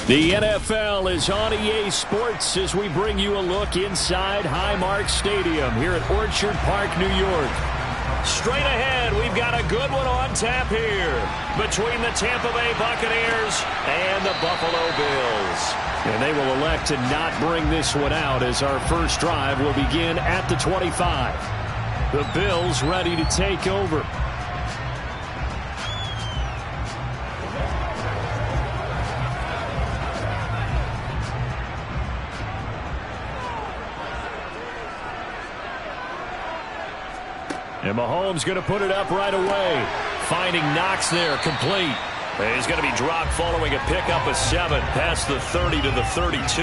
The NFL is on EA Sports as we bring you a look inside Highmark Stadium here at Orchard Park, New York. Straight ahead, we've got a good one on tap here between the Tampa Bay Buccaneers and the Buffalo Bills. And they will elect to not bring this one out as our first drive will begin at the 25. The Bills ready to take over. And Mahomes going to put it up right away. Finding Knox there, complete. He's going to be dropped following a pickup of 7 past the 30 to the 32.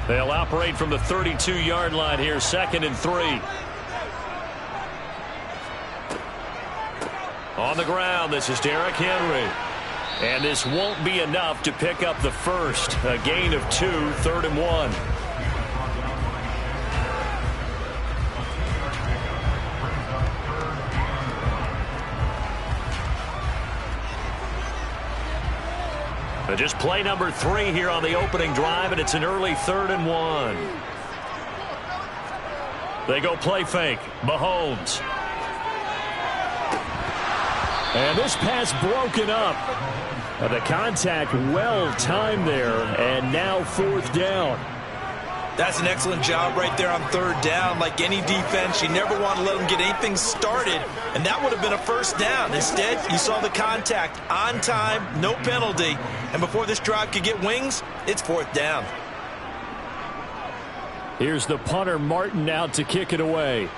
They'll operate from the 32-yard line here, 2nd and 3. On the ground, this is Derrick Henry. And this won't be enough to pick up the first. A gain of 2, 3rd and 1. But just play number 3 here on the opening drive, and it's an early 3rd and 1. They go play fake. Mahomes. And this pass broken up. The contact well timed there, and now 4th down. That's an excellent job right there on 3rd down. Like any defense, you never want to let them get anything started, and that would have been a 1st down. Instead, you saw the contact on time, no penalty, and before this drive could get wings, it's 4th down. Here's the punter, Martin, out to kick it away.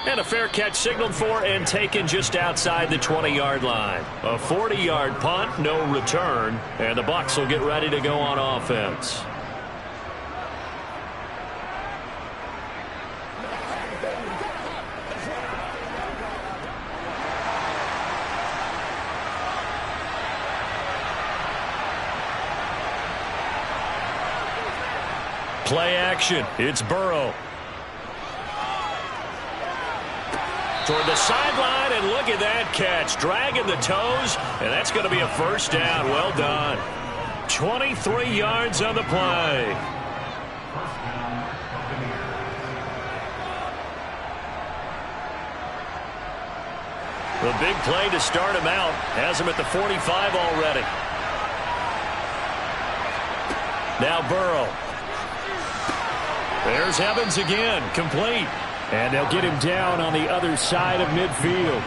And a fair catch signaled for and taken just outside the 20-yard line. A 40-yard punt, no return, and the Bucs will get ready to go on offense. Play action. It's Burrow. Toward the sideline, and look at that catch. Dragging the toes, and that's going to be a 1st down. Well done. 23 yards on the play. The big play to start him out. Has him at the 45 already. Now Burrow. There's Evans again, complete. And they'll get him down on the other side of midfield.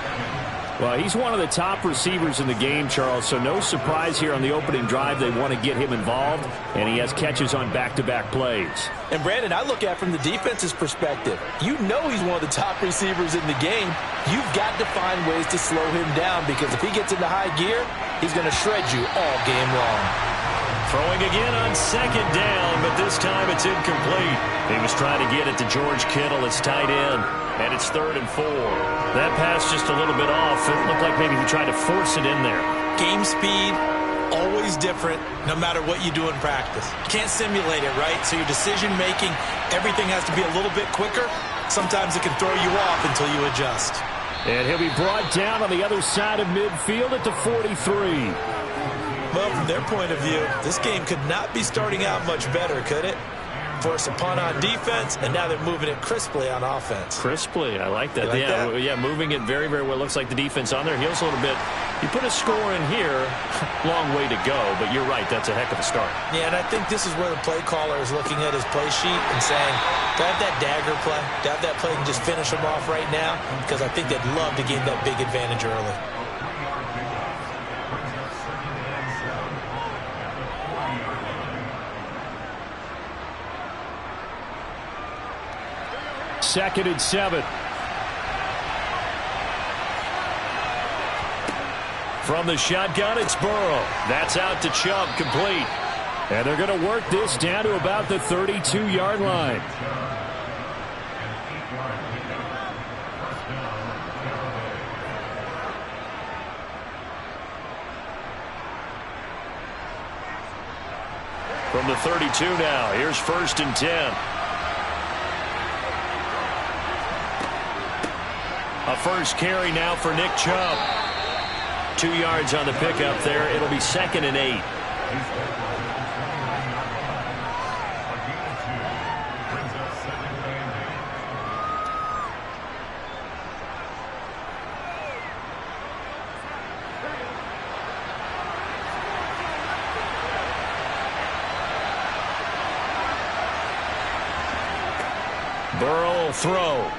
Well, he's one of the top receivers in the game, Charles, so no surprise here on the opening drive. They want to get him involved, and he has catches on back-to-back plays. And, Brandon, I look at it from the defense's perspective. You know he's one of the top receivers in the game. You've got to find ways to slow him down because if he gets into high gear, he's going to shred you all game long. Throwing again on 2nd down, but this time it's incomplete. He was trying to get it to George Kittle, his tight end, and it's 3rd and 4. That pass just a little bit off. It looked like maybe he tried to force it in there. Game speed, always different, no matter what you do in practice. You can't simulate it, right? So your decision-making, everything has to be a little bit quicker. Sometimes it can throw you off until you adjust. And he'll be brought down on the other side of midfield at the 43. Well, from their point of view, this game could not be starting out much better, could it? Force a punt on defense, and now they're moving it crisply on offense. Crisply, I like that. Like that? Yeah, moving it very, very well. Looks like the defense on their heels a little bit. You put a score in here, long way to go, but you're right, that's a heck of a start. Yeah, and I think this is where the play caller is looking at his play sheet and saying, do I have that dagger play? Do I have that play and just finish them off right now? Because I think they'd love to gain that big advantage early. Second and 7. From the shotgun, it's Burrow. That's out to Chubb, complete. And they're going to work this down to about the 32-yard line. From the 32 now, here's 1st and 10. A first carry now for Nick Chubb. 2 yards on the pickup there. It'll be 2nd and 8. Burrow will throw.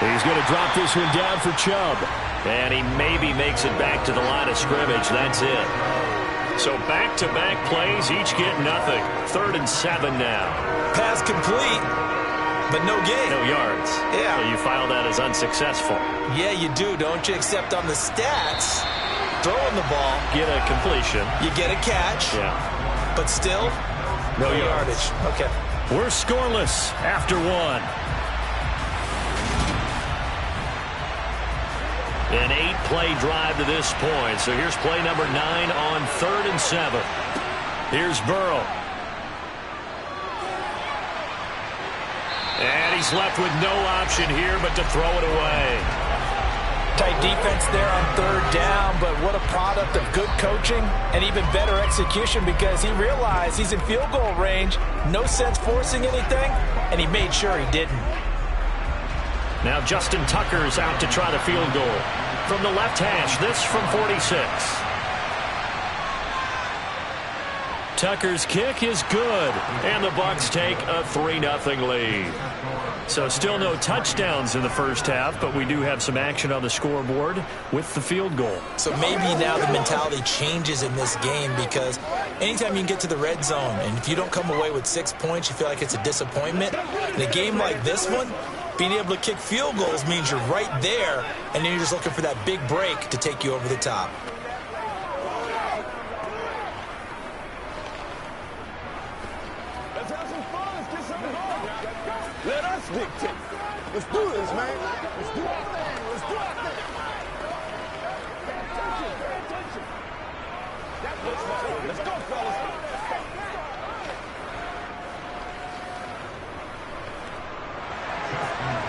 He's going to drop this one down for Chubb. And he maybe makes it back to the line of scrimmage. That's it. So back-to-back plays, each get nothing. 3rd and 7 now. Pass complete, but no gain. No yards. Yeah. So you file that as unsuccessful. Yeah, you do, don't you? Except on the stats, throwing the ball. Get a completion. You get a catch. Yeah. But still, no yardage. Okay. We're scoreless after 1. An 8-play drive to this point. So here's play number 9 on 3rd and 7. Here's Burrow. And he's left with no option here but to throw it away. Tight defense there on 3rd down, but what a product of good coaching and even better execution, because he realized he's in field goal range. No sense forcing anything, and he made sure he didn't. Now Justin Tucker's out to try the field goal. From the left hash, this from 46. Tucker's kick is good, and the Bucs take a 3-0 lead. So still no touchdowns in the first half, but we do have some action on the scoreboard with the field goal. So maybe now the mentality changes in this game, because anytime you can get to the red zone, and if you don't come away with 6 points, you feel like it's a disappointment. In a game like this one, being able to kick field goals means you're right there, and then you're just looking for that big break to take you over the top. Let's have some fun. Let's get something going. Let us dictate. Let's do this, man. Let's do our thing. Let's do our thing. Pay attention. Pay attention. That looks like it. Let's go, fellas.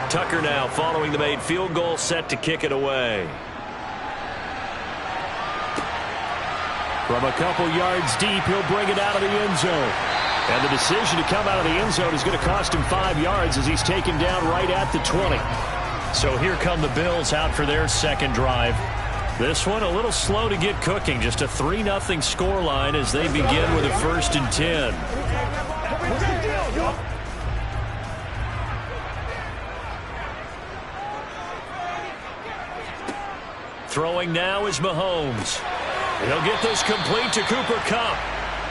Tucker now following the made field goal, set to kick it away. From a couple yards deep, he'll bring it out of the end zone. And the decision to come out of the end zone is going to cost him 5 yards as he's taken down right at the 20. So here come the Bills out for their second drive. This one a little slow to get cooking. Just a 3-0 scoreline as they begin with a 1st and 10. Throwing now is Mahomes. He'll get this complete to Cooper Kupp.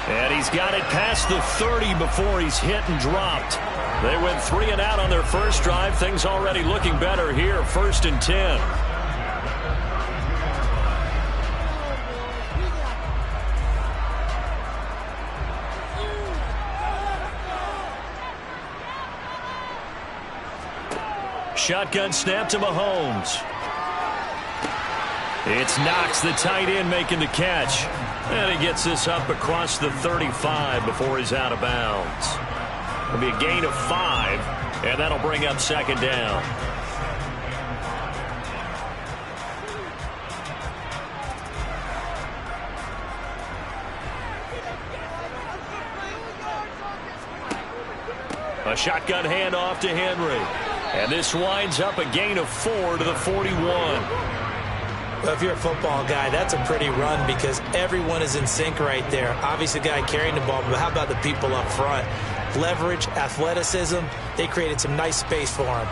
And he's got it past the 30 before he's hit and dropped. They went 3 and out on their first drive. Things already looking better here. 1st and 10. Shotgun snap to Mahomes. It's Knox, the tight end, making the catch. And he gets this up across the 35 before he's out of bounds. It'll be a gain of 5, and that'll bring up 2nd down. A shotgun handoff to Henry. And this winds up a gain of 4 to the 41. Well, if you're a football guy, that's a pretty run because everyone is in sync right there. Obviously, the guy carrying the ball, but how about the people up front? Leverage, athleticism, they created some nice space for him.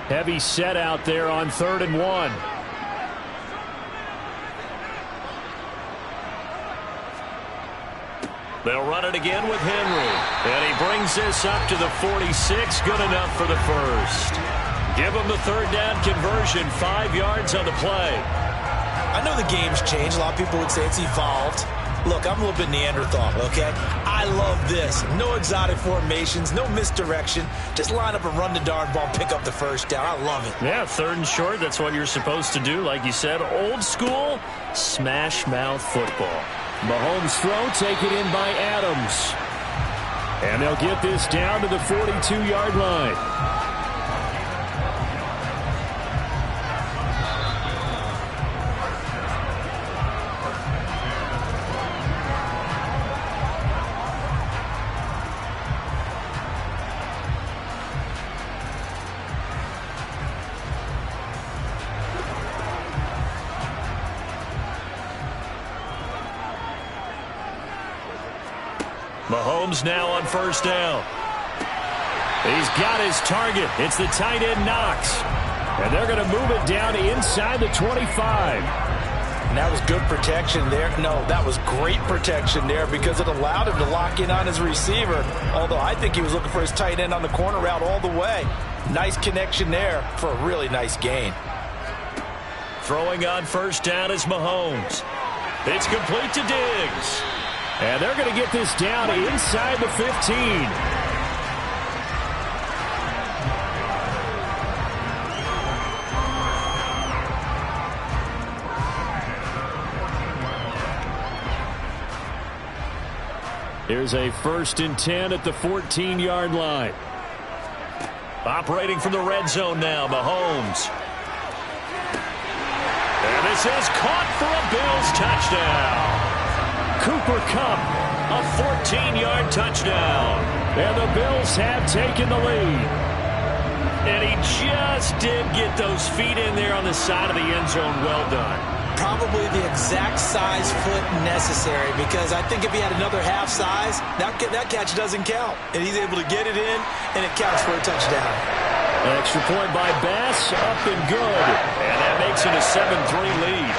Heavy set out there on 3rd and 1. They'll run it again with Henry. And he brings this up to the 46. Good enough for the first. Give him the 3rd down conversion. 5 yards on the play. I know the game's changed. A lot of people would say it's evolved. Look, I'm a little bit Neanderthal, okay? I love this. No exotic formations, no misdirection. Just line up and run the darn ball, pick up the 1st down. I love it. Yeah, 3rd and short. That's what you're supposed to do. Like you said, old school smash mouth football. Mahomes throw, taken in by Adams. And they'll get this down to the 42-yard line. Mahomes now on first down. He's got his target. It's the tight end Knox. And they're going to move it down inside the 25. And that was good protection there. No, that was great protection there because it allowed him to lock in on his receiver. Although I think he was looking for his tight end on the corner route all the way. Nice connection there for a really nice gain. Throwing on first down is Mahomes. It's complete to Diggs. And they're going to get this down inside the 15. Here's a 1st and 10 at the 14-yard line. Operating from the red zone now, Mahomes. And this is caught for a Bills touchdown. Cooper Kupp, a 14-yard touchdown. And the Bills have taken the lead. And he just did get those feet in there on the side of the end zone. Well done. Probably the exact size foot necessary because I think if he had another half size, that catch doesn't count. And he's able to get it in, and it counts for a touchdown. Extra point by Bass, up and good. And that makes it a 7-3 lead.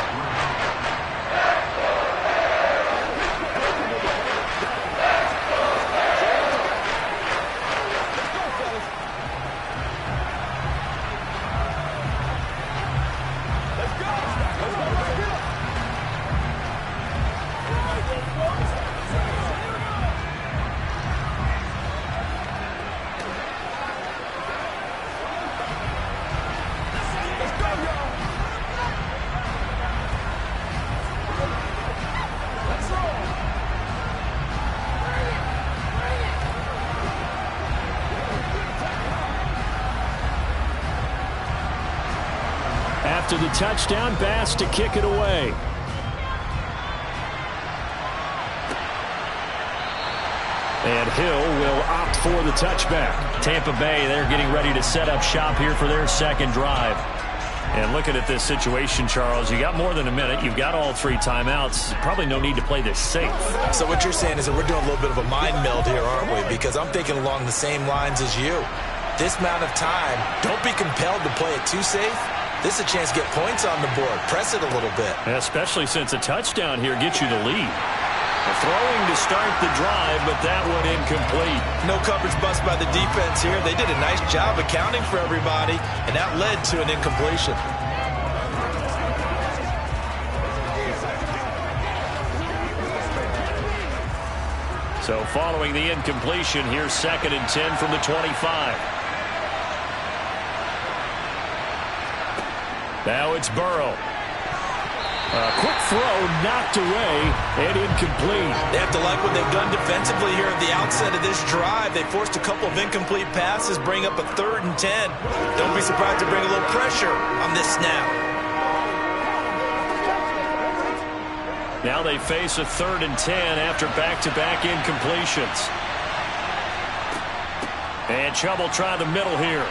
After the touchdown, Bass to kick it away. And Hill will opt for the touchback. Tampa Bay, they're getting ready to set up shop here for their second drive. And looking at this situation, Charles, you got more than a minute. You've got all 3 timeouts. Probably no need to play this safe. So what you're saying is that we're doing a little bit of a mind meld here, aren't we? Because I'm thinking along the same lines as you. This amount of time, don't be compelled to play it too safe. This is a chance to get points on the board. Press it a little bit. Especially since a touchdown here gets you the lead. Throwing to start the drive, but that one incomplete. No coverage bust by the defense here. They did a nice job accounting for everybody, and that led to an incompletion. So following the incompletion, here's 2nd and 10 from the 25. Now it's Burrow. A quick throw knocked away and incomplete. They have to like what they've done defensively here at the outset of this drive. They forced a couple of incomplete passes, bring up a 3rd and 10. Don't be surprised to bring a little pressure on this snap. Now they face a 3rd and 10 after back-to-back incompletions. And trouble trying the middle here.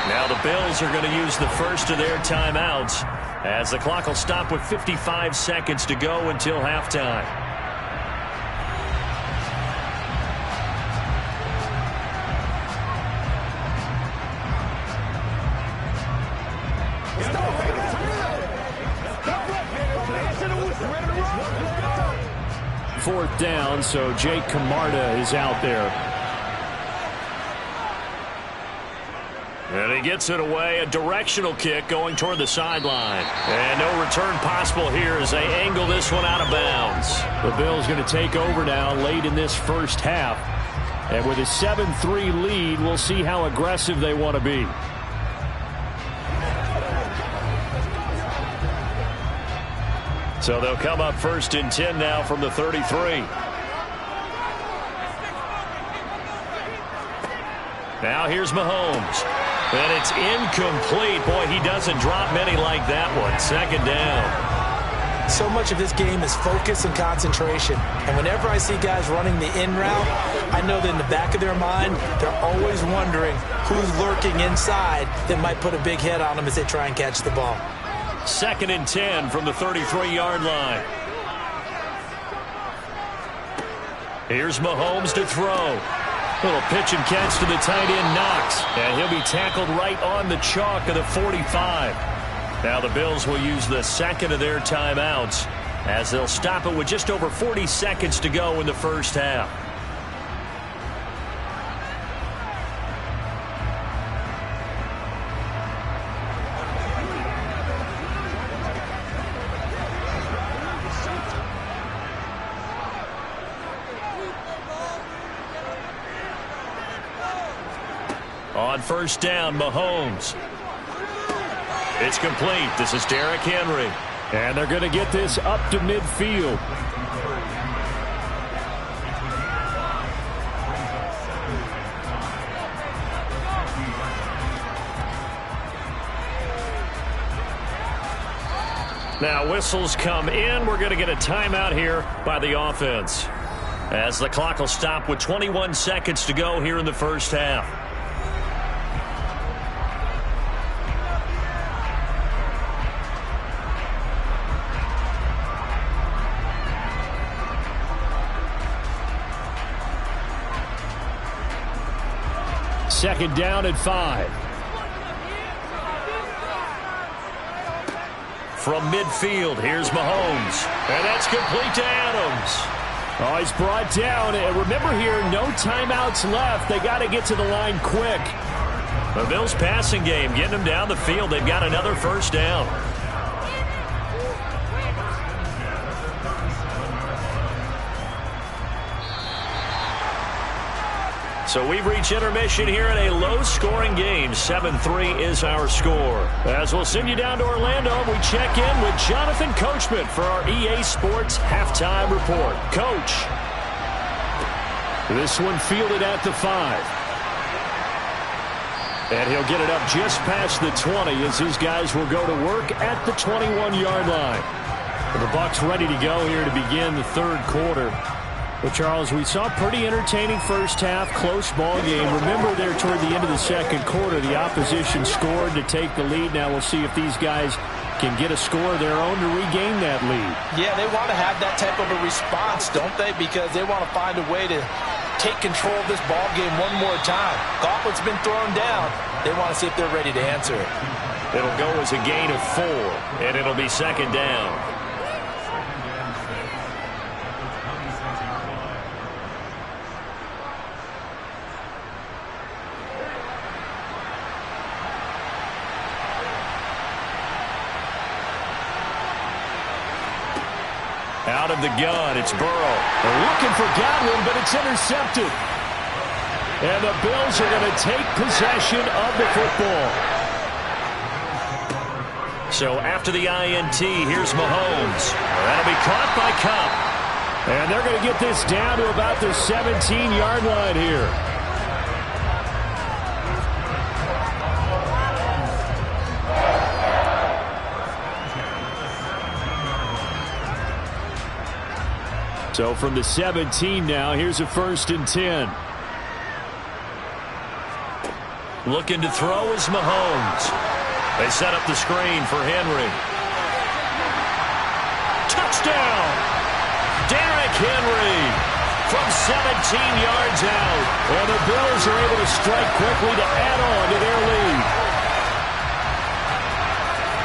Now the Bills are going to use the first of their timeouts as the clock will stop with 55 seconds to go until halftime. Fourth down, so Jake Camarda is out there. And he gets it away, a directional kick going toward the sideline. And no return possible here as they angle this one out of bounds. The Bills going to take over now late in this first half. And with a 7-3 lead, we'll see how aggressive they want to be. So they'll come up 1st and 10 now from the 33. Now here's Mahomes. And it's incomplete. Boy, he doesn't drop many like that one. 2nd down. So much of this game is focus and concentration. And whenever I see guys running the in route, I know that in the back of their mind, they're always wondering who's lurking inside that might put a big hit on them as they try and catch the ball. 2nd and 10 from the 33-yard line. Here's Mahomes to throw. Little pitch and catch to the tight end, Knox. And he'll be tackled right on the chalk of the 45. Now the Bills will use the second of their timeouts as they'll stop it with just over 40 seconds to go in the first half. On first down, Mahomes. It's complete. This is Derrick Henry. And they're going to get this up to midfield. Now whistles come in. We're going to get a timeout here by the offense, as the clock will stop with 21 seconds to go here in the first half. Second down at 5. From midfield, here's Mahomes. And that's complete to Adams. Oh, he's brought down. And remember here, no timeouts left. They got to get to the line quick. The Bills passing game, getting them down the field. They've got another first down. So we've reached intermission here in a low-scoring game. 7-3 is our score. As we'll send you down to Orlando, we check in with Jonathan Coachman for our EA Sports Halftime Report. Coach. This one fielded at the 5. And he'll get it up just past the 20 as his guys will go to work at the 21-yard line. The Bucs ready to go here to begin the third quarter. Well, Charles, we saw a pretty entertaining first half, close ball game. Remember there toward the end of the second quarter, the opposition scored to take the lead. Now we'll see if these guys can get a score of their own to regain that lead. Yeah, they want to have that type of a response, don't they? Because they want to find a way to take control of this ball game one more time. Gauntlet's been thrown down. They want to see if they're ready to answer it. It'll go as a gain of 4, and it'll be second down. Out of the gun, it's Burrow. They're looking for Godwin, but it's intercepted. And the Bills are going to take possession of the football. So after the INT, here's Mahomes. That'll be caught by Kupp. And they're going to get this down to about the 17-yard line here. So from the 17 now, here's a 1st and 10. Looking to throw is Mahomes. They set up the screen for Henry. Touchdown! Derrick Henry from 17 yards out. And the Bills are able to strike quickly to add on to their lead.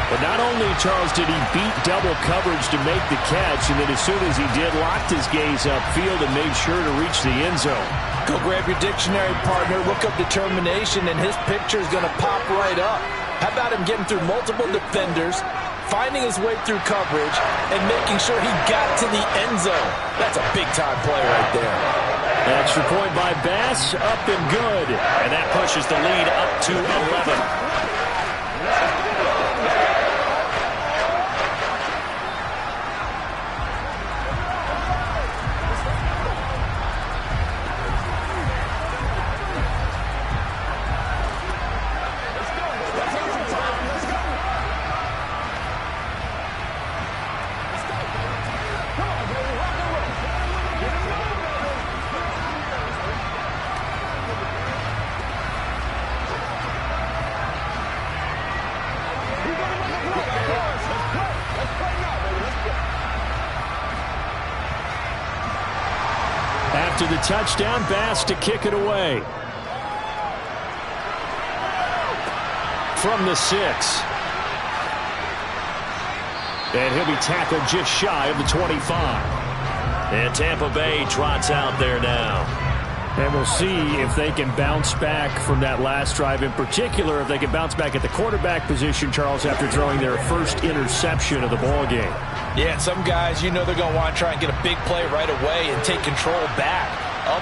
But not only, Charles, did he beat double coverage to make the catch, and then as soon as he did, locked his gaze upfield and made sure to reach the end zone. Go grab your dictionary, partner, look up determination, and his picture is going to pop right up. How about him getting through multiple defenders, finding his way through coverage, and making sure he got to the end zone? That's a big-time play right there. Extra point by Bass, up and good. And that pushes the lead up to 11. after the touchdown. Bass to kick it away. From the 6. And he'll be tackled just shy of the 25. And Tampa Bay trots out there now. And we'll see if they can bounce back from that last drive, in particular if they can bounce back at the quarterback position, Charles, after throwing their first interception of the ball game. Yeah, and some guys, you know they're going to want to try and get a big play right away and take control back.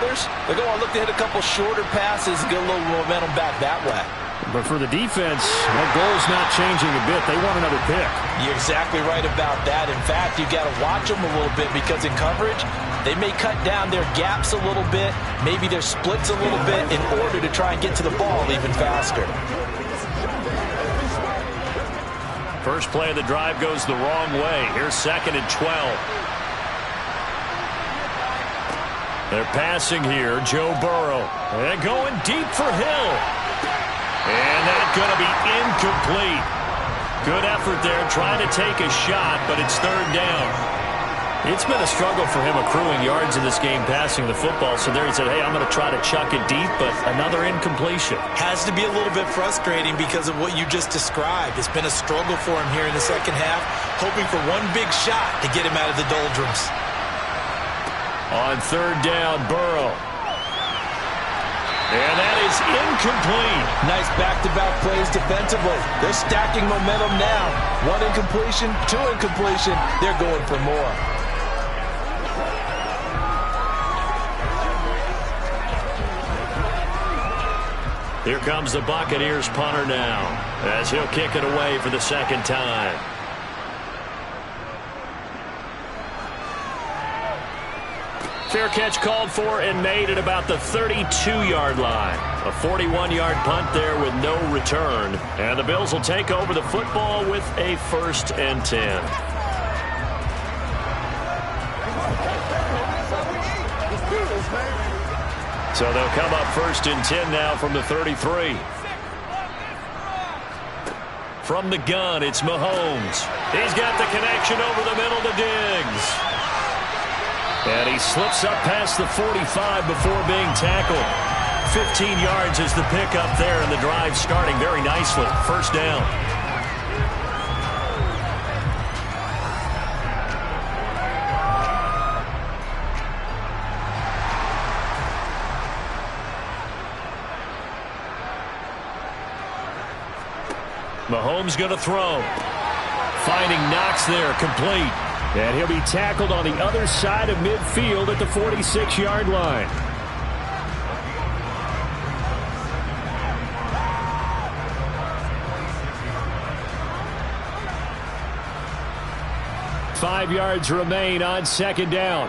Others, they're going to look to hit a couple shorter passes and get a little momentum back that way. But for the defense, that goal's not changing a bit. They want another pick. You're exactly right about that. In fact, you've got to watch them a little bit because in coverage, they may cut down their gaps a little bit, maybe their splits a little bit in order to try and get to the ball even faster. First play of the drive goes the wrong way. Here's 2nd and 12. They're passing here. Joe Burrow. They're going deep for Hill. And that's going to be incomplete. Good effort there trying to take a shot, but it's 3rd down. It's been a struggle for him accruing yards in this game passing the football. So there he said, hey, I'm going to try to chuck it deep, but another incompletion. Has to be a little bit frustrating because of what you just described. It's been a struggle for him here in the second half, hoping for one big shot to get him out of the doldrums. On 3rd down, Burrow. And that is incomplete. Nice back-to-back plays defensively. They're stacking momentum now. 1 incompletion, 2 incompletion. They're going for more. Here comes the Buccaneers punter now, as he'll kick it away for the 2nd time. Fair catch called for and made at about the 32-yard line. A 41-yard punt there with no return. And the Bills will take over the football with a 1st and 10. So they'll come up 1st and 10 now from the 33. From the gun, it's Mahomes. He's got the connection over the middle to Diggs. And he slips up past the 45 before being tackled. 15 yards is the pickup there, and the drive starting very nicely. 1st down. Mahomes going to throw. Finding Knox there, complete. And he'll be tackled on the other side of midfield at the 46-yard line. Five yards remain on 2nd down.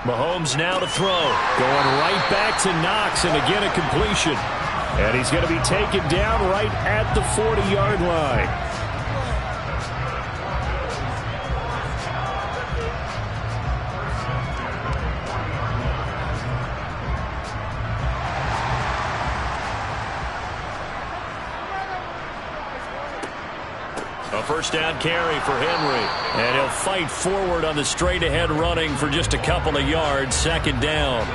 Mahomes now to throw. Going right back to Knox, and again a completion. And he's going to be taken down right at the 40-yard line. A 1st down carry for Henry. And he'll fight forward on the straight-ahead running for just a couple of yards. 2nd down.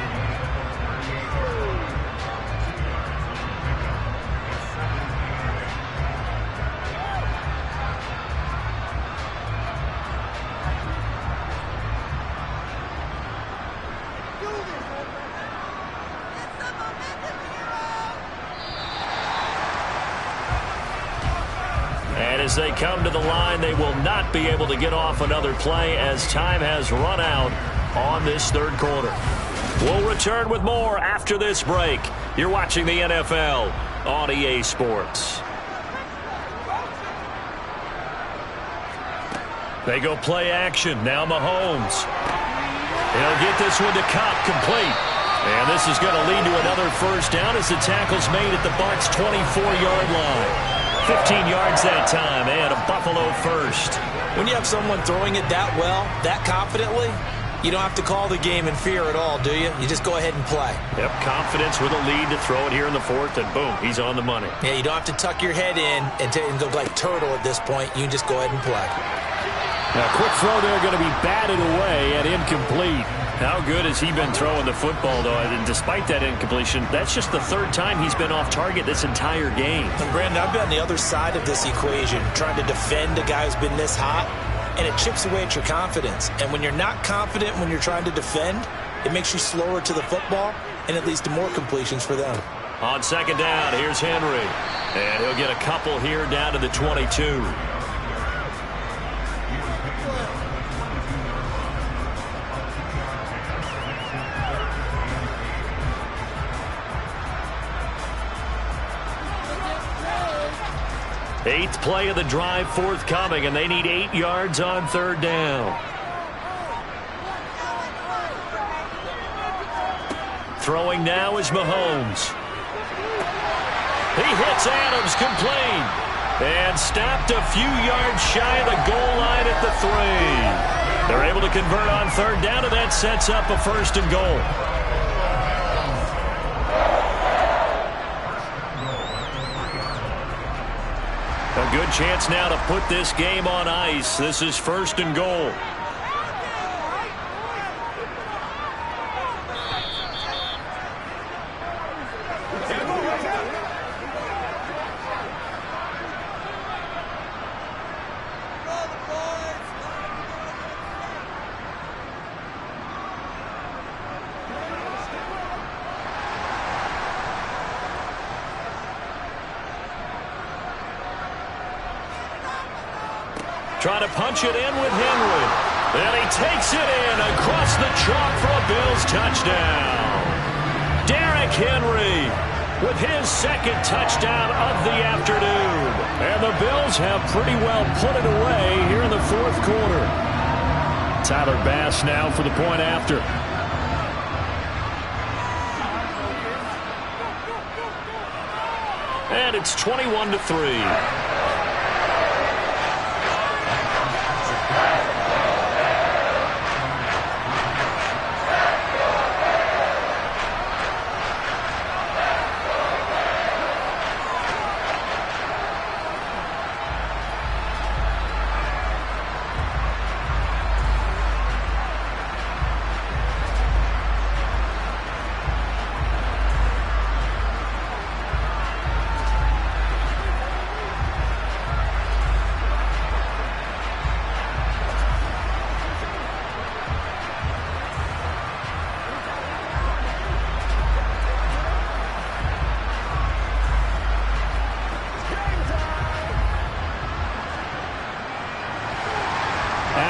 As they come to the line, they will not be able to get off another play as time has run out on this 3rd quarter. We'll return with more after this break. You're watching the NFL on EA Sports. They go play action. Now Mahomes. He'll get this one to Kupp, complete. And this is going to lead to another 1st down as the tackle's made at the Bucs' 24-yard line. 15 yards that time, and a Buffalo 1st. When you have someone throwing it that well, that confidently, you don't have to call the game in fear at all, do you? You just go ahead and play. Yep, confidence with a lead to throw it here in the 4th, and boom, he's on the money. Yeah, you don't have to tuck your head in and go like turtle at this point. You can just go ahead and play. Now, quick throw there going to be batted away and incomplete. How good has he been throwing the football, though? And despite that incompletion, that's just the third time he's been off target this entire game. And Brandon, I've been on the other side of this equation, trying to defend a guy who's been this hot, and it chips away at your confidence. And when you're not confident when you're trying to defend, it makes you slower to the football, and it leads to more completions for them. On second down, here's Henry. And he'll get a couple here down to the 22. Eighth play of the drive forthcoming, and they need 8 yards on third down. Throwing now is Mahomes. He hits Adams complete. And stopped a few yards shy of the goal line at the 3. They're able to convert on third down, and that sets up a first and goal. A good chance now to put this game on ice. This is first and goal. Trying to punch it in with Henry. And he takes it in across the chalk for a Bills touchdown. Derrick Henry with his second touchdown of the afternoon. And the Bills have pretty well put it away here in the fourth quarter. Tyler Bass now for the point after. And it's 21-3.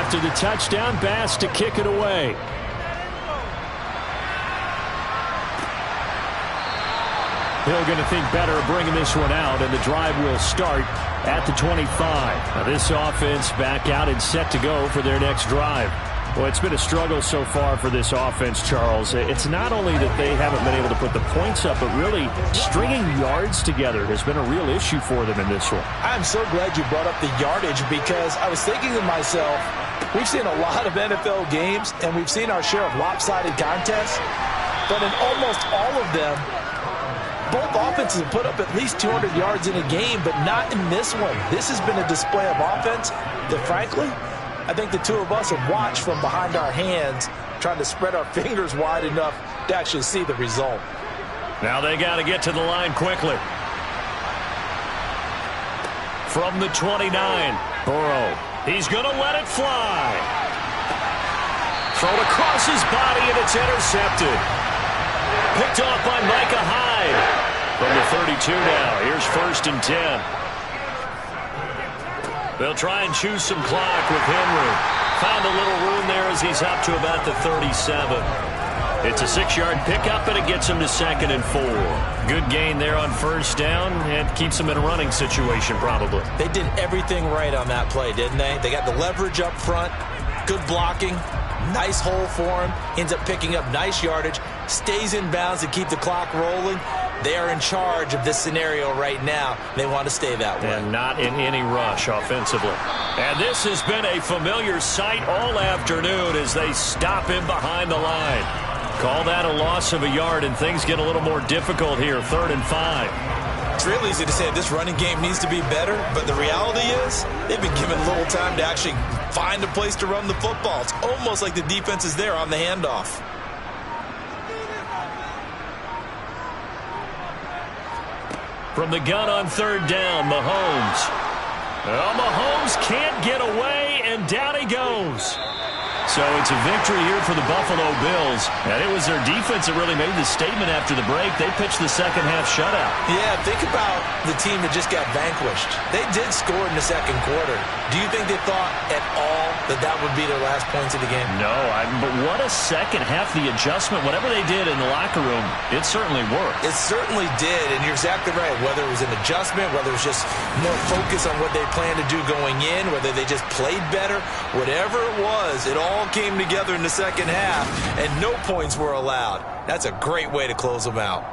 After the touchdown, Bass to kick it away. Hill going to think better of bringing this one out, and the drive will start at the 25. Now this offense back out and set to go for their next drive. Well, it's been a struggle so far for this offense, Charles. It's not only that they haven't been able to put the points up, but really stringing yards together has been a real issue for them in this one. I'm so glad you brought up the yardage, because I was thinking to myself, we've seen a lot of NFL games, and we've seen our share of lopsided contests, but in almost all of them, both offenses have put up at least 200 yards in a game, but not in this one. This has been a display of offense that, frankly, I think the two of us have watched from behind our hands, trying to spread our fingers wide enough to actually see the result. Now they got to get to the line quickly. From the 29, Burrow. He's going to let it fly. Thrown across his body, and it's intercepted. Picked off by Micah Hyde. From the 32 now, here's first and 10. They'll try and choose some clock with Henry. Found a little room there as he's up to about the 37. It's a 6-yard pickup, and it gets him to 2nd and 4. Good gain there on first down, and keeps him in a running situation probably. They did everything right on that play, didn't they? They got the leverage up front, good blocking, nice hole for him, ends up picking up nice yardage, stays in bounds to keep the clock rolling. They are in charge of this scenario right now. They want to stay that way. And not in any rush offensively. And this has been a familiar sight all afternoon as they stop him behind the line. Call that a loss of a yard, and things get a little more difficult here. 3rd and 5. It's real easy to say this running game needs to be better, but the reality is they've been given little time to actually find a place to run the football. It's almost like the defense is there on the handoff. From the gun on third down, Mahomes. Well, Mahomes can't get away, and down he goes. So it's a victory here for the Buffalo Bills. And it was their defense that really made the statement after the break. They pitched the second-half shutout. Yeah, think about the team that just got vanquished. They did score in the second quarter. Do you think they thought at all that that would be their last points of the game? No, but what a second half. The adjustment, whatever they did in the locker room, it certainly worked. It certainly did, and you're exactly right. Whether it was an adjustment, whether it was just more focus on what they planned to do going in, whether they just played better, whatever it was, it all came together in the second half, and no points were allowed. That's a great way to close them out.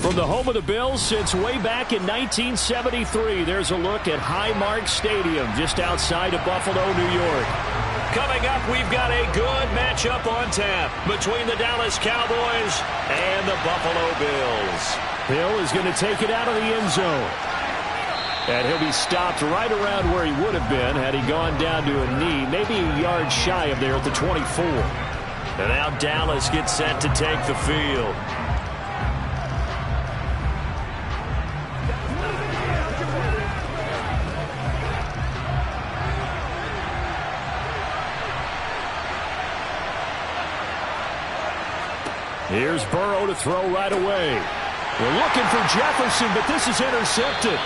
From the home of the Bills since way back in 1973, there's a look at Highmark Stadium just outside of Buffalo, New York. Coming up, we've got a good matchup on tap between the Dallas Cowboys and the Buffalo Bills. Bill is going to take it out of the end zone. And he'll be stopped right around where he would have been had he gone down to a knee, maybe a yard shy of there at the 24. And now Dallas gets set to take the field. Here's Burrow to throw right away. We're looking for Jefferson, but this is intercepted.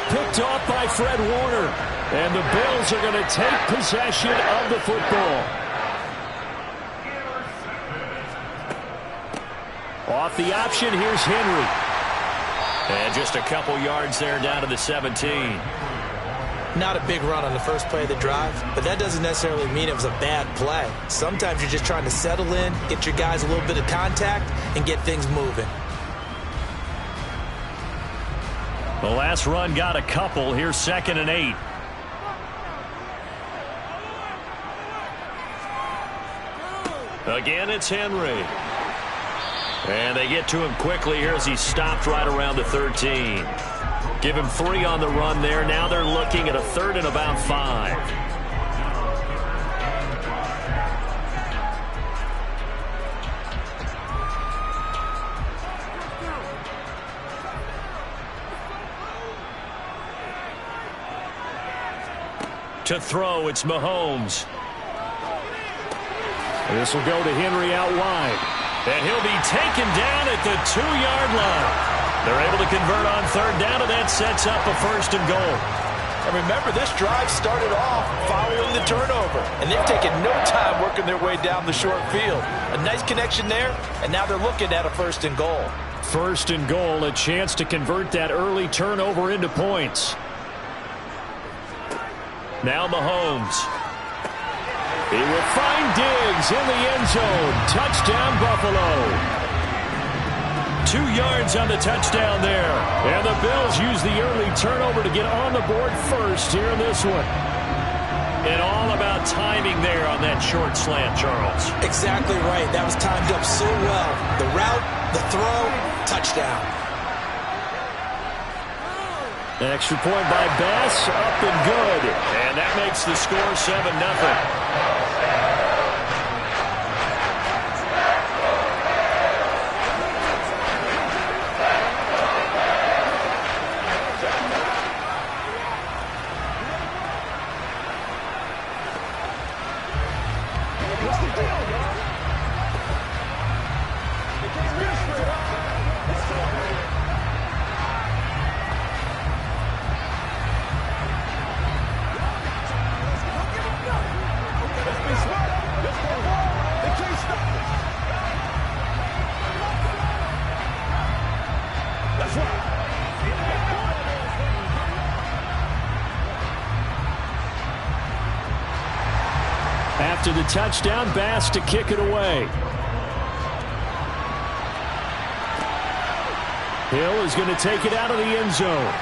Picked off by Fred Warner. And the Bills are going to take possession of the football. Off the option, here's Henry. And just a couple yards there down to the 17. Not a big run on the first play of the drive, but that doesn't necessarily mean it was a bad play. Sometimes you're just trying to settle in, get your guys a little bit of contact, and get things moving. The last run got a couple. Here's 2nd and 8. Again, it's Henry. And they get to him quickly here as he's stopped right around the 13. Give him 3 on the run there. Now they're looking at a 3rd and about 5. To throw, it's Mahomes. This will go to Henry out wide. And he'll be taken down at the 2-yard line. They're able to convert on 3rd down, and that sets up a 1st and goal. And remember, this drive started off following the turnover, and they've taken no time working their way down the short field. A nice connection there, and now they're looking at a 1st and goal. 1st and goal, a chance to convert that early turnover into points. Now Mahomes. He will find Diggs in the end zone. Touchdown, Buffalo. 2 yards on the touchdown there. And the Bills use the early turnover to get on the board first here in this one. And all about timing there on that short slant, Charles. Exactly right. That was timed up so well. The route, the throw, touchdown. An extra point by Bass, up and good. And that makes the score 7-0. After the touchdown, Bass to kick it away. Hill is going to take it out of the end zone.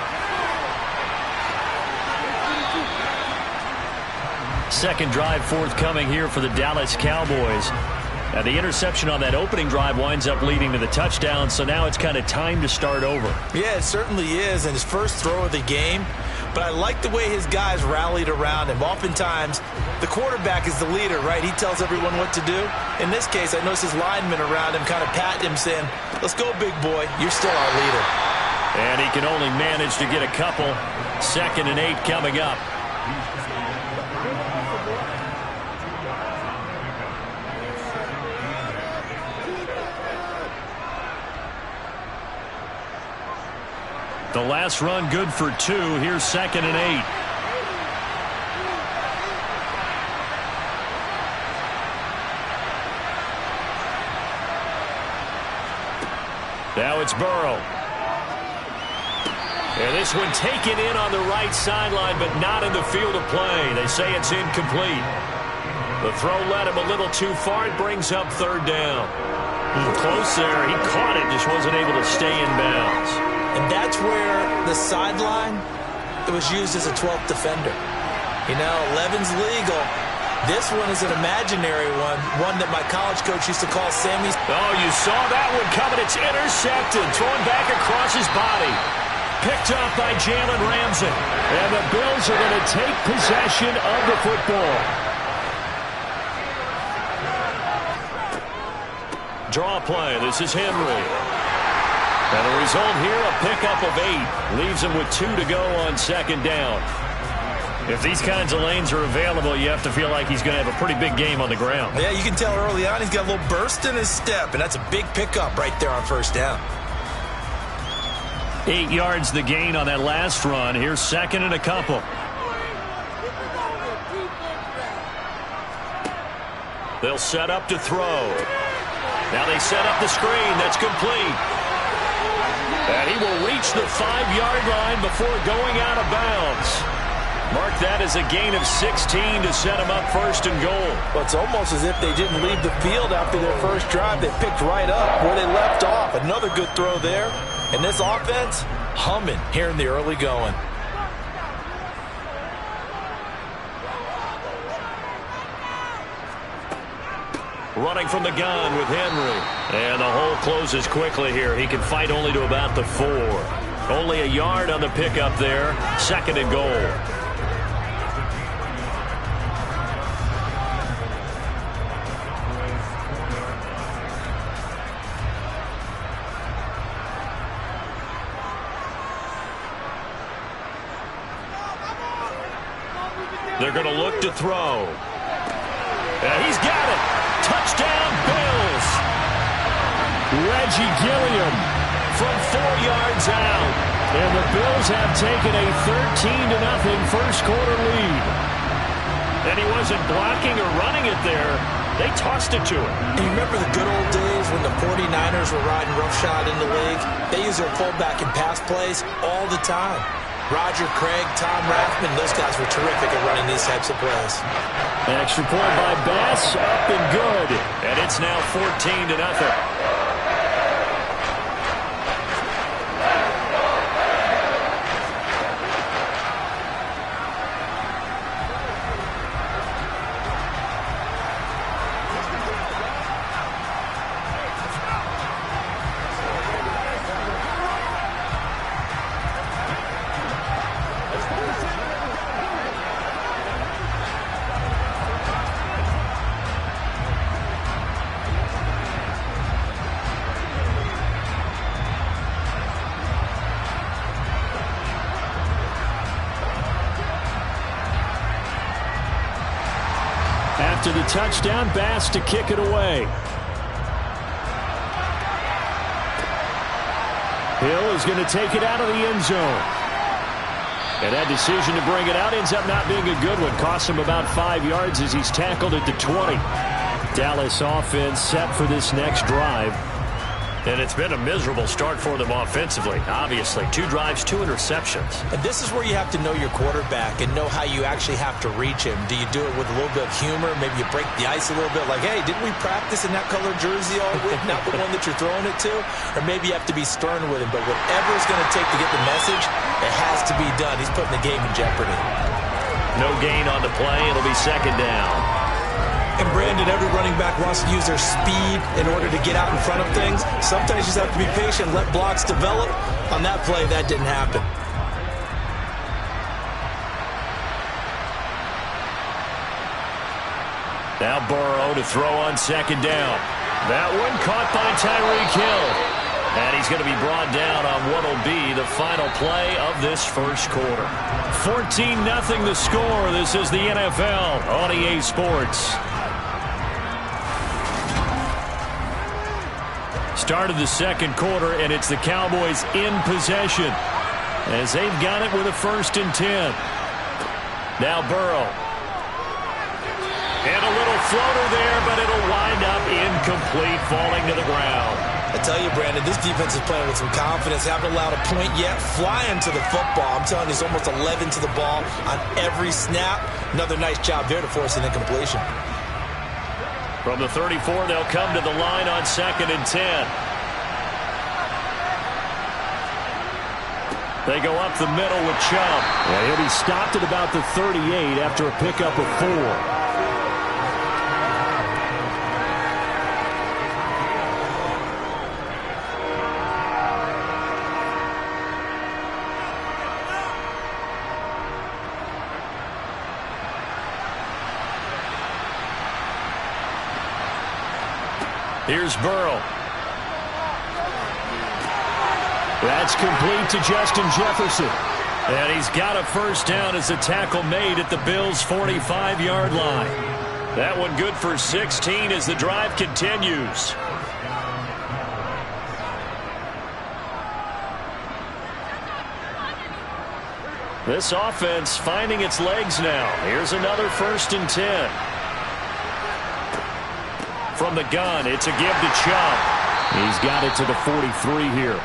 Second drive forthcoming here for the Dallas Cowboys. Now the interception on that opening drive winds up leading to the touchdown, so now it's kind of time to start over. Yeah, it certainly is, and his first throw of the game. But I like the way his guys rallied around him. Oftentimes, the quarterback is the leader, right? He tells everyone what to do. In this case, I notice his linemen around him kind of patting him, saying, "Let's go, big boy. You're still our leader." And he can only manage to get a couple. 2nd and 8 coming up. The last run good for 2. Here's 2nd and 8. Now it's Burrow. And this one taken in on the right sideline, but not in the field of play. They say it's incomplete. The throw led him a little too far. It brings up 3rd down. Close there. He caught it, just wasn't able to stay in bounds. And that's where the sideline, it was used as a 12th defender. You know, 11's legal. This one is an imaginary one that my college coach used to call Sammy's. Oh, you saw that one coming. It's intercepted. Thrown back across his body. Picked up by Jalen Ramsey. And the Bills are going to take possession of the football. Draw play. This is Henry. And the result here, a pickup of 8. Leaves him with 2 to go on second down. If these kinds of lanes are available, you have to feel like he's going to have a pretty big game on the ground. Yeah, you can tell early on he's got a little burst in his step, and that's a big pickup right there on first down. 8 yards the gain on that last run. Here's second and a couple. They'll set up to throw. Now they set up the screen. That's complete. And he will reach the 5-yard line before going out of bounds. Mark that as a gain of 16 to set him up first and goal. Well, it's almost as if they didn't leave the field after their first drive. They picked right up where they left off. Another good throw there. And this offense, humming here in the early going. Running from the gun with Henry. And the hole closes quickly here. He can fight only to about the 4. Only a yard on the pickup there. Second and goal. They're going to look to throw. And he's got it. Touchdown, Bills. Reggie Gilliam from 4 yards out. And the Bills have taken a 13-0 first quarter lead. And he wasn't blocking or running it there. They tossed it to him. And you remember the good old days when the 49ers were riding roughshod in the league? They used their fullback in pass plays all the time. Roger Craig, Tom Rathman, those guys were terrific at running these types of plays. An extra point by Bass, up and good. And it's now 14-0. To the touchdown, Bass to kick it away. Hill is going to take it out of the end zone. And that decision to bring it out ends up not being a good one. Costs him about 5 yards as he's tackled at the 20. Dallas offense set for this next drive. And it's been a miserable start for them offensively, obviously. 2 drives, 2 interceptions. And this is where you have to know your quarterback and know how you actually have to reach him. Do you do it with a little bit of humor? Maybe you break the ice a little bit like, hey, didn't we practice in that color jersey all week? Not the one that you're throwing it to? Or maybe you have to be stern with him. But whatever it's going to take to get the message, it has to be done. He's putting the game in jeopardy. No gain on the play. It'll be second down. And Brandon, every running back wants to use their speed in order to get out in front of things. Sometimes you just have to be patient, let blocks develop. On that play, that didn't happen. Now Burrow to throw on second down. That one caught by Tyreek Hill. And he's going to be brought down on what will be the final play of this first quarter. 14-0 the score. This is the NFL on EA Sports. Start of the second quarter, and it's the Cowboys in possession as they've got it with a 1st and 10. Now Burrow. And a little floater there, but it'll wind up incomplete, falling to the ground. I tell you, Brandon, this defense is playing with some confidence. Haven't allowed a point yet. Flying to the football. I'm telling you, it's almost 11 to the ball on every snap. Another nice job there to force an incompletion. From the 34, they'll come to the line on 2nd and 10. They go up the middle with Chubb. Yeah, he'll be stopped at about the 38 after a pickup of 4. Here's Burrow. That's complete to Justin Jefferson. And he's got a first down as a tackle made at the Bills' 45-yard line. That one good for 16 as the drive continues. This offense finding its legs now. Here's another 1st and 10. From the gun, it's a give to Chubb. He's got it to the 43 here.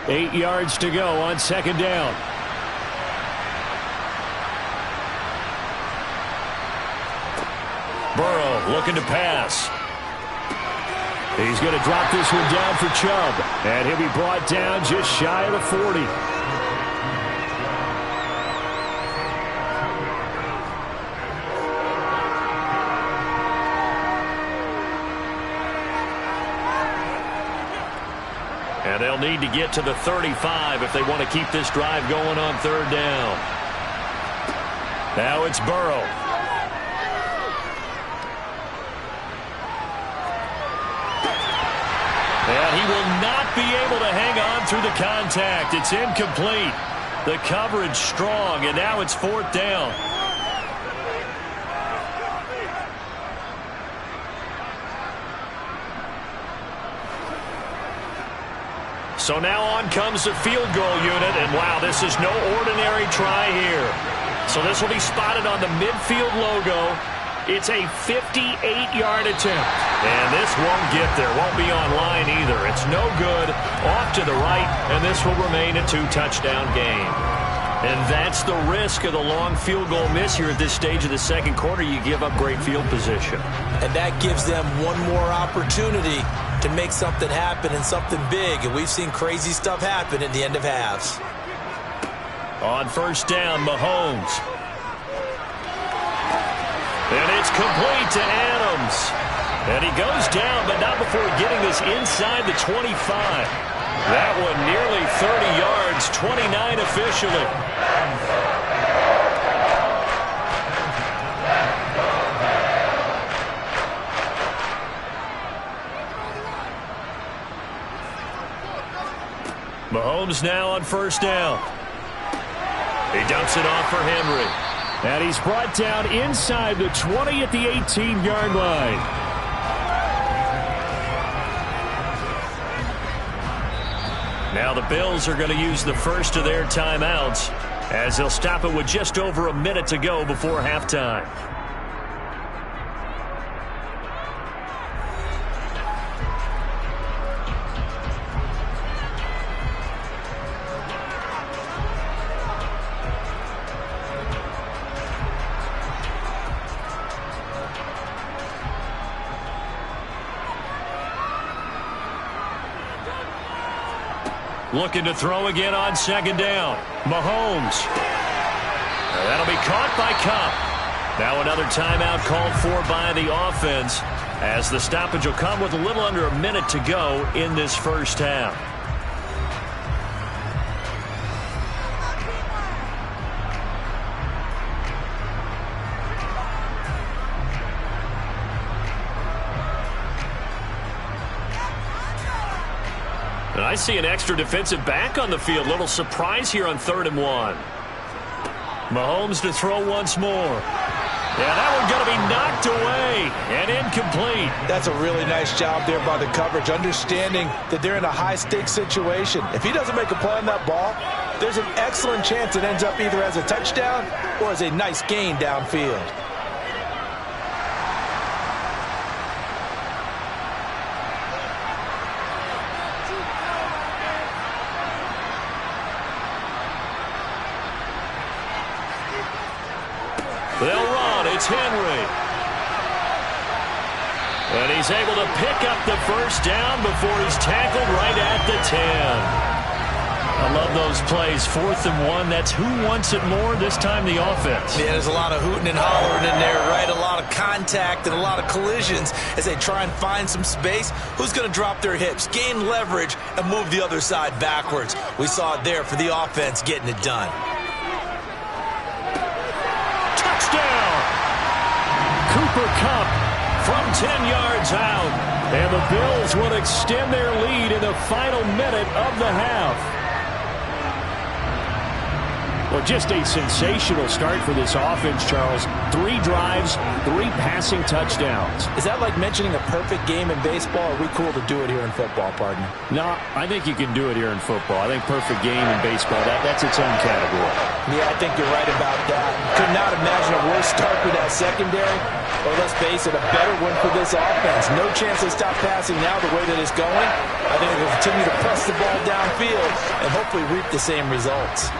Eight yards to go on 2nd down. Burrow looking to pass. He's going to drop this one down for Chubb. And he'll be brought down just shy of the 40. And they'll need to get to the 35 if they want to keep this drive going on 3rd down. Now it's Burrow. And he will not be able to hang on through the contact. It's incomplete. The coverage strong, and now it's 4th down. So now on comes the field goal unit, and wow, this is no ordinary try here. So this will be spotted on the midfield logo. It's a 58-yard attempt. And this won't get there. Won't be on line either. It's no good. Off to the right, and this will remain a 2-touchdown game. And that's the risk of the long field goal miss here at this stage of the 2nd quarter. You give up great field position. And that gives them one more opportunity to make something happen and something big. And we've seen crazy stuff happen at the end of halves. On 1st down, Mahomes. And it's complete to Adams. And he goes down, but not before getting this inside the 25. That one nearly 30 yards, 29 officially. Mahomes now on 1st down. He dumps it off for Henry. And he's brought down inside the 20 at the 18-yard line. Now the Bills are going to use the first of their timeouts as they'll stop it with just over a minute to go before halftime. Looking to throw again on 2nd down. Mahomes. That'll be caught by Kupp. Now another timeout called for by the offense as the stoppage will come with a little under a minute to go in this 1st half. And I see an extra defensive back on the field. Little surprise here on 3rd and 1. Mahomes to throw once more. Yeah, that one going to be knocked away and incomplete. That's a really nice job there by the coverage, understanding that they're in a high-stakes situation. If he doesn't make a play on that ball, there's an excellent chance it ends up either as a touchdown or as a nice gain downfield. They'll run. It's Henry. And he's able to pick up the first down before he's tackled right at the 10. I love those plays. 4th and 1. That's who wants it more, this time the offense. Yeah, there's a lot of hooting and hollering in there, right? A lot of contact and a lot of collisions as they try and find some space. Who's going to drop their hips, gain leverage, and move the other side backwards? We saw it there for the offense getting it done. Touchdown! Cooper Kupp from 10 yards out. And the Bills will extend their lead in the final minute of the half. Well, just a sensational start for this offense, Charles. 3 drives, 3 passing touchdowns. Is that like mentioning a perfect game in baseball? Or are we cool to do it here in football, partner? No, I think you can do it here in football. I think perfect game in baseball, that's its own category. Yeah, I think you're right about that. Could not imagine a worse start for that secondary. Or let's face it, a better one for this offense. No chance they stop passing now the way that it's going. I think they'll continue to press the ball downfield and hopefully reap the same results.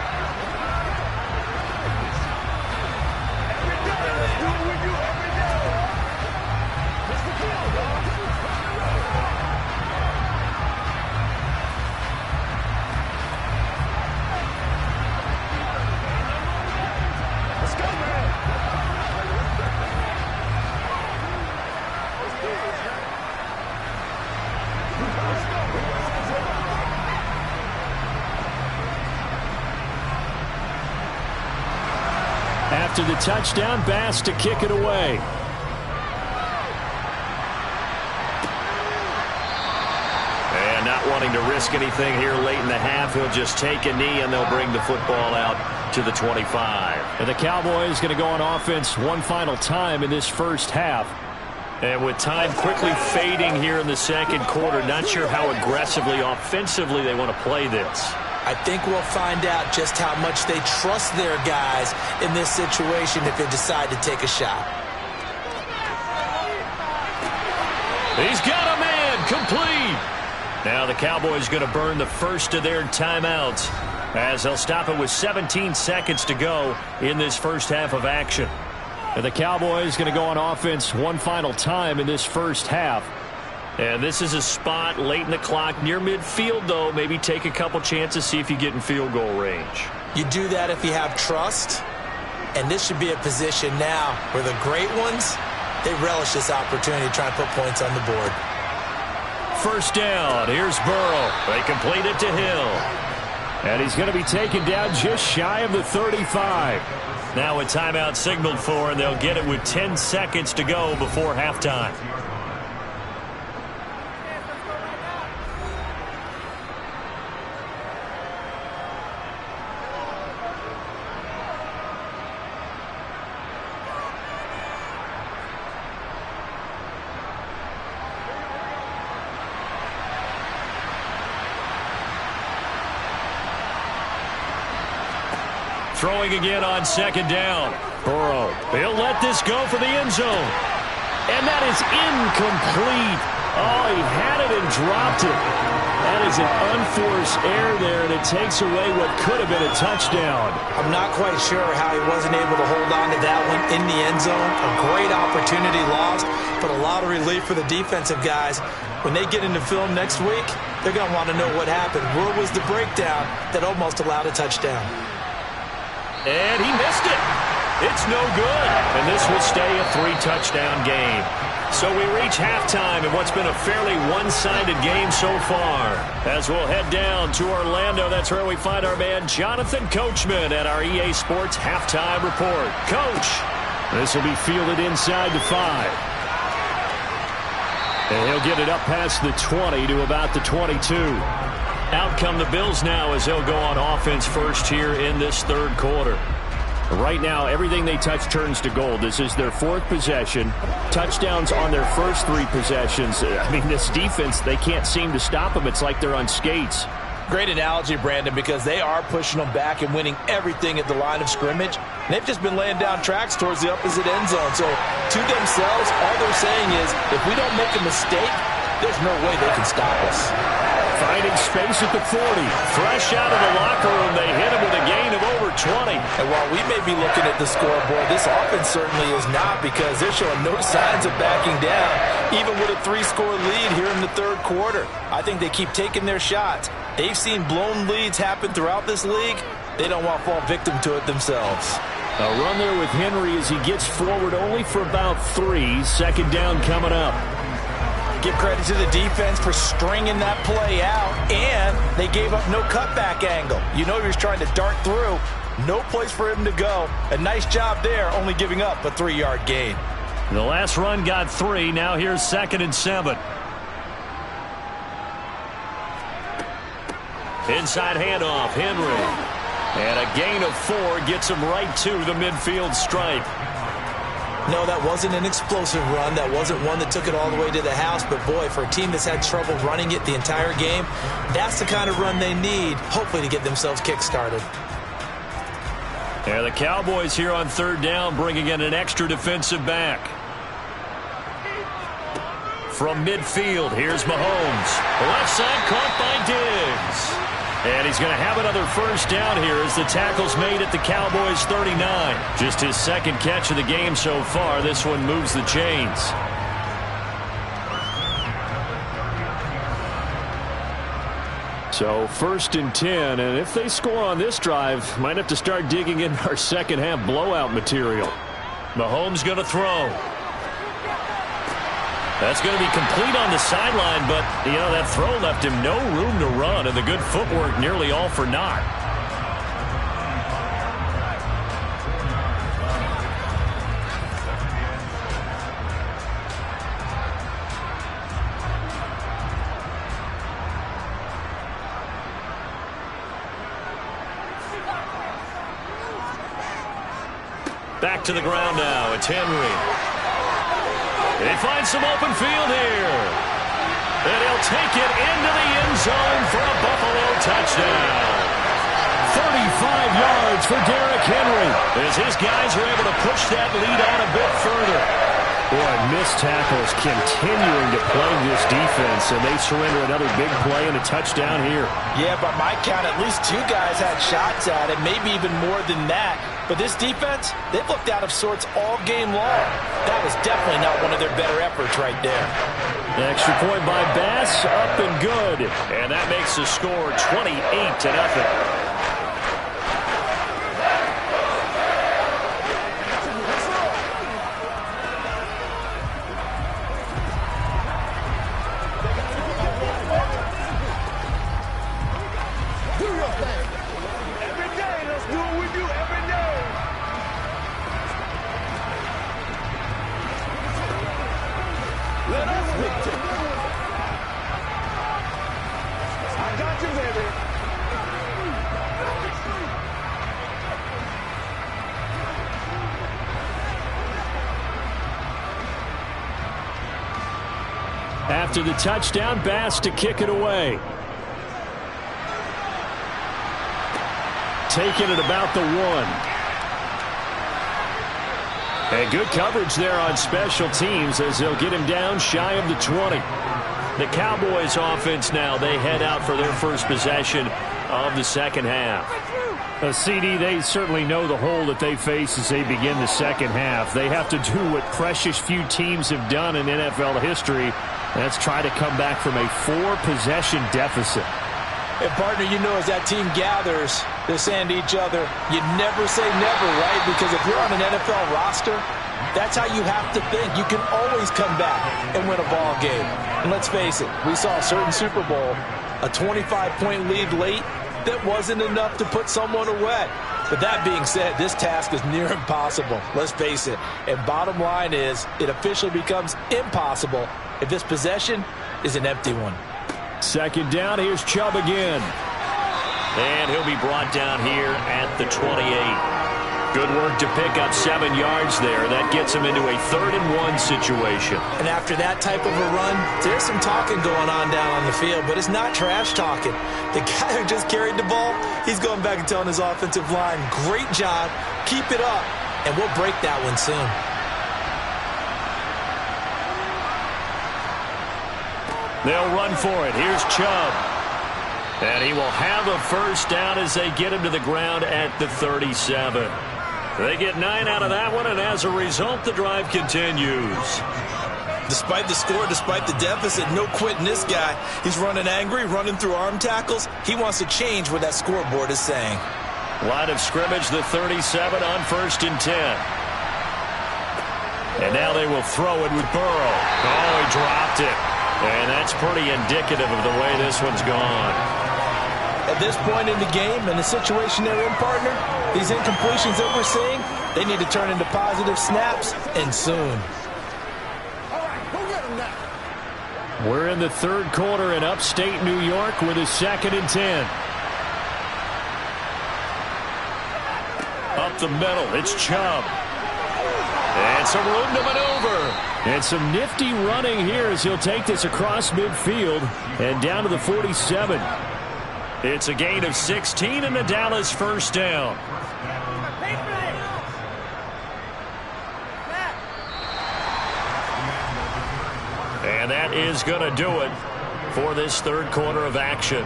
After the touchdown, Bass to kick it away. And not wanting to risk anything here late in the half, he'll just take a knee and they'll bring the football out to the 25. And the Cowboys going to go on offense one final time in this first half. And with time quickly fading here in the second quarter, not sure how aggressively, offensively they want to play this. I think we'll find out just how much they trust their guys in this situation if they decide to take a shot. He's got a man complete. Now the Cowboys going to burn the first of their timeouts as they'll stop it with 17 seconds to go in this first half of action. And the Cowboys going to go on offense one final time in this first half. And this is a spot late in the clock near midfield, though. Maybe take a couple chances, see if you get in field goal range. You do that if you have trust. And this should be a position now where the great ones, they relish this opportunity to try and put points on the board. First down. Here's Burrow. They complete it to Hill. And he's going to be taken down just shy of the 35. Now a timeout signaled for, and they'll get it with 10 seconds to go before halftime. Throwing again on second down. Burrow. He'll let this go for the end zone. And that is incomplete. Oh, he had it and dropped it. That is an unforced error there, and it takes away what could have been a touchdown. I'm not quite sure how he wasn't able to hold on to that one in the end zone. A great opportunity lost, but a lot of relief for the defensive guys. When they get into film next week, they're going to want to know what happened. Where was the breakdown that almost allowed a touchdown? And he missed it. It's no good. And this will stay a 3-touchdown game. So we reach halftime in what's been a fairly one-sided game so far. As we'll head down to Orlando, that's where we find our man Jonathan Coachman at our EA Sports Halftime Report. Coach, this will be fielded inside the 5. And he'll get it up past the 20 to about the 22. Out come the Bills now as they'll go on offense first here in this third quarter. Right now, everything they touch turns to gold. This is their 4th possession. Touchdowns on their first 3 possessions. I mean, this defense, they can't seem to stop them. It's like they're on skates. Great analogy, Brandon, because they are pushing them back and winning everything at the line of scrimmage. And they've just been laying down tracks towards the opposite end zone. So, to themselves, all they're saying is, if we don't make a mistake, there's no way they can stop us. Finding space at the 40. Fresh out of the locker room, they hit him with a gain of over 20. And while we may be looking at the scoreboard, this offense certainly is not, because they're showing no signs of backing down, even with a 3-score lead here in the third quarter. I think they keep taking their shots. They've seen blown leads happen throughout this league. They don't want to fall victim to it themselves. A run there with Henry as he gets forward only for about 3. Second down coming up. Give credit to the defense for stringing that play out, and they gave up no cutback angle. You know he was trying to dart through. No place for him to go. A nice job there, only giving up a 3-yard gain. The last run got 3. Now here's 2nd and 7. Inside handoff, Henry. And a gain of 4 gets him right to the midfield stripe. No, that wasn't an explosive run. That wasn't one that took it all the way to the house. But, boy, for a team that's had trouble running it the entire game, that's the kind of run they need, hopefully, to get themselves kick-started. Yeah, the Cowboys here on 3rd down, bringing in an extra defensive back. From midfield, here's Mahomes. The left side caught by Diggs. And he's going to have another first down here as the tackle's made at the Cowboys' 39. Just his 2nd catch of the game so far. This one moves the chains. So 1st and 10, and if they score on this drive, might have to start digging in our second-half blowout material. Mahomes going to throw. That's going to be complete on the sideline, but, you know, that throw left him no room to run, and the good footwork nearly all for naught. Back to the ground now. It's Henry. They find some open field here. And he'll take it into the end zone for a Buffalo touchdown. 35 yards for Derrick Henry as his guys are able to push that lead out a bit further. Boy, missed tackles continuing to plague this defense, and they surrender another big play and a touchdown here. Yeah, by my count, at least 2 guys had shots at it, maybe even more than that. But this defense, they've looked out of sorts all game long. That was definitely not one of their better efforts right there. The extra point by Bass, up and good. And that makes the score 28-0. After the touchdown, Bass to kick it away. Taking it about the 1. And good coverage there on special teams as they'll get him down shy of the 20. The Cowboys offense now, they head out for their first possession of the second half. CD, they certainly know the hole that they face as they begin the second half. They have to do what precious few teams have done in NFL history. That's try to come back from a 4-possession deficit. And, partner, you know, as that team gathers, they're saying to each other, you never say never, right? Because if you're on an NFL roster, that's how you have to think. You can always come back and win a ball game. And let's face it, we saw a certain Super Bowl, a 25-point lead late, that wasn't enough to put someone away. But that being said, this task is near impossible. Let's face it. And bottom line is, it officially becomes impossible if this possession is an empty one. Second down, here's Chubb again. And he'll be brought down here at the 28. Good work to pick up 7 yards there. That gets him into a 3rd and 1 situation. And after that type of a run, there's some talking going on down on the field, but it's not trash talking. The guy who just carried the ball, he's going back and telling his offensive line, great job, keep it up, and we'll break that one soon. They'll run for it. Here's Chubb. And he will have a first down as they get him to the ground at the 37. They get 9 out of that one, and as a result, the drive continues. Despite the score, despite the deficit, no quitting this guy. He's running angry, running through arm tackles. He wants to change what that scoreboard is saying. Line of scrimmage, the 37 on 1st and 10. And now they will throw it with Burrow. Oh, he dropped it. And that's pretty indicative of the way this one's gone. At this point in the game, in the situation they're in, partner, these incompletions that we're seeing, they need to turn into positive snaps, and soon. We're in the third quarter in upstate New York with a 2nd and 10. Up the middle, it's Chubb. And some room to maneuver. And some nifty running here as he'll take this across midfield and down to the 47. It's a gain of 16 and a Dallas first down. And that is going to do it for this third quarter of action.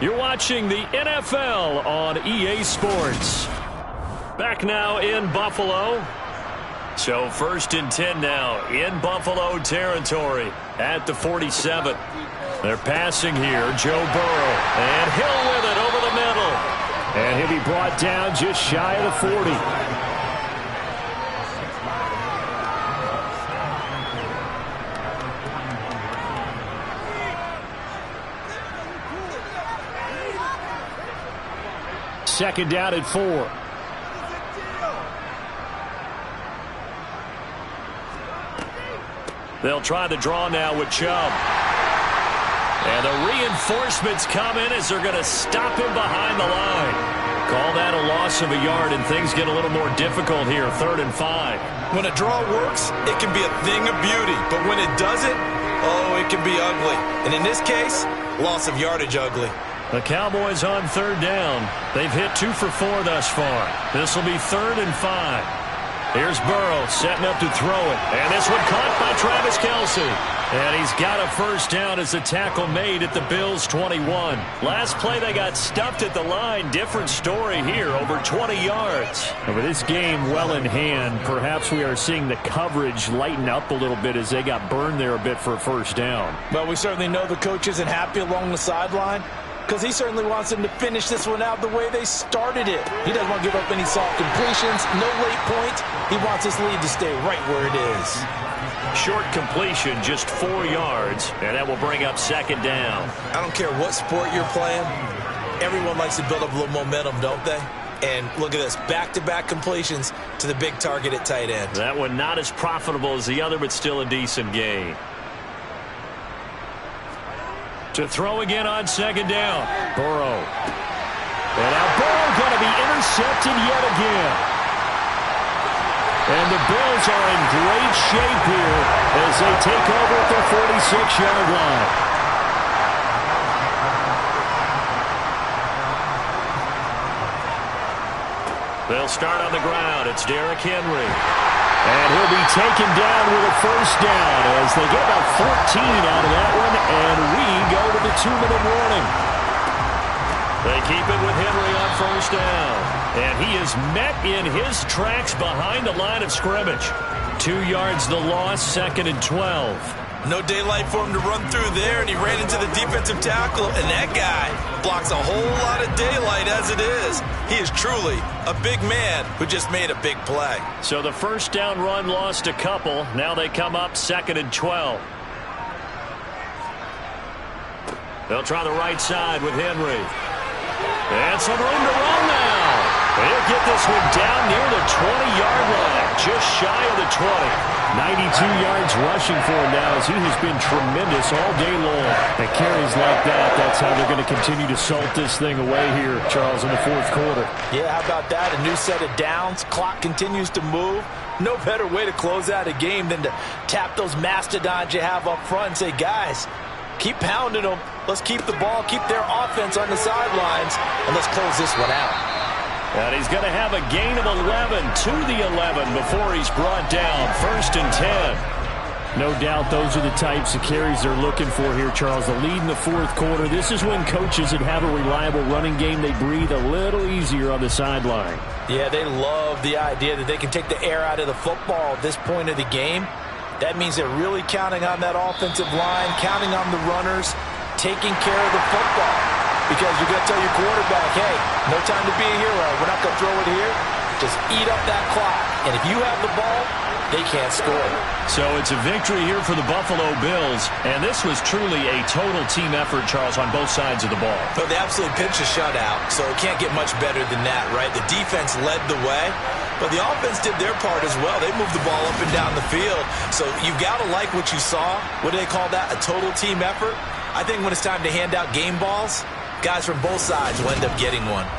You're watching the NFL on EA Sports. Back now in Buffalo. So 1st and 10 now in Buffalo territory at the 47. They're passing here, Joe Burrow. And Hill with it over the middle. And he'll be brought down just shy of the 40. Second down at 4. They'll try the draw now with Chubb. And the reinforcements come in as they're going to stop him behind the line. Call that a loss of a yard, and things get a little more difficult here, 3rd and 5. When a draw works, it can be a thing of beauty. But when it doesn't, oh, it can be ugly. And in this case, loss of yardage ugly. The Cowboys on 3rd down. They've hit 2 for 4 thus far. This will be 3rd and 5. Here's Burrow setting up to throw it. And this one caught by Travis Kelce. And he's got a first down as the tackle made at the Bills' 21. Last play they got stuffed at the line. Different story here, over 20 yards. And with this game well in hand, perhaps we are seeing the coverage lighten up a little bit as they got burned there a bit for a first down. Well, we certainly know the coach isn't happy along the sideline, because he certainly wants them to finish this one out the way they started it. He doesn't want to give up any soft completions, no late points. He wants his lead to stay right where it is. Short completion, just 4 yards, and that will bring up 2nd down. I don't care what sport you're playing. Everyone likes to build up a little momentum, don't they? And look at this, back-to-back completions to the big target at tight end. That one not as profitable as the other, but still a decent gain. To throw again on 2nd down. Burrow. And now Burrow going to be intercepted yet again. And the Bills are in great shape here as they take over at their 46-yard line. They'll start on the ground. It's Derrick Henry. And he'll be taken down with a first down as they get about 14 out of that one, and we go to the 2-minute warning. They keep it with Henry on first down. And he is met in his tracks behind the line of scrimmage. 2 yards the loss, 2nd and 12. No daylight for him to run through there, and he ran into the defensive tackle, and that guy blocks a whole lot of daylight as it is. He is truly a big man who just made a big play. So the first down run lost a couple. Now they come up 2nd and 12. They'll try the right side with Henry. And some room to run now. They'll get this one down near the 20-yard line, just shy of the 20. 92 yards rushing for him now as he has been tremendous all day long. The carries like that, that's how they're going to continue to salt this thing away here, Charles, in the 4th quarter. Yeah, how about that? A new set of downs. Clock continues to move. No better way to close out a game than to tap those mastodons you have up front and say, guys, keep pounding them. Let's keep the ball, keep their offense on the sidelines, and let's close this one out. And he's going to have a gain of 11 to the 11 before he's brought down. 1st and 10. No doubt those are the types of carries they're looking for here, Charles. The lead in the fourth quarter. This is when coaches that have a reliable running game, they breathe a little easier on the sideline. Yeah, they love the idea that they can take the air out of the football at this point of the game. That means they're really counting on that offensive line, counting on the runners, taking care of the football. Because you're going to tell your quarterback, hey, no time to be a hero. We're not going to throw it here. Just eat up that clock. And if you have the ball, they can't score. So it's a victory here for the Buffalo Bills. And this was truly a total team effort, Charles, on both sides of the ball. So they absolutely pinched a shutout, so it can't get much better than that, right? The defense led the way, but the offense did their part as well. They moved the ball up and down the field. So you've got to like what you saw. What do they call that? A total team effort? I think when it's time to hand out game balls, guys from both sides will end up getting one.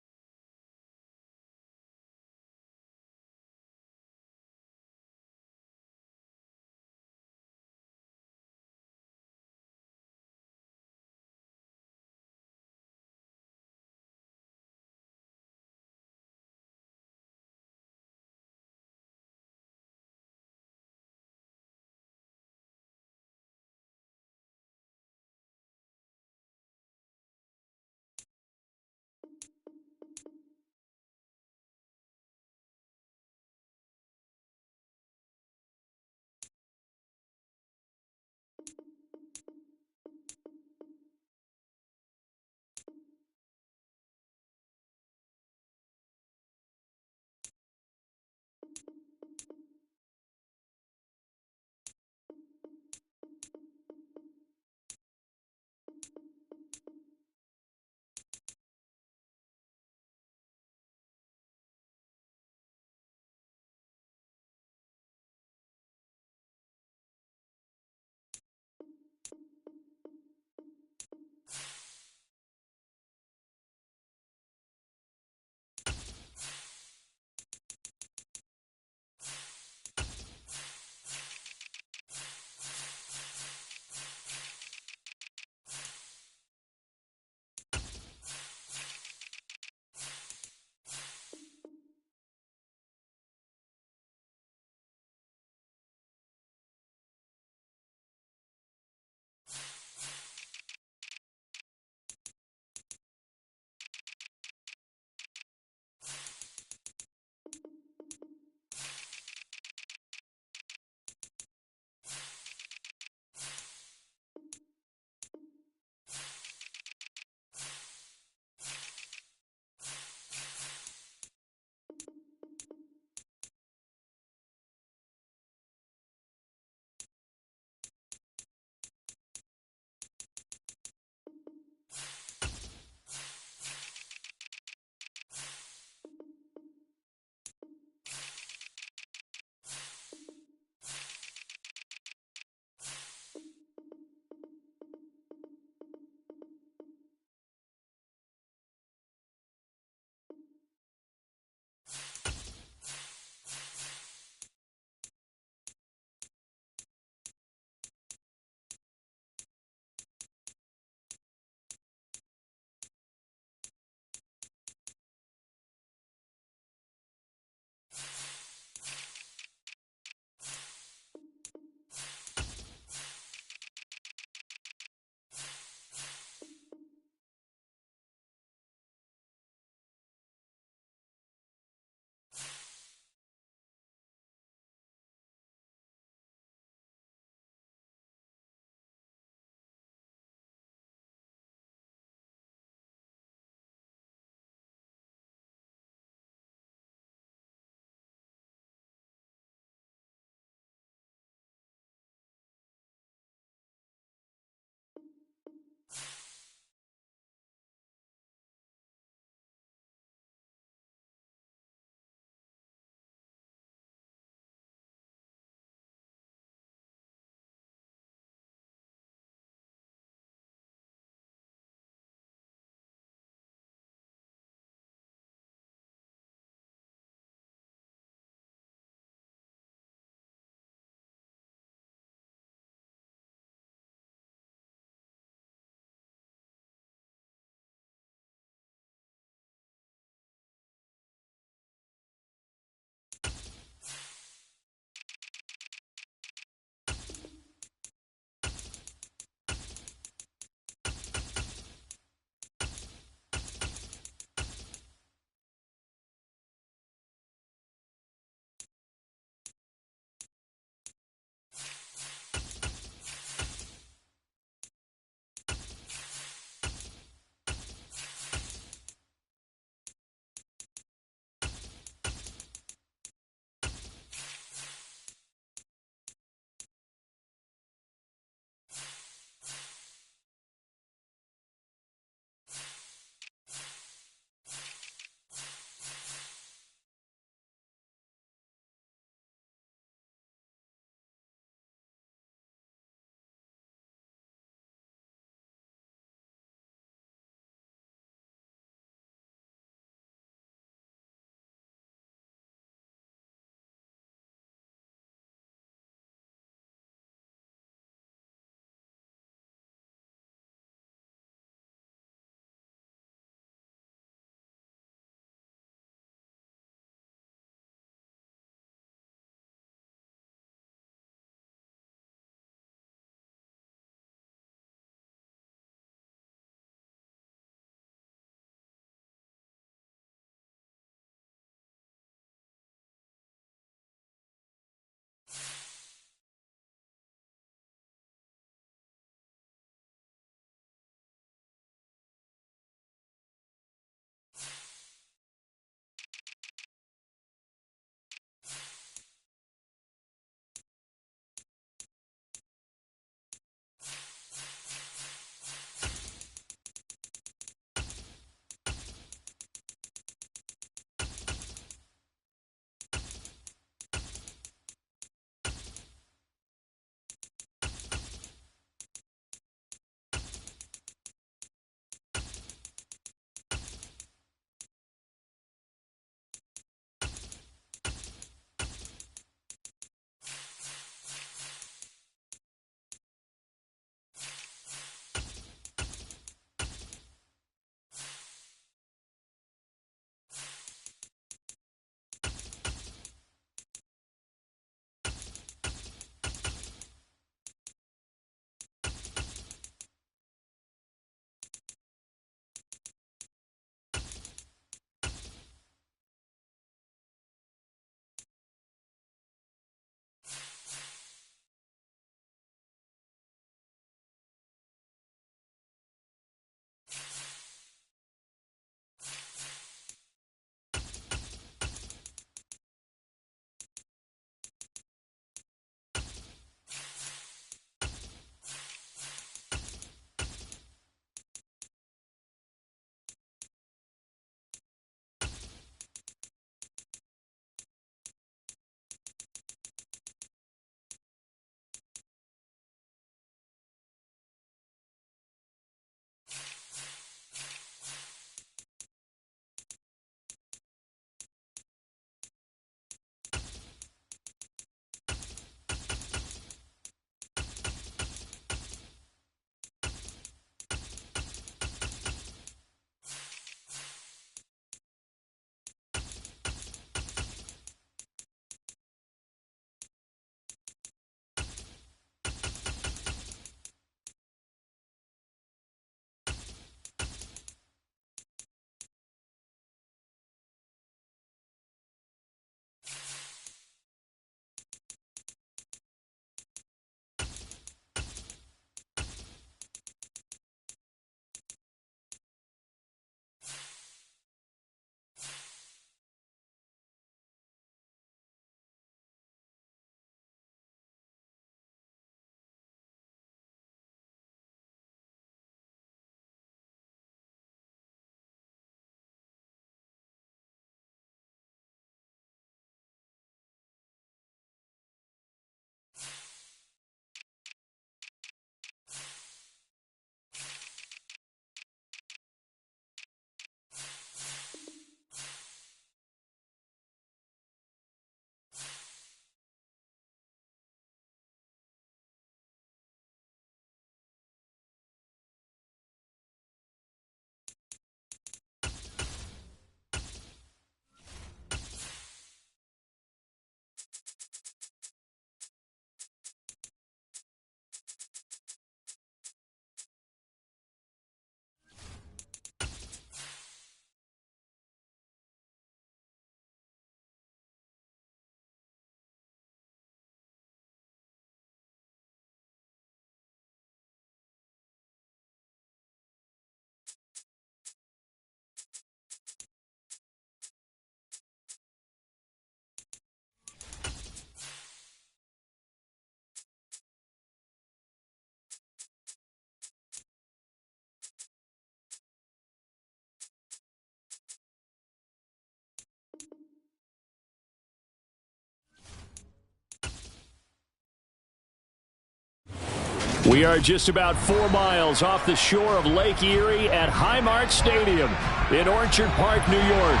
We are just about 4 miles off the shore of Lake Erie at Highmark Stadium in Orchard Park, New York.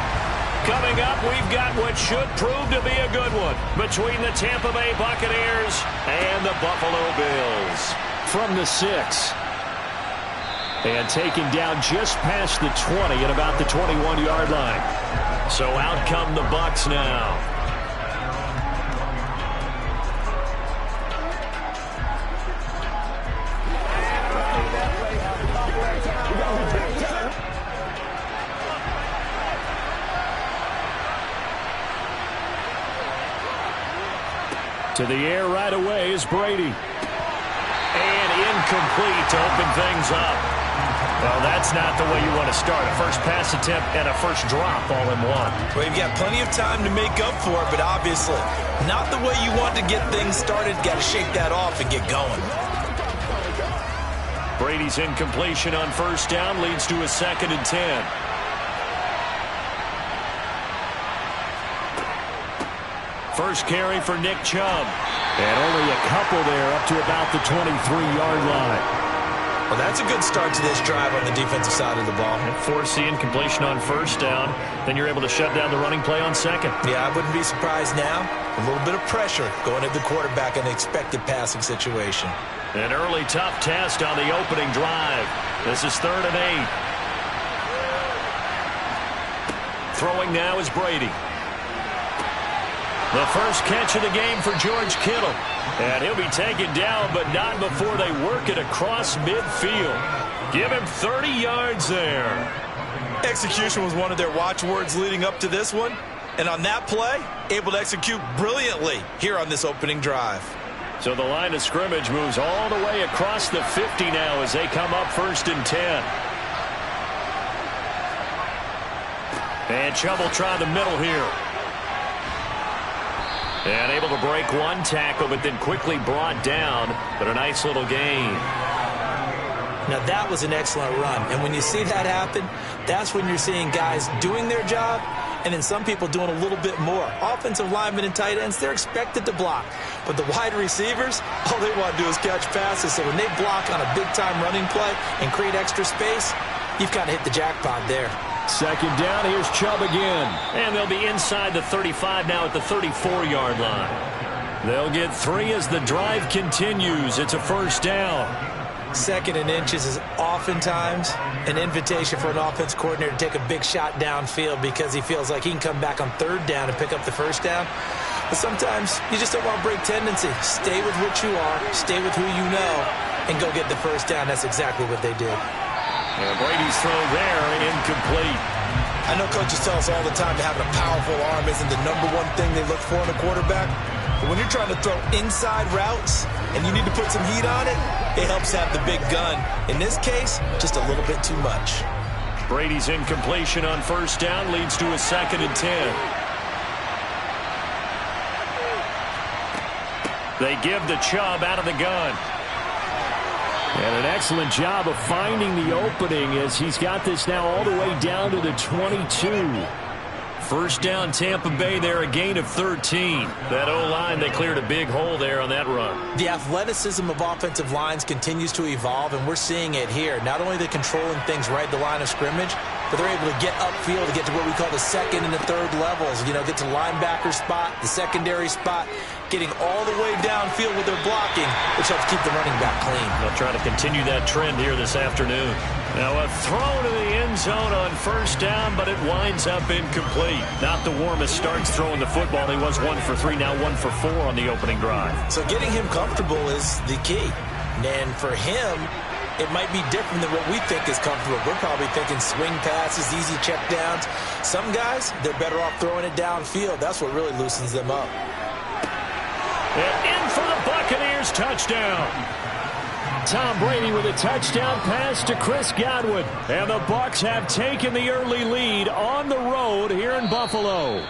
Coming up, we've got what should prove to be a good one between the Tampa Bay Buccaneers and the Buffalo Bills. From the 6. And taken down just past the 20 at about the 21-yard line. So out come the Bucs now. To the air right away is Brady. And incomplete to open things up. Well, that's not the way you want to start. A first pass attempt and a first drop all in one. Well, you've got plenty of time to make up for it, but obviously not the way you want to get things started. Got to shake that off and get going. Brady's incompletion on first down leads to a 2nd and 10. First carry for Nick Chubb. And only a couple there up to about the 23-yard line. Well, that's a good start to this drive on the defensive side of the ball. Force the incompletion on first down. Then you're able to shut down the running play on second. Yeah, I wouldn't be surprised now. A little bit of pressure going at the quarterback in the expected passing situation. An early tough test on the opening drive. This is 3rd and 8. Throwing now is Brady. The first catch of the game for George Kittle. And he'll be taken down, but not before they work it across midfield. Give him 30 yards there. Execution was one of their watchwords leading up to this one. And on that play, able to execute brilliantly here on this opening drive. So the line of scrimmage moves all the way across the 50 now as they come up 1st and 10. And Chubb will try the middle here. And able to break one tackle, but then quickly brought down. But a nice little gain. Now, that was an excellent run. And when you see that happen, that's when you're seeing guys doing their job and then some people doing a little bit more. Offensive linemen and tight ends, they're expected to block. But the wide receivers, all they want to do is catch passes. So when they block on a big-time running play and create extra space, you've kind of hit the jackpot there. 2nd down, here's Chubb again. And they'll be inside the 35 now at the 34-yard line. They'll get 3 as the drive continues. It's a first down. 2nd and inches is oftentimes an invitation for an offense coordinator to take a big shot downfield because he feels like he can come back on 3rd down and pick up the first down. But sometimes you just don't want to break tendency. Stay with what you are, stay with who you know, and go get the first down. That's exactly what they did. And Brady's throw there, incomplete. I know coaches tell us all the time that having a powerful arm isn't the #1 thing they look for in a quarterback. But when you're trying to throw inside routes and you need to put some heat on it, it helps have the big gun. In this case, just a little bit too much. Brady's incompletion on first down leads to a 2nd and 10. They give the Chubb out of the gun. And an excellent job of finding the opening as he's got this now all the way down to the 22. First down, Tampa Bay there, a gain of 13. That O-line, they cleared a big hole there on that run. The athleticism of offensive lines continues to evolve, and we're seeing it here. Not only are they controlling things right at the line of scrimmage, but they're able to get upfield to get to what we call the 2nd and the 3rd levels. You know, get to linebacker spot, the secondary spot, getting all the way downfield with their blocking, which helps keep the running back clean. They'll try to continue that trend here this afternoon. Now a throw to the end zone on first down, but it winds up incomplete. Not the warmest starts throwing the football. He was 1 for 3, now 1 for 4 on the opening drive. So getting him comfortable is the key. And for him, it might be different than what we think is comfortable. We're probably thinking swing passes, easy check downs. Some guys, they're better off throwing it downfield. That's what really loosens them up. And in for the Buccaneers, touchdown. Tom Brady with a touchdown pass to Chris Godwin. And the Bucs have taken the early lead on the road here in Buffalo.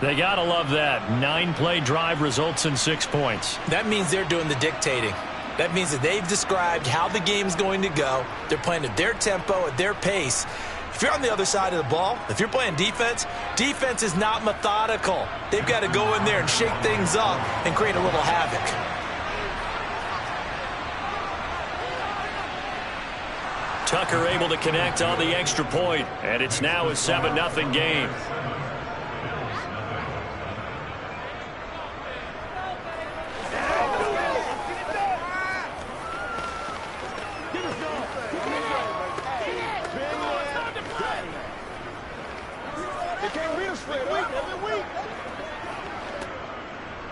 They got to love that. 9-play drive results in 6 points. That means they're doing the dictating. That means that they've described how the game's going to go. They're playing at their tempo, at their pace. If you're on the other side of the ball, if you're playing defense, defense is not methodical. They've got to go in there and shake things up and create a little havoc. Tucker able to connect on the extra point, and it's now a 7-0 game.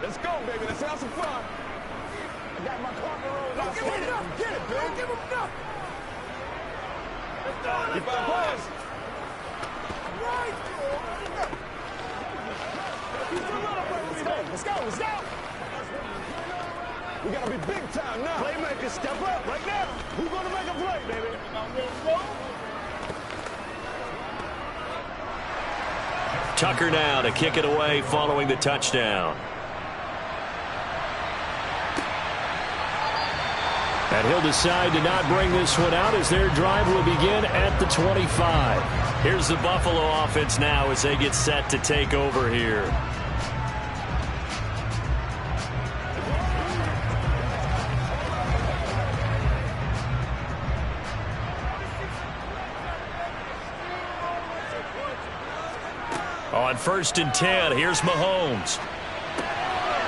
Let's go, baby. Let's have some fun. I got my corner rolled. Don't give him enough. Get it, baby. Don't give him enough. Keep our pass. Right. Let's go. Let's go. We got to be big time now. Playmakers, step up right now. Who's going to make a play, baby? Tucker now to kick it away following the touchdown. And he'll decide to not bring this one out as their drive will begin at the 25. Here's the Buffalo offense now as they get set to take over here. On 1st and 10, here's Mahomes.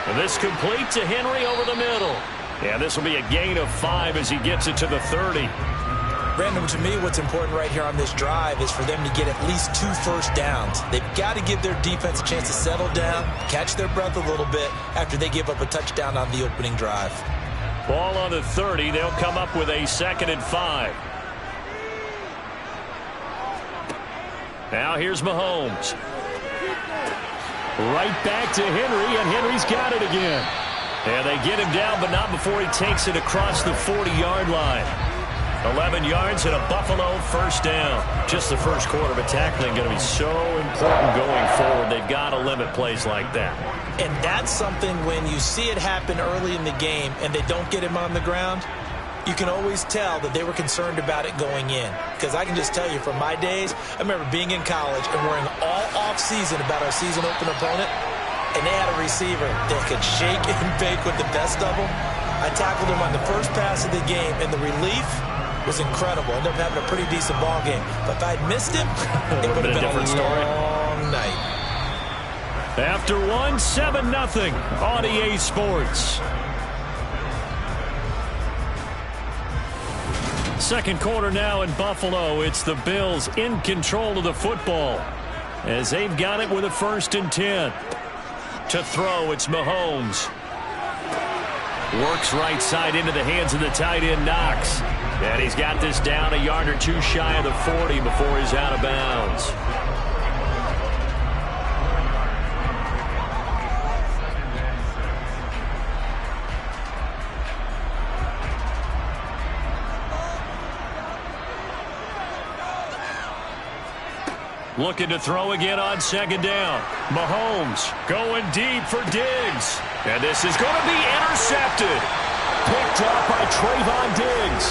And this complete to Henry over the middle. Yeah, this will be a gain of 5 as he gets it to the 30. Brandon, to me, what's important right here on this drive is for them to get at least 2 first downs. They've got to give their defense a chance to settle down, catch their breath a little bit after they give up a touchdown on the opening drive. Ball on the 30. They'll come up with a 2nd and 5. Now here's Mahomes. Right back to Henry, and Henry's got it again. And they get him down, but not before he takes it across the 40-yard line. 11 yards and a Buffalo first down. Just the first quarter, but tackling going to be so important going forward. They've got to limit plays like that. And that's something when you see it happen early in the game and they don't get him on the ground, you can always tell that they were concerned about it going in. Because I can just tell you from my days, I remember being in college and worrying all off-season about our season open opponent. And they had a receiver that could shake and bake with the best of them. I tackled him on the first pass of the game, and the relief was incredible. Ended up having a pretty decent ball game. But if I'd missed him, it would have been a different story. Long night. After 1, 7-0 on EA Sports. Second quarter now in Buffalo. It's the Bills in control of the football as they've got it with a 1st and 10. To throw, it's Mahomes. Works right side into the hands of the tight end, Knox. And he's got this down a yard or 2 shy of the 40 before he's out of bounds. Looking to throw again on 2nd down. Mahomes going deep for Diggs. And this is going to be intercepted. Picked up by Trayvon Diggs.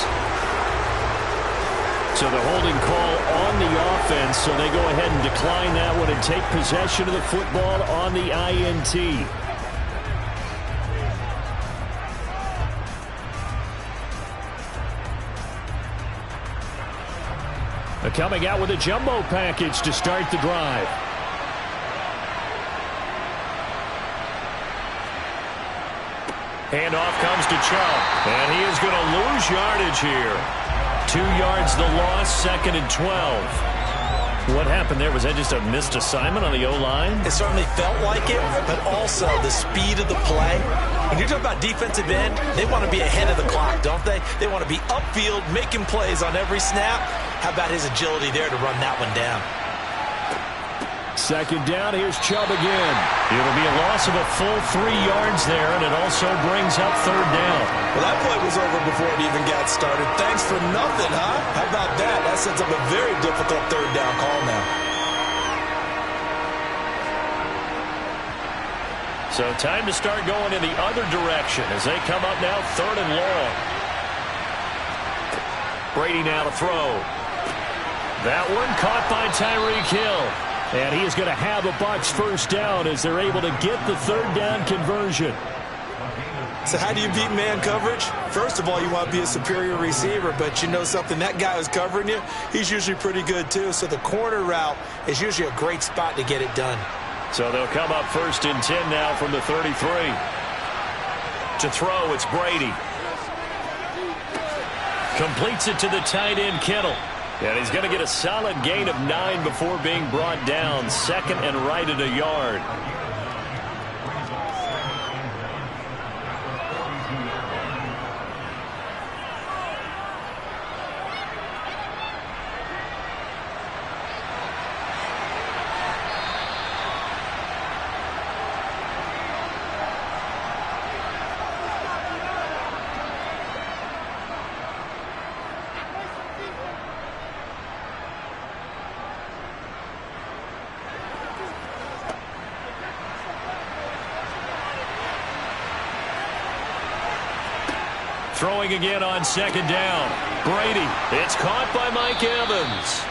So the holding call on the offense, so they go ahead and decline that one and take possession of the football on the INT. Coming out with a jumbo package to start the drive. Handoff comes to Chubb, and he is going to lose yardage here. 2 yards the loss, 2nd and 12. What happened there? Was that just a missed assignment on the O-line? It certainly felt like it, but also the speed of the play. When you're talking about defensive end, they want to be ahead of the clock, don't they? They want to be upfield, making plays on every snap. How about his agility there to run that one down? 2nd down, here's Chubb again. It'll be a loss of a full 3 yards there, and it also brings up 3rd down. Well, that play was over before it even got started. Thanks for nothing, huh? How about that? That sets up a very difficult 3rd down call now. So time to start going in the other direction as they come up now 3rd and long. Brady now to throw. That one caught by Tyreek Hill. And he is going to have a Bucs first down as they're able to get the 3rd down conversion. So how do you beat man coverage? First of all, you want to be a superior receiver, but you know something, that guy who's covering you, he's usually pretty good too. So the corner route is usually a great spot to get it done. So they'll come up 1st and 10 now from the 33. To throw, it's Brady. Completes it to the tight end, Kittle. And he's going to get a solid gain of 9 before being brought down. 2nd and right at a yard. Throwing again on 2nd down. Brady. It's caught by Mike Evans.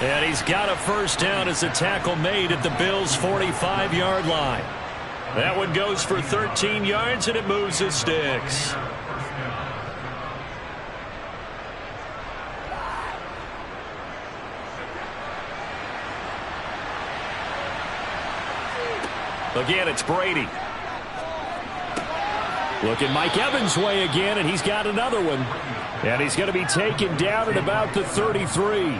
And he's got a 1st down as the tackle made at the Bills' 45-yard line. That one goes for 13 yards, and it moves the sticks. Again, it's Brady. Looking Mike Evans' way again, and he's got another one. And he's going to be taken down at about the 33.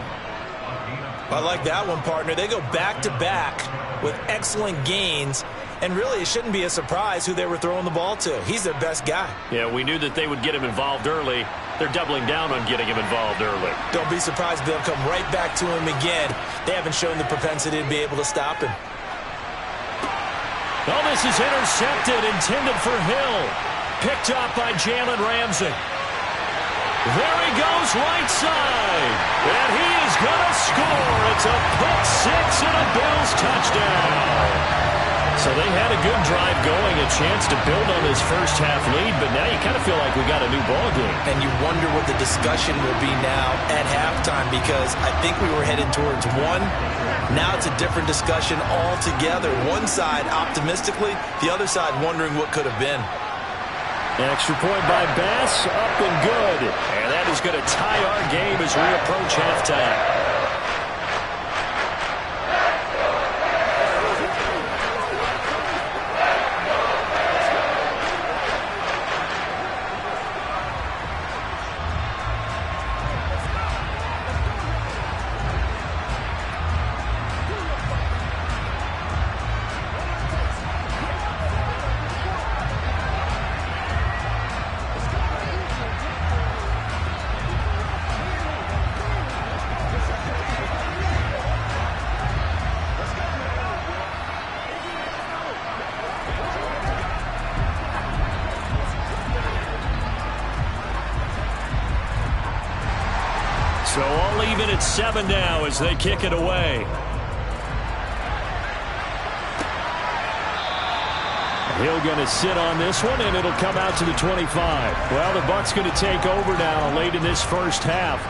I like that one, partner. They go back-to-back with excellent gains. And really, it shouldn't be a surprise who they were throwing the ball to. He's their best guy. Yeah, we knew that they would get him involved early. They're doubling down on getting him involved early. Don't be surprised if they'll come right back to him again. They haven't shown the propensity to be able to stop him. Oh, this is intercepted, intended for Hill. Picked up by Jalen Ramsey. There he goes, right side. And he is going to score. It's a pick six and a Bills touchdown. So they had a good drive going, a chance to build on this first half lead, but now you kind of feel like we got a new ball game. And you wonder what the discussion will be now at halftime, because I think we were headed towards one. Now it's a different discussion altogether. One side optimistically, the other side wondering what could have been. An extra point by Bass, up and good. And that is going to tie our game as we approach halftime. So all even at 7 now as they kick it away. Hill going to sit on this one, and it'll come out to the 25. Well, the Bucs going to take over now late in this first half.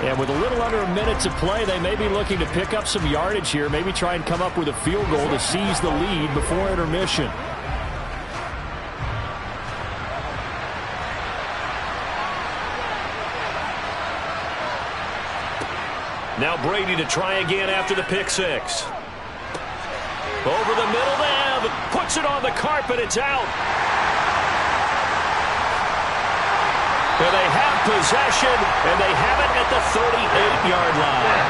And with a little under a minute to play, they may be looking to pick up some yardage here, maybe try and come up with a field goal to seize the lead before intermission. Now Brady to try again after the pick six. Over the middle to Ev. Puts it on the carpet. It's out. And they have possession, and they have it at the 38-yard line.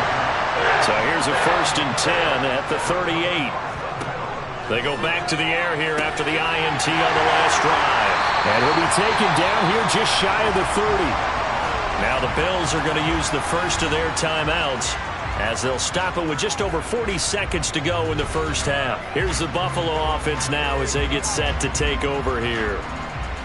So here's a 1st and 10 at the 38. They go back to the air here after the INT on the last drive. And he'll be taken down here just shy of the 30. Now the Bills are going to use the first of their timeouts as they'll stop it with just over 40 seconds to go in the first half. Here's the Buffalo offense now as they get set to take over here.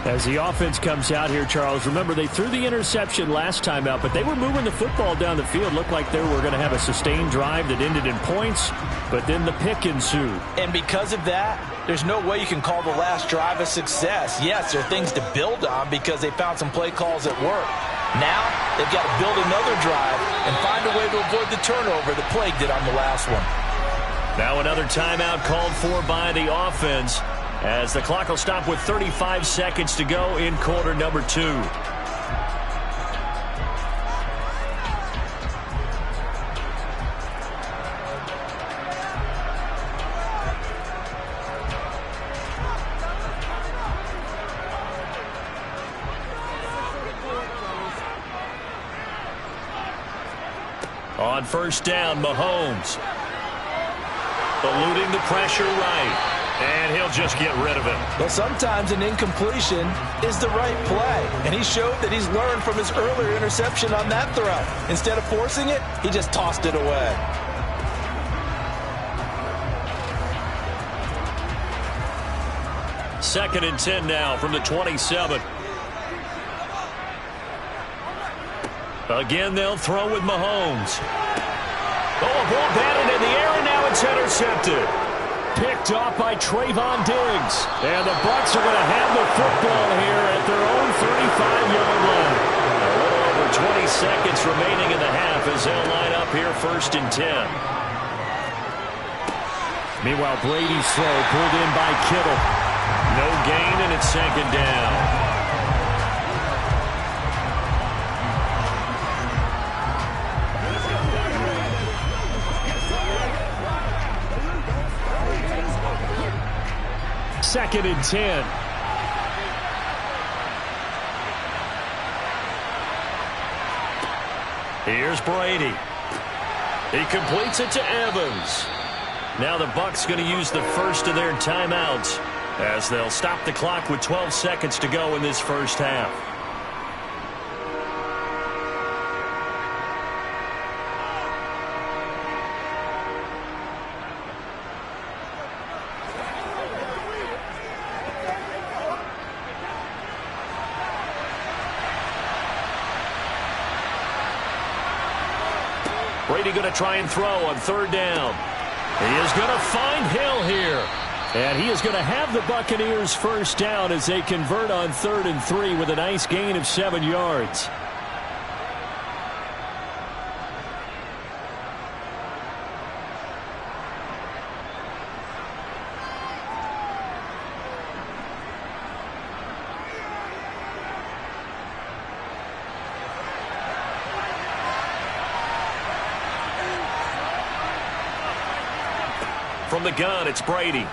As the offense comes out here, Charles, remember they threw the interception last time out, but they were moving the football down the field. Looked like they were going to have a sustained drive that ended in points, but then the pick ensued. And because of that, there's no way you can call the last drive a success. Yes, there are things to build on because they found some play calls that work. Now they've got to build another drive and find a way to avoid the turnover the plague did on the last one. Now another timeout called for by the offense. as the clock will stop with 35 seconds to go in quarter number 2. On first down, Mahomes. Eluding the pressure right. And he'll just get rid of it. Well, sometimes an incompletion is the right play. And he showed that he's learned from his earlier interception on that throw. Instead of forcing it, he just tossed it away. Second and 10 now from the 27. Again, they'll throw with Mahomes. Oh, a ball batted in the air, and now it's intercepted. Picked off by Trayvon Diggs. And the Bucs are going to have the football here at their own 35-yard line. A little over 20 seconds remaining in the half as they'll line up here first and 10. Meanwhile, Brady's throw pulled in by Kittle. No gain, and it's second down. Second and 10. Here's Brady. He completes it to Evans. Now the Bucs going to use the first of their timeouts as they'll stop the clock with 12 seconds to go in this first half. Brady going to try and throw on third down. He is going to find Hill here. And he is going to have the Buccaneers first down as they convert on 3rd and 3 with a nice gain of 7 yards. From the gun, it's Brady.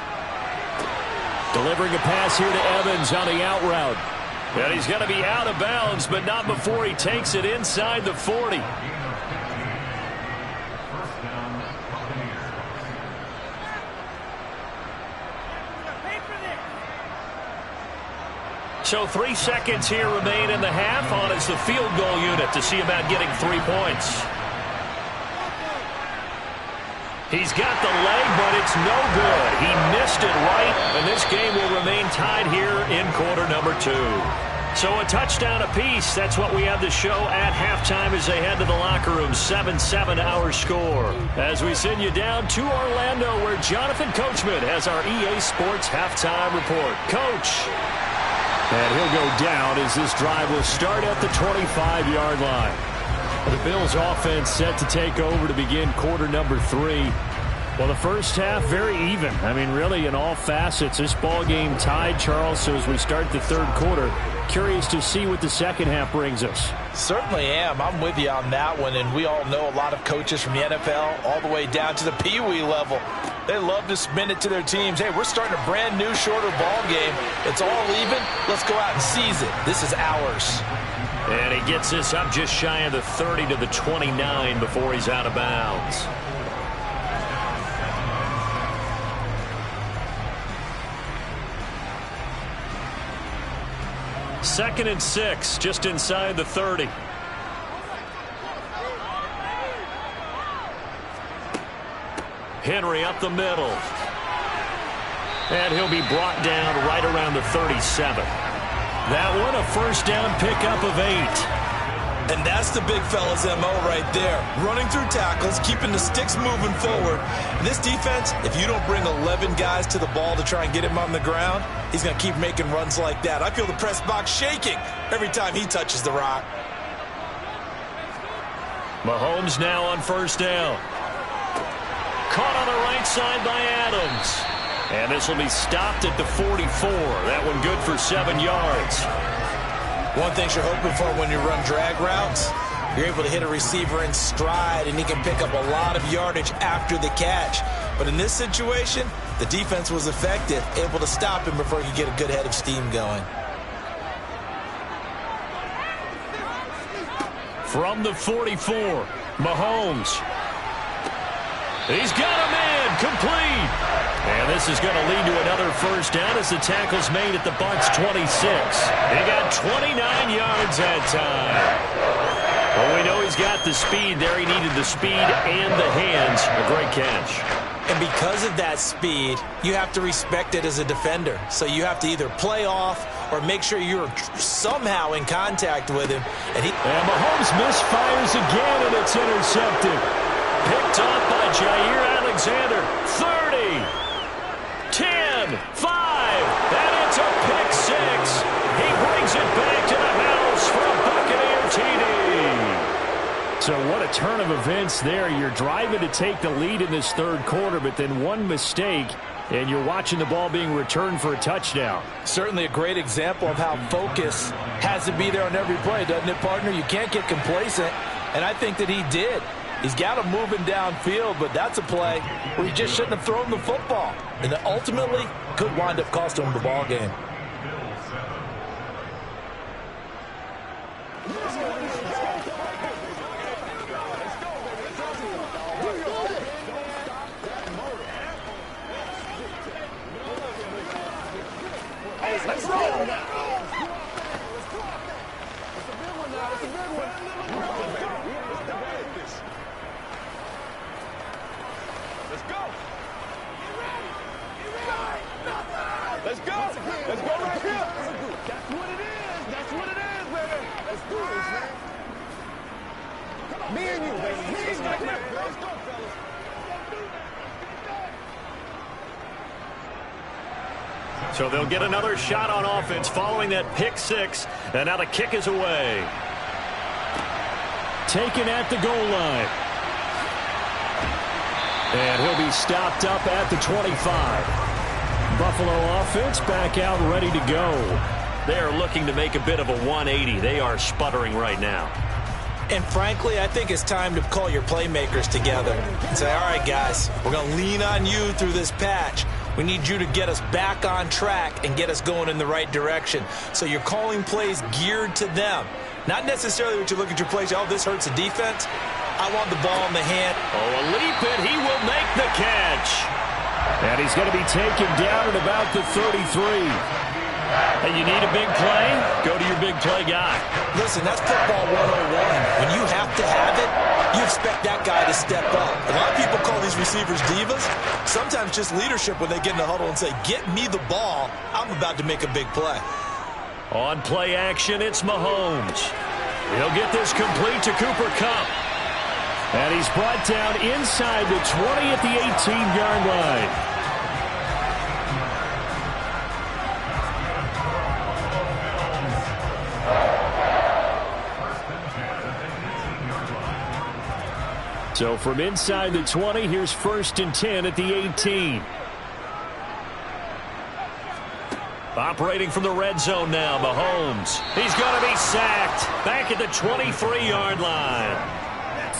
Delivering a pass here to Evans on the out route. And he's going to be out of bounds, but not before he takes it inside the 40. So 3 seconds here remain in the half on as the field goal unit to see about getting 3 points. He's got the leg, but it's no good. He missed it right, and this game will remain tied here in quarter number 2. So a touchdown apiece. That's what we have to show at halftime as they head to the locker room. 7-7 our score. As we send you down to Orlando, where Jonathan Coachman has our EA Sports halftime report. Coach. And he'll go down as this drive will start at the 25-yard line. The Bills offense set to take over to begin quarter number 3. Well, the first half very even. I mean, really in all facets. This ball game tied, Charles. So as we start the third quarter, curious to see what the second half brings us. Certainly am. I'm with you on that one. And we all know a lot of coaches from the NFL all the way down to the Pee Wee level. They love to spin it to their teams. Hey, we're starting a brand new, shorter ball game. It's all even. Let's go out and seize it. This is ours. And he gets this up just shy of the 30 to the 29 before he's out of bounds. Second and 6, just inside the 30. Henry up the middle. And he'll be brought down right around the 37. That one a first down pickup of 8. And that's the big fella's MO right there. Running through tackles, keeping the sticks moving forward. And this defense, if you don't bring 11 guys to the ball to try and get him on the ground, he's going to keep making runs like that. I feel the press box shaking every time he touches the rock. Mahomes now on first down. Caught on the right side by Adams. And this will be stopped at the 44. That one good for 7 yards. One thing you're hoping for when you run drag routes, you're able to hit a receiver in stride, and he can pick up a lot of yardage after the catch. But in this situation, the defense was effective, able to stop him before he could get a good head of steam going. From the 44, Mahomes. He's got him in, complete. And this is going to lead to another first down as the tackle's made at the Bucs 26. He got 29 yards that time. Well, we know he's got the speed there. He needed the speed and the hands. A great catch. And because of that speed, you have to respect it as a defender. So you have to either play off or make sure you're somehow in contact with him. And Mahomes misfires again, and it's intercepted. Picked off by Jair Alexander. 30, 10, 5, and it's a pick six. He brings it back to the house for a Buccaneer TD. So what a turn of events there. You're driving to take the lead in this third quarter, but then one mistake, and you're watching the ball being returned for a touchdown. Certainly a great example of how focus has to be there on every play, doesn't it, partner? You can't get complacent, and I think that he did. He's got him moving downfield, but that's a play where he just shouldn't have thrown the football. And it ultimately could wind up costing him the ball game. Let's roll now. It's a big one now. It's a big one. Let's go. Let's go. Let's go right here. That's what it is. That's what it is, baby. Let's do this, man. Come on. Me and you, baby. Let's go, fellas. So they'll get another shot on offense following that pick six. And now the kick is away. Taken at the goal line. And he'll be stopped up at the 25. Buffalo offense back out ready to go. They are looking to make a bit of a 180. They are sputtering right now. And frankly, I think it's time to call your playmakers together and say, all right, guys, we're going to lean on you through this patch. We need you to get us back on track and get us going in the right direction. So you're calling plays geared to them. Not necessarily what you look at your plays, oh, this hurts the defense. I want the ball in the hand. Oh, a leap, and he will make the catch. And he's going to be taken down at about the 33. And you need a big play? Go to your big play guy. Listen, that's football 101. When you have to have it, you expect that guy to step up. A lot of people call these receivers divas. Sometimes just leadership when they get in the huddle and say, get me the ball. I'm about to make a big play. On play action, it's Mahomes. He'll get this complete to Cooper Kupp. And he's brought down inside the 20 at the 18-yard line. So from inside the 20, here's 1st and 10 at the 18. Operating from the red zone now, Mahomes. He's going to be sacked back at the 23-yard line.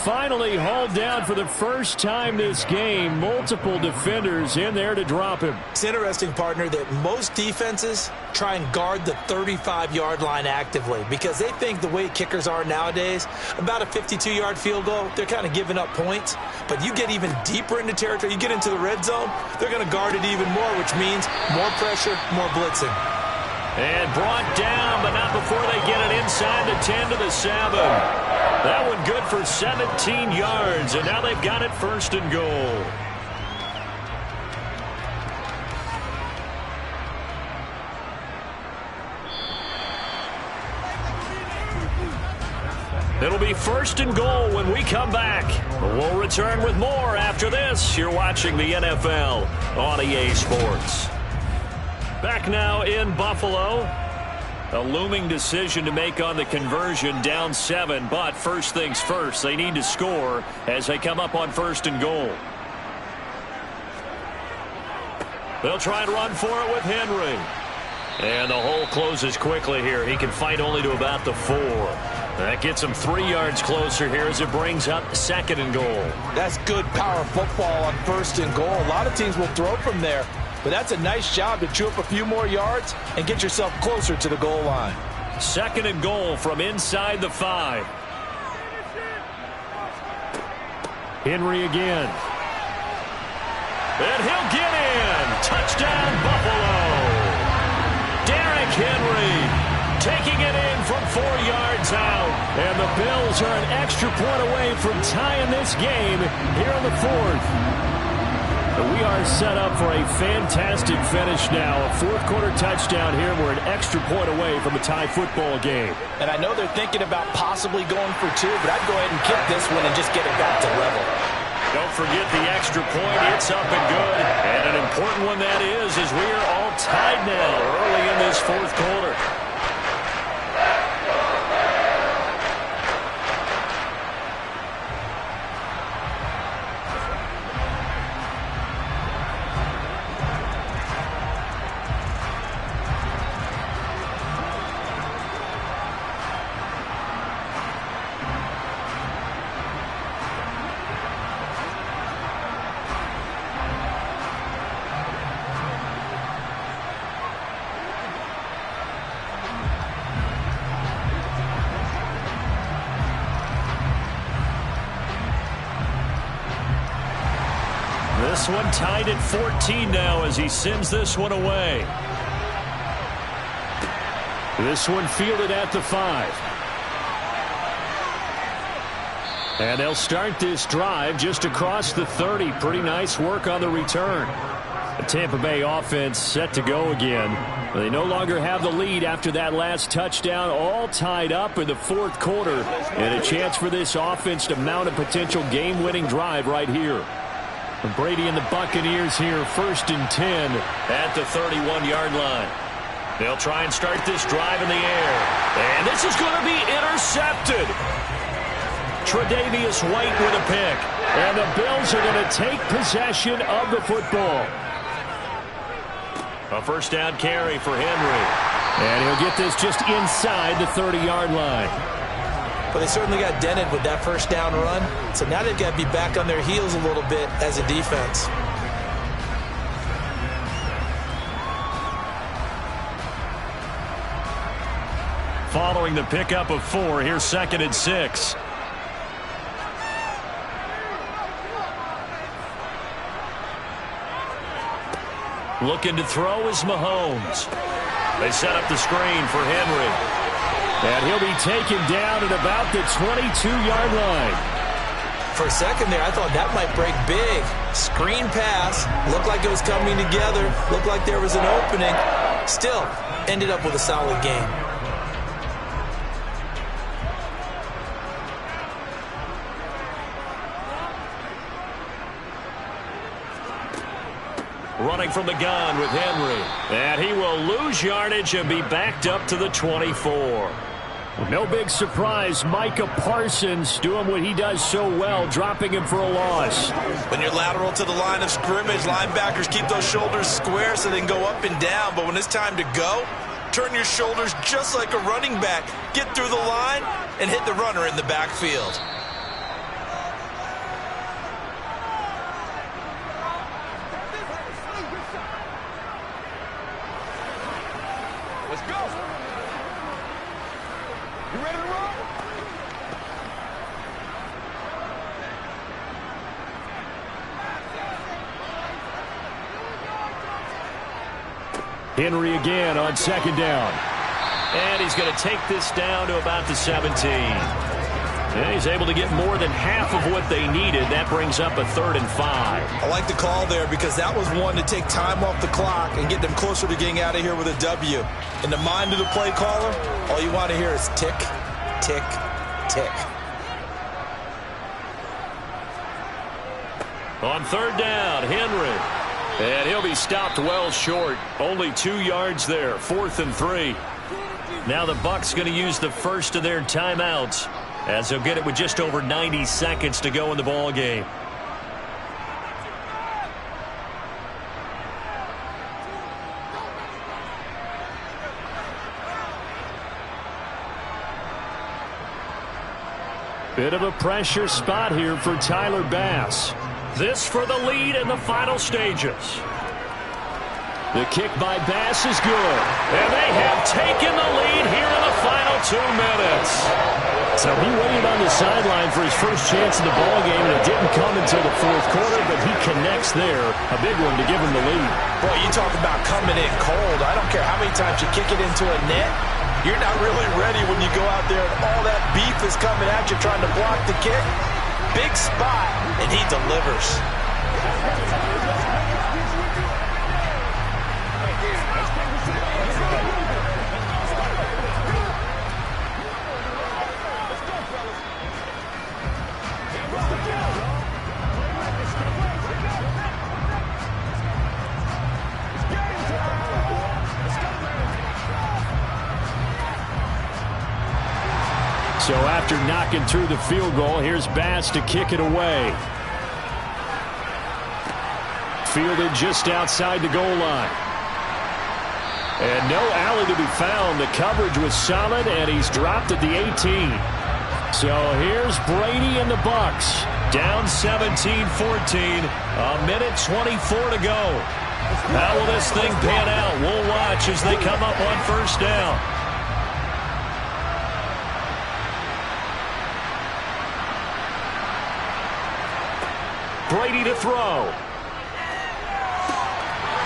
Finally hauled down for the first time this game. Multiple defenders in there to drop him. It's interesting, partner, that most defenses try and guard the 35-yard line actively because they think the way kickers are nowadays, about a 52-yard field goal, they're kind of giving up points. But you get even deeper into territory, you get into the red zone, they're going to guard it even more, which means more pressure, more blitzing. And brought down, but not before they get it inside the 10 to the 7. That one good for 17 yards, and now they've got it 1st and goal. It'll be 1st and goal when we come back. We'll return with more after this. You're watching the NFL on EA Sports. Back now in Buffalo. A looming decision to make on the conversion, down 7, but first things first, they need to score as they come up on 1st and goal. They'll try and run for it with Henry. And the hole closes quickly here. He can fight only to about the 4. That gets him 3 yards closer here as it brings up 2nd and goal. That's good power football on 1st and goal. A lot of teams will throw from there, but that's a nice job to chew up a few more yards and get yourself closer to the goal line. 2nd and goal from inside the 5. Henry again. And he'll get in. Touchdown, Buffalo. Derrick Henry taking it in from 4 yards out. And the Bills are an extra point away from tying this game here in the 4th. We are set up for a fantastic finish now. A 4th quarter touchdown here. We're an extra point away from a tie football game. And I know they're thinking about possibly going for 2, but I'd go ahead and kick this one and just get it back to level. Don't forget the extra point. It's up and good. And an important one that is, as we are all tied now early in this 4th quarter. This one tied at 14 now as he sends this one away. This one fielded at the 5. And they'll start this drive just across the 30. Pretty nice work on the return. The Tampa Bay offense set to go again. They no longer have the lead after that last touchdown, all tied up in the 4th quarter. And a chance for this offense to mount a potential game-winning drive right here. Brady and the Buccaneers here, 1st and 10 at the 31-yard line. They'll try and start this drive in the air. And this is going to be intercepted. Tre'Davious White with a pick. And the Bills are going to take possession of the football. A 1st down carry for Henry. And he'll get this just inside the 30-yard line. But they certainly got dented with that 1st down run. So now they've got to be back on their heels a little bit as a defense. Following the pickup of 4, here's 2nd and 6. Looking to throw is Mahomes. They set up the screen for Henry. And he'll be taken down at about the 22-yard line. For a second there, I thought that might break big. Screen pass. Looked like it was coming together. Looked like there was an opening. Still, ended up with a solid game. Running from the gun with Henry. And he will lose yardage and be backed up to the 24. No big surprise, Micah Parsons doing what he does so well, dropping him for a loss. When you're lateral to the line of scrimmage, linebackers keep those shoulders square so they can go up and down. But when it's time to go, turn your shoulders just like a running back. Get through the line and hit the runner in the backfield. Let's go. You ready to roll? Henry again on 2nd down. And he's going to take this down to about the 17. And he's able to get more than half of what they needed. That brings up a 3rd and 5. I like the call there because that was one to take time off the clock and get them closer to getting out of here with a W. In the mind of the play caller, all you want to hear is tick, tick, tick. On 3rd down, Henry. And he'll be stopped well short. Only 2 yards there. 4th and 3. Now the Bucs going to use the first of their timeouts, as they'll get it with just over 90 seconds to go in the ball game. Bit of a pressure spot here for Tyler Bass. This for the lead in the final stages. The kick by Bass is good. And they have taken the lead here in the final 2 minutes. So he waited on the sideline for his first chance in the ballgame, and it didn't come until the fourth quarter, but he connects there. A big one to give him the lead. Boy, you talk about coming in cold. I don't care how many times you kick it into a net. You're not really ready when you go out there and all that beef is coming at you trying to block the kick. Big spot, and he delivers. So after knocking through the field goal, here's Bass to kick it away. Fielded just outside the goal line. And no alley to be found. The coverage was solid, and he's dropped at the 18. So here's Brady and the Bucks. Down 17-14. A minute 24 to go. How will this thing pan out? We'll watch as they come up on first down. Brady to throw.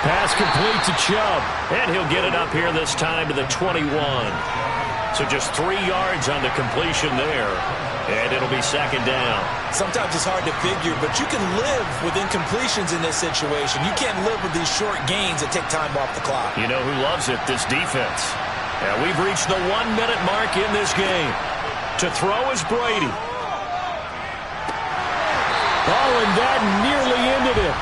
Pass complete to Chubb. And he'll get it up here this time to the 21. So just 3 yards on the completion there. And it'll be second down. Sometimes it's hard to figure, but you can live with incompletions in this situation. You can't live with these short gains that take time off the clock. You know who loves it? This defense. And we've reached the 1-minute mark in this game. To throw is Brady. Oh, and that nearly ended it.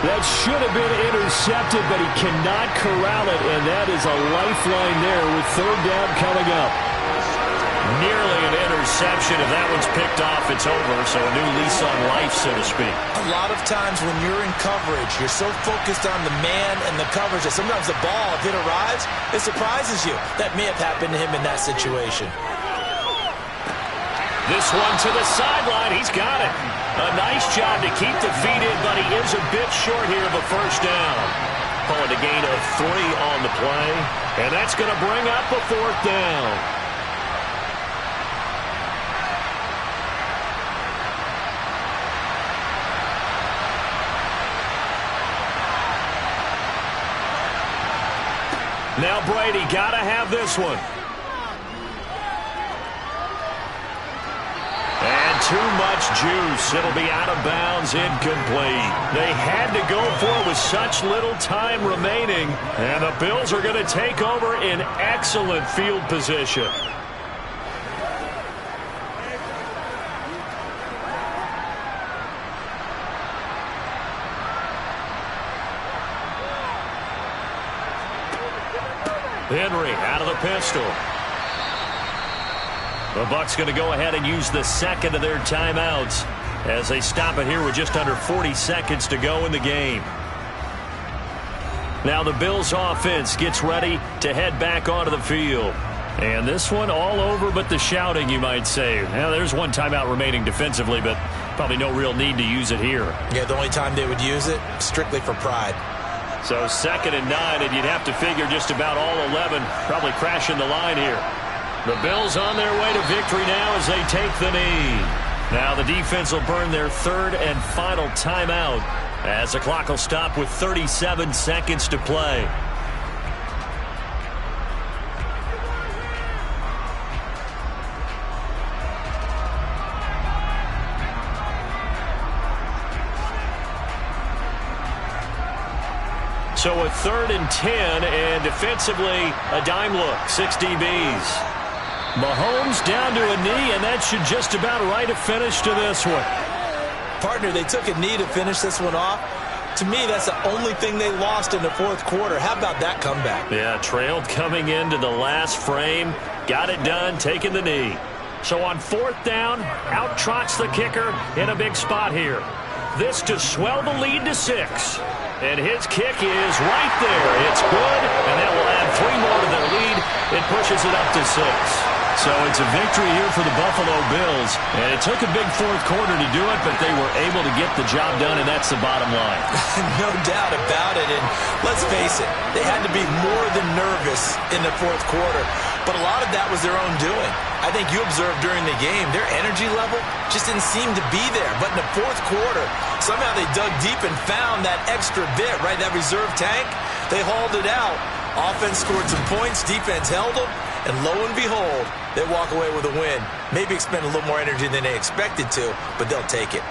That should have been intercepted, but he cannot corral it, and that is a lifeline there with third down coming up. Nearly an interception. If that one's picked off, it's over, so a new lease on life, so to speak. A lot of times when you're in coverage, you're so focused on the man and the coverage that sometimes the ball, if it arrives, it surprises you. That may have happened to him in that situation. This one to the sideline. He's got it. A nice job to keep the feet in, but he is a bit short here of a first down. Calling a gain of 3 on the play, and that's going to bring up a fourth down. Now Brady got to have this one. Too much juice. It'll be out of bounds, incomplete. They had to go for it with such little time remaining, and the Bills are going to take over in excellent field position. Henry out of the pistol. The Bucs going to go ahead and use the second of their timeouts as they stop it here with just under 40 seconds to go in the game. Now the Bills offense gets ready to head back onto the field. And this one all over but the shouting, you might say. Now there's one timeout remaining defensively, but probably no real need to use it here. Yeah, the only time they would use it, strictly for pride. So 2nd and 9, and you'd have to figure just about all 11 probably crashing the line here. The Bills on their way to victory now as they take the knee. Now the defense will burn their 3rd and final timeout as the clock will stop with 37 seconds to play. So a 3rd and 10, and defensively a dime look, 6 DBs. Mahomes down to a knee, and that should just about write a finish to this one. Partner, they took a knee to finish this one off. To me, that's the only thing they lost in the fourth quarter. How about that comeback? Yeah, trailed coming into the last frame. Got it done, taking the knee. So on 4th down, out trots the kicker in a big spot here. This to swell the lead to 6. And his kick is right there. It's good, and that will add 3 more to their lead. It pushes it up to 6. So it's a victory here for the Buffalo Bills. And it took a big fourth quarter to do it, but they were able to get the job done, and that's the bottom line. No doubt about it. And let's face it, they had to be more than nervous in the fourth quarter. But a lot of that was their own doing. I think you observed during the game, their energy level just didn't seem to be there. But in the fourth quarter, somehow they dug deep and found that extra bit, right, that reserve tank. They hauled it out. Offense scored some points, defense held them, and lo and behold, they walk away with a win. Maybe expend a little more energy than they expected to, but they'll take it.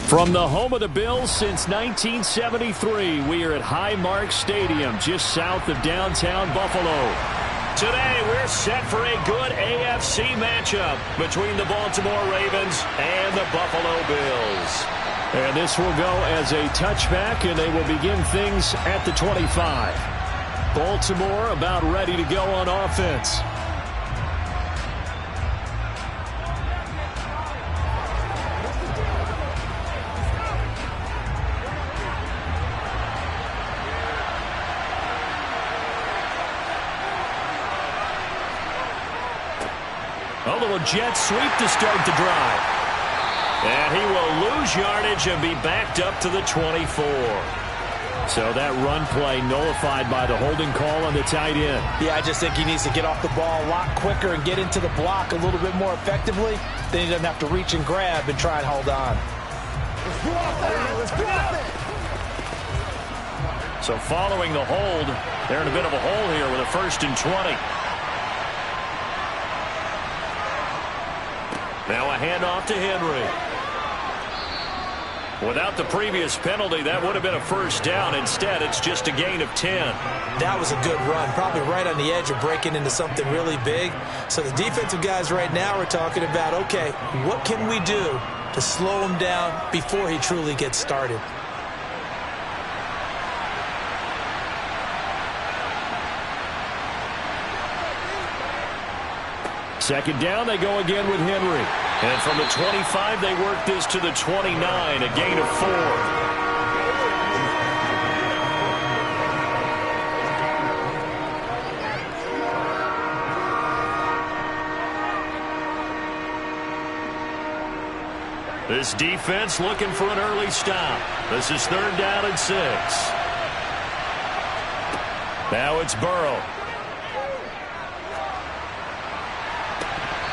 From the home of the Bills since 1973, we are at Highmark Stadium, just south of downtown Buffalo. Today, we're set for a good AFC matchup between the Baltimore Ravens and the Buffalo Bills. And this will go as a touchback, and they will begin things at the 25. Baltimore about ready to go on offense. A little jet sweep to start the drive. And he will lose yardage and be backed up to the 24. So that run play nullified by the holding call on the tight end. Yeah, I just think he needs to get off the ball a lot quicker and get into the block a little bit more effectively. Then he doesn't have to reach and grab and try and hold on. So following the hold, they're in a bit of a hole here with a 1st and 20. Now a handoff to Henry. Without the previous penalty, that would have been a 1st down. Instead, it's just a gain of 10. That was a good run, probably right on the edge of breaking into something really big. So the defensive guys right now are talking about, okay, what can we do to slow him down before he truly gets started? Second down, they go again with Henry. And from the 25, they work this to the 29, a gain of 4. This defense looking for an early stop. This is 3rd down and 6. Now it's Burrow.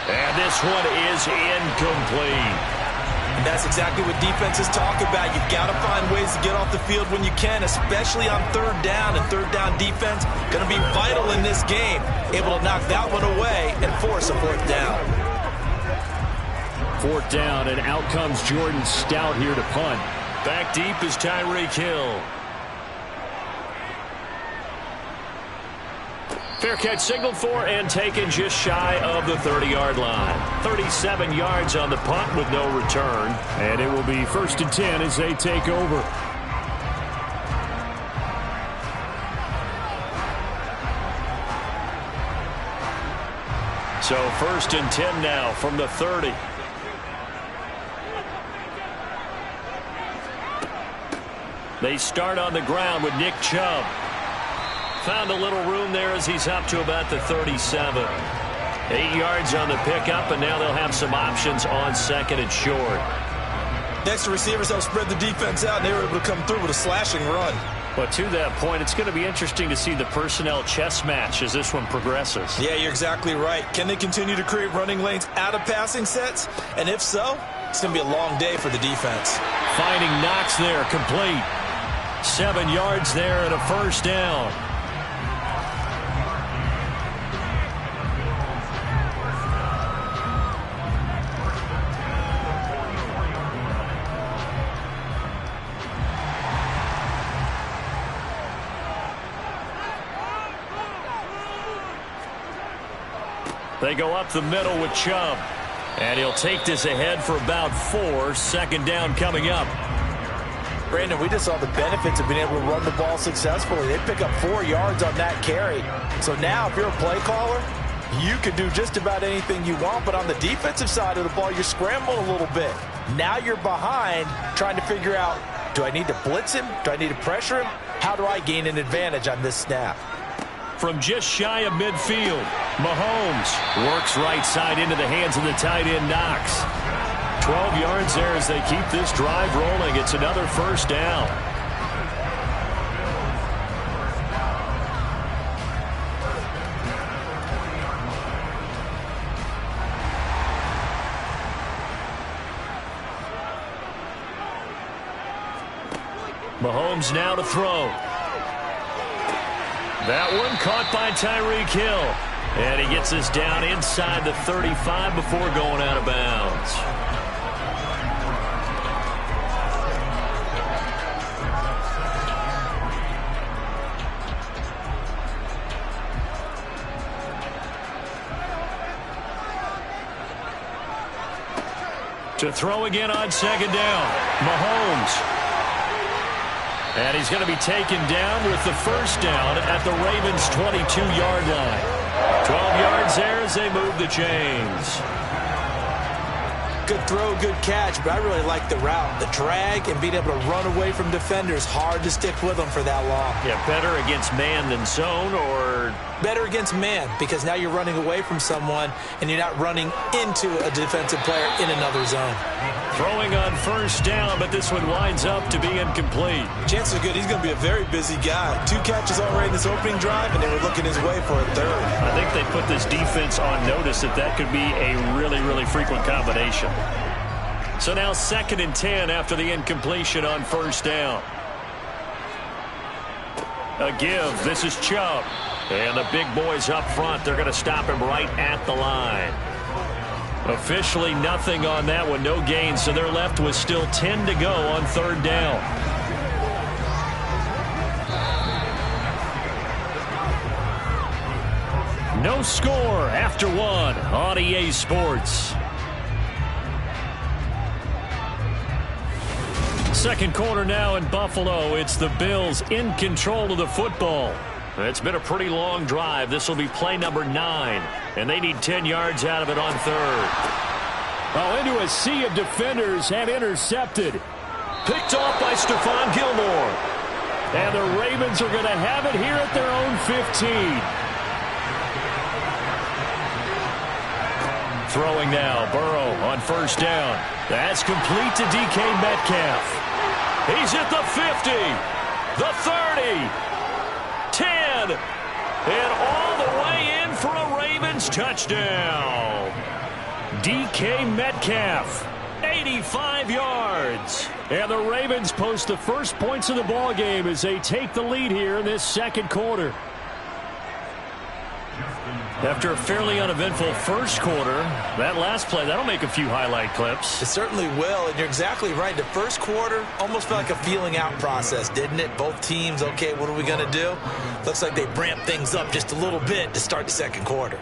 And this one is incomplete. And that's exactly what defenses talk about. You've got to find ways to get off the field when you can, especially on 3rd down. And 3rd down defense going to be vital in this game. Able to knock that one away and force a 4th down. 4th down, and out comes Jordan Stout here to punt. Back deep is Tyreek Hill. Fair catch signaled for and taken just shy of the 30-yard line. 37 yards on the punt with no return. And it will be 1st and 10 as they take over. So 1st and 10 now from the 30. They start on the ground with Nick Chubb. Found a little room there as he's up to about the 37. 8 yards on the pickup, and now they'll have some options on 2nd and short. Next, the receivers help spread the defense out, and they were able to come through with a slashing run. But to that point, it's going to be interesting to see the personnel chess match as this one progresses. Yeah, you're exactly right. Can they continue to create running lanes out of passing sets? And if so, it's going to be a long day for the defense. Finding Knox there, complete. 7 yards there and a 1st down. They go up the middle with Chubb. And he'll take this ahead for about 4. 2nd down coming up. Brandon, we just saw the benefits of being able to run the ball successfully. They pick up 4 yards on that carry. So now if you're a play caller, you can do just about anything you want. But on the defensive side of the ball, you're scrambling a little bit. Now you're behind trying to figure out, do I need to blitz him? Do I need to pressure him? How do I gain an advantage on this snap? From just shy of midfield, Mahomes works right side into the hands of the tight end Knox. 12 yards there as they keep this drive rolling. It's another 1st down. Mahomes now to throw. That one caught by Tyreek Hill. And he gets us down inside the 35 before going out of bounds. To throw again on second down. Mahomes. And he's going to be taken down with the first down at the Ravens' 22-yard line. 12 yards there as they move the chains. Good throw, good catch, but I really like the route. The drag and being able to run away from defenders, hard to stick with them for that long. Yeah, better against man than zone, or? Better against man, because now you're running away from someone and you're not running into a defensive player in another zone. Throwing on first down, but this one winds up to be incomplete. Chances are good he's going to be a very busy guy. 2 catches already in this opening drive, and they were looking his way for a third. I think they put this defense on notice that could be a really, really frequent combination. So now 2nd and 10 after the incompletion on first down. A give. This is Chubb. And the big boys up front, they're going to stop him right at the line. Officially nothing on that one, no gain, so they're left with still 10 to go on third down. No score after 1 on EA Sports. Second quarter now in Buffalo. It's the Bills in control of the football. It's been a pretty long drive. This will be play number 9, and they need 10 yards out of it on third. Oh, into a sea of defenders and intercepted. Picked off by Stephon Gilmore. And the Ravens are going to have it here at their own 15. Throwing now, Burrow on first down. That's complete to DK Metcalf. He's at the 50, the 30, 10, and all the way in for a Ravens touchdown. DK Metcalf, 85 yards. And the Ravens post the first points of the ball game as they take the lead here in this second quarter. After a fairly uneventful first quarter, that last play, that'll make a few highlight clips. It certainly will, and you're exactly right. The first quarter almost felt like a feeling out process, didn't it? Both teams, okay, what are we going to do? Looks like they ramped things up just a little bit to start the second quarter.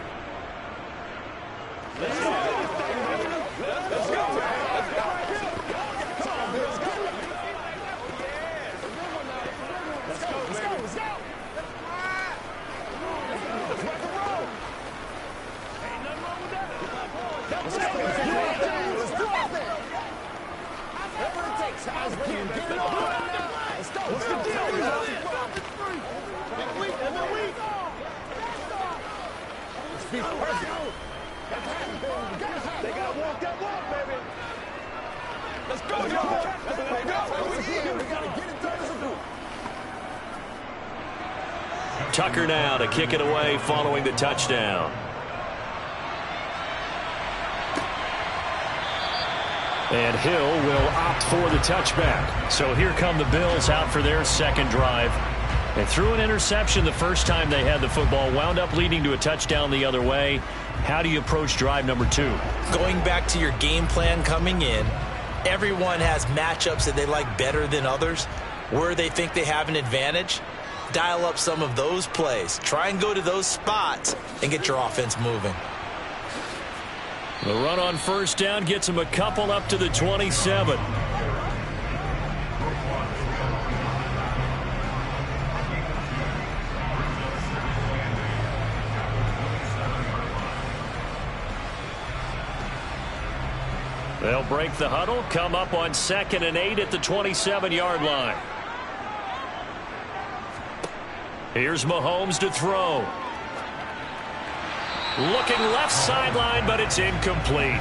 Tucker now to kick it away following the touchdown. And Hill will opt for the touchback. So here come the Bills out for their second drive. They threw an interception the first time they had the football, wound up leading to a touchdown the other way. How do you approach drive number 2? Going back to your game plan coming in, everyone has matchups that they like better than others. Where they think they have an advantage, dial up some of those plays. Try and go to those spots and get your offense moving. The run on first down gets him a couple up to the 27. They'll break the huddle, come up on 2nd and 8 at the 27-yard line. Here's Mahomes to throw. Looking left sideline, but it's incomplete.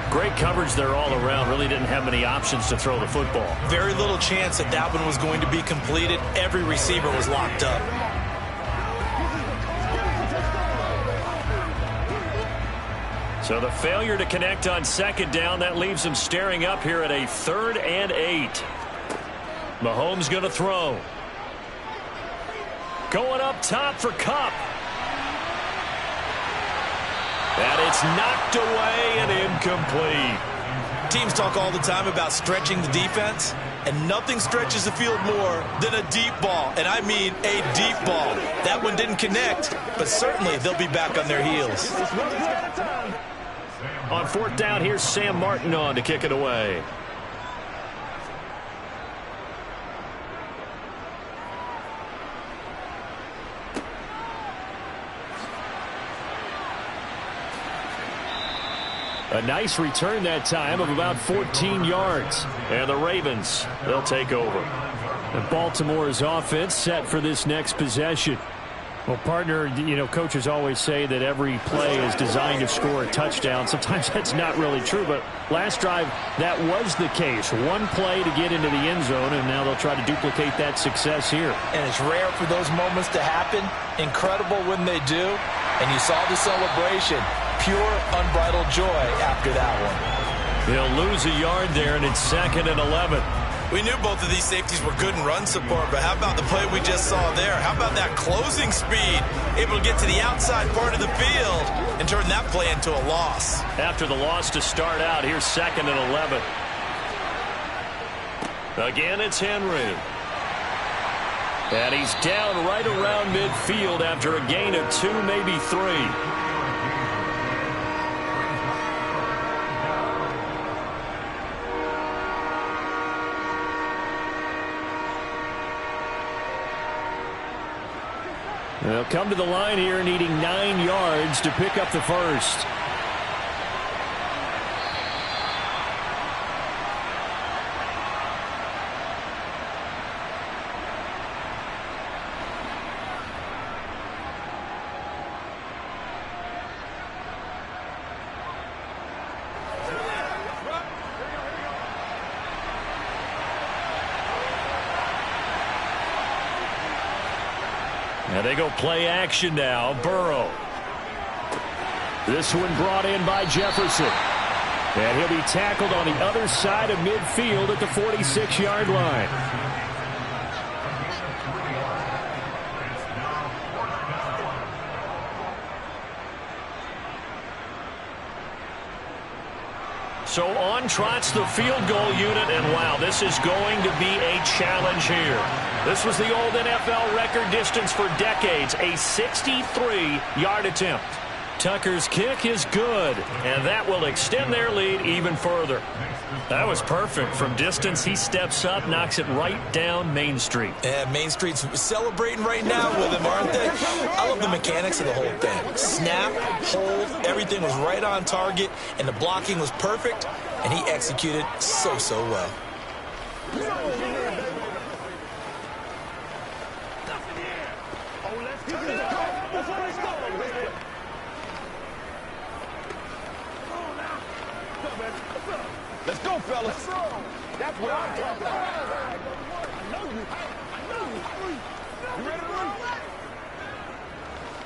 Great coverage there all around. Really didn't have many options to throw the football. Very little chance that that one was going to be completed. Every receiver was locked up. So the failure to connect on second down, that leaves them staring up here at a 3rd and 8. Mahomes going to throw. Going up top for Kupp. And it's knocked away and incomplete. Teams talk all the time about stretching the defense, and nothing stretches the field more than a deep ball. And I mean a deep ball. That one didn't connect, but certainly they'll be back on their heels. On fourth down, here's Sam Martin on to kick it away. A nice return that time of about 14 yards. And the Ravens, they'll take over. And Baltimore's offense set for this next possession. Well, partner, you know, coaches always say that every play is designed to score a touchdown. Sometimes that's not really true, but last drive, that was the case. One play to get into the end zone, and now they'll try to duplicate that success here. And it's rare for those moments to happen. Incredible when they do. And you saw the celebration. Pure, unbridled joy after that one. He'll lose a yard there, and it's 2nd and 11. We knew both of these safeties were good in run support, but how about the play we just saw there? How about that closing speed? Able to get to the outside part of the field and turn that play into a loss. After the loss to start out, here's 2nd and 11. Again, it's Henry. And he's down right around midfield after a gain of 2, maybe 3. They'll come to the line here needing 9 yards to pick up the first. And they go play action now. Burrow. This one brought in by Jefferson. And he'll be tackled on the other side of midfield at the 46-yard line. So on trots the field goal unit, and wow, this is going to be a challenge here. This was the old NFL record distance for decades, a 63-yard attempt. Tucker's kick is good, and that will extend their lead even further. That was perfect. From distance, he steps up, knocks it right down Main Street. And Main Street's celebrating right now with him, aren't they? I love the mechanics of the whole thing. Snap, hold, everything was right on target, and the blocking was perfect, and he executed so well. Let's go, fellas. That's what I'm talking about. I know you. You ready to run?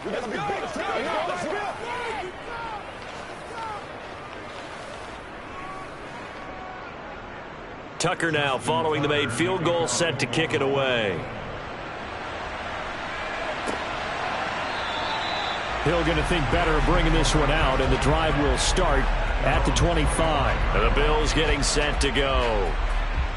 We gotta be big. Let's go. Tucker now following the made field goal, set to kick it away. Hill going to think better of bringing this one out, and the drive will start at the 25. And the Bills getting set to go.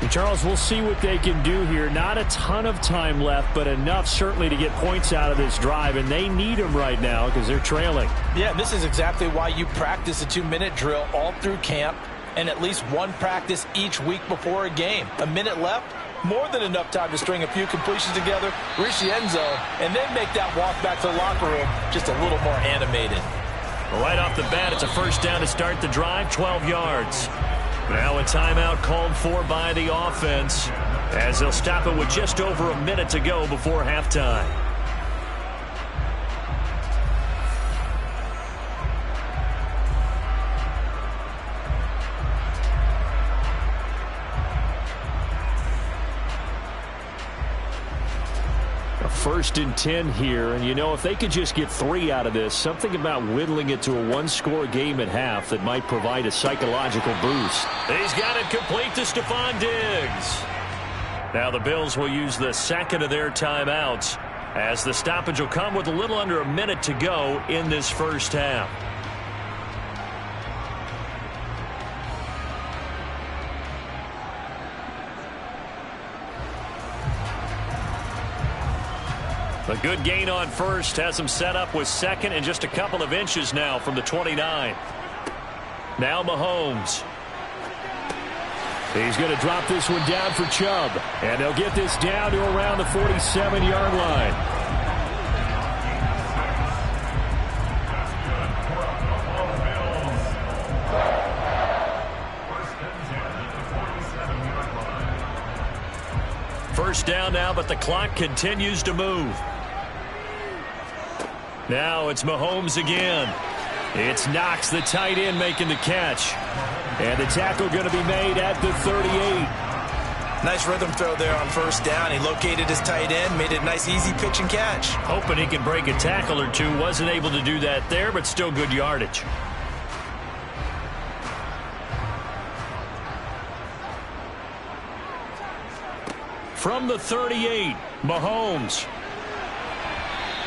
And Charles, we'll see what they can do here. Not a ton of time left, but enough certainly to get points out of this drive, and they need them right now because they're trailing. Yeah, this is exactly why you practice a 2-minute drill all through camp and at least one practice each week before a game. A minute left, more than enough time to string a few completions together, reach the end zone, and then make that walk back to the locker room just a little more animated. Right off the bat, it's a first down to start the drive, 12 yards. Now a timeout called for by the offense as they'll stop it with just over a minute to go before halftime. First and 10 here, and you know, if they could just get 3 out of this, something about whittling it to a one-score game at half that might provide a psychological boost. He's got it complete to Stephon Diggs. Now the Bills will use the second of their timeouts as the stoppage will come with a little under a minute to go in this first half. A good gain on first has him set up with second and just a couple of inches now from the 29. Now Mahomes. He's going to drop this one down for Chubb. And they'll get this down to around the 47-yard line. First down now, but the clock continues to move. Now it's Mahomes again. It's Knox, the tight end, making the catch. And the tackle going to be made at the 38. Nice rhythm throw there on first down. He located his tight end, made it a nice, easy pitch and catch. Hoping he can break a tackle or two. Wasn't able to do that there, but still good yardage. From the 38, Mahomes.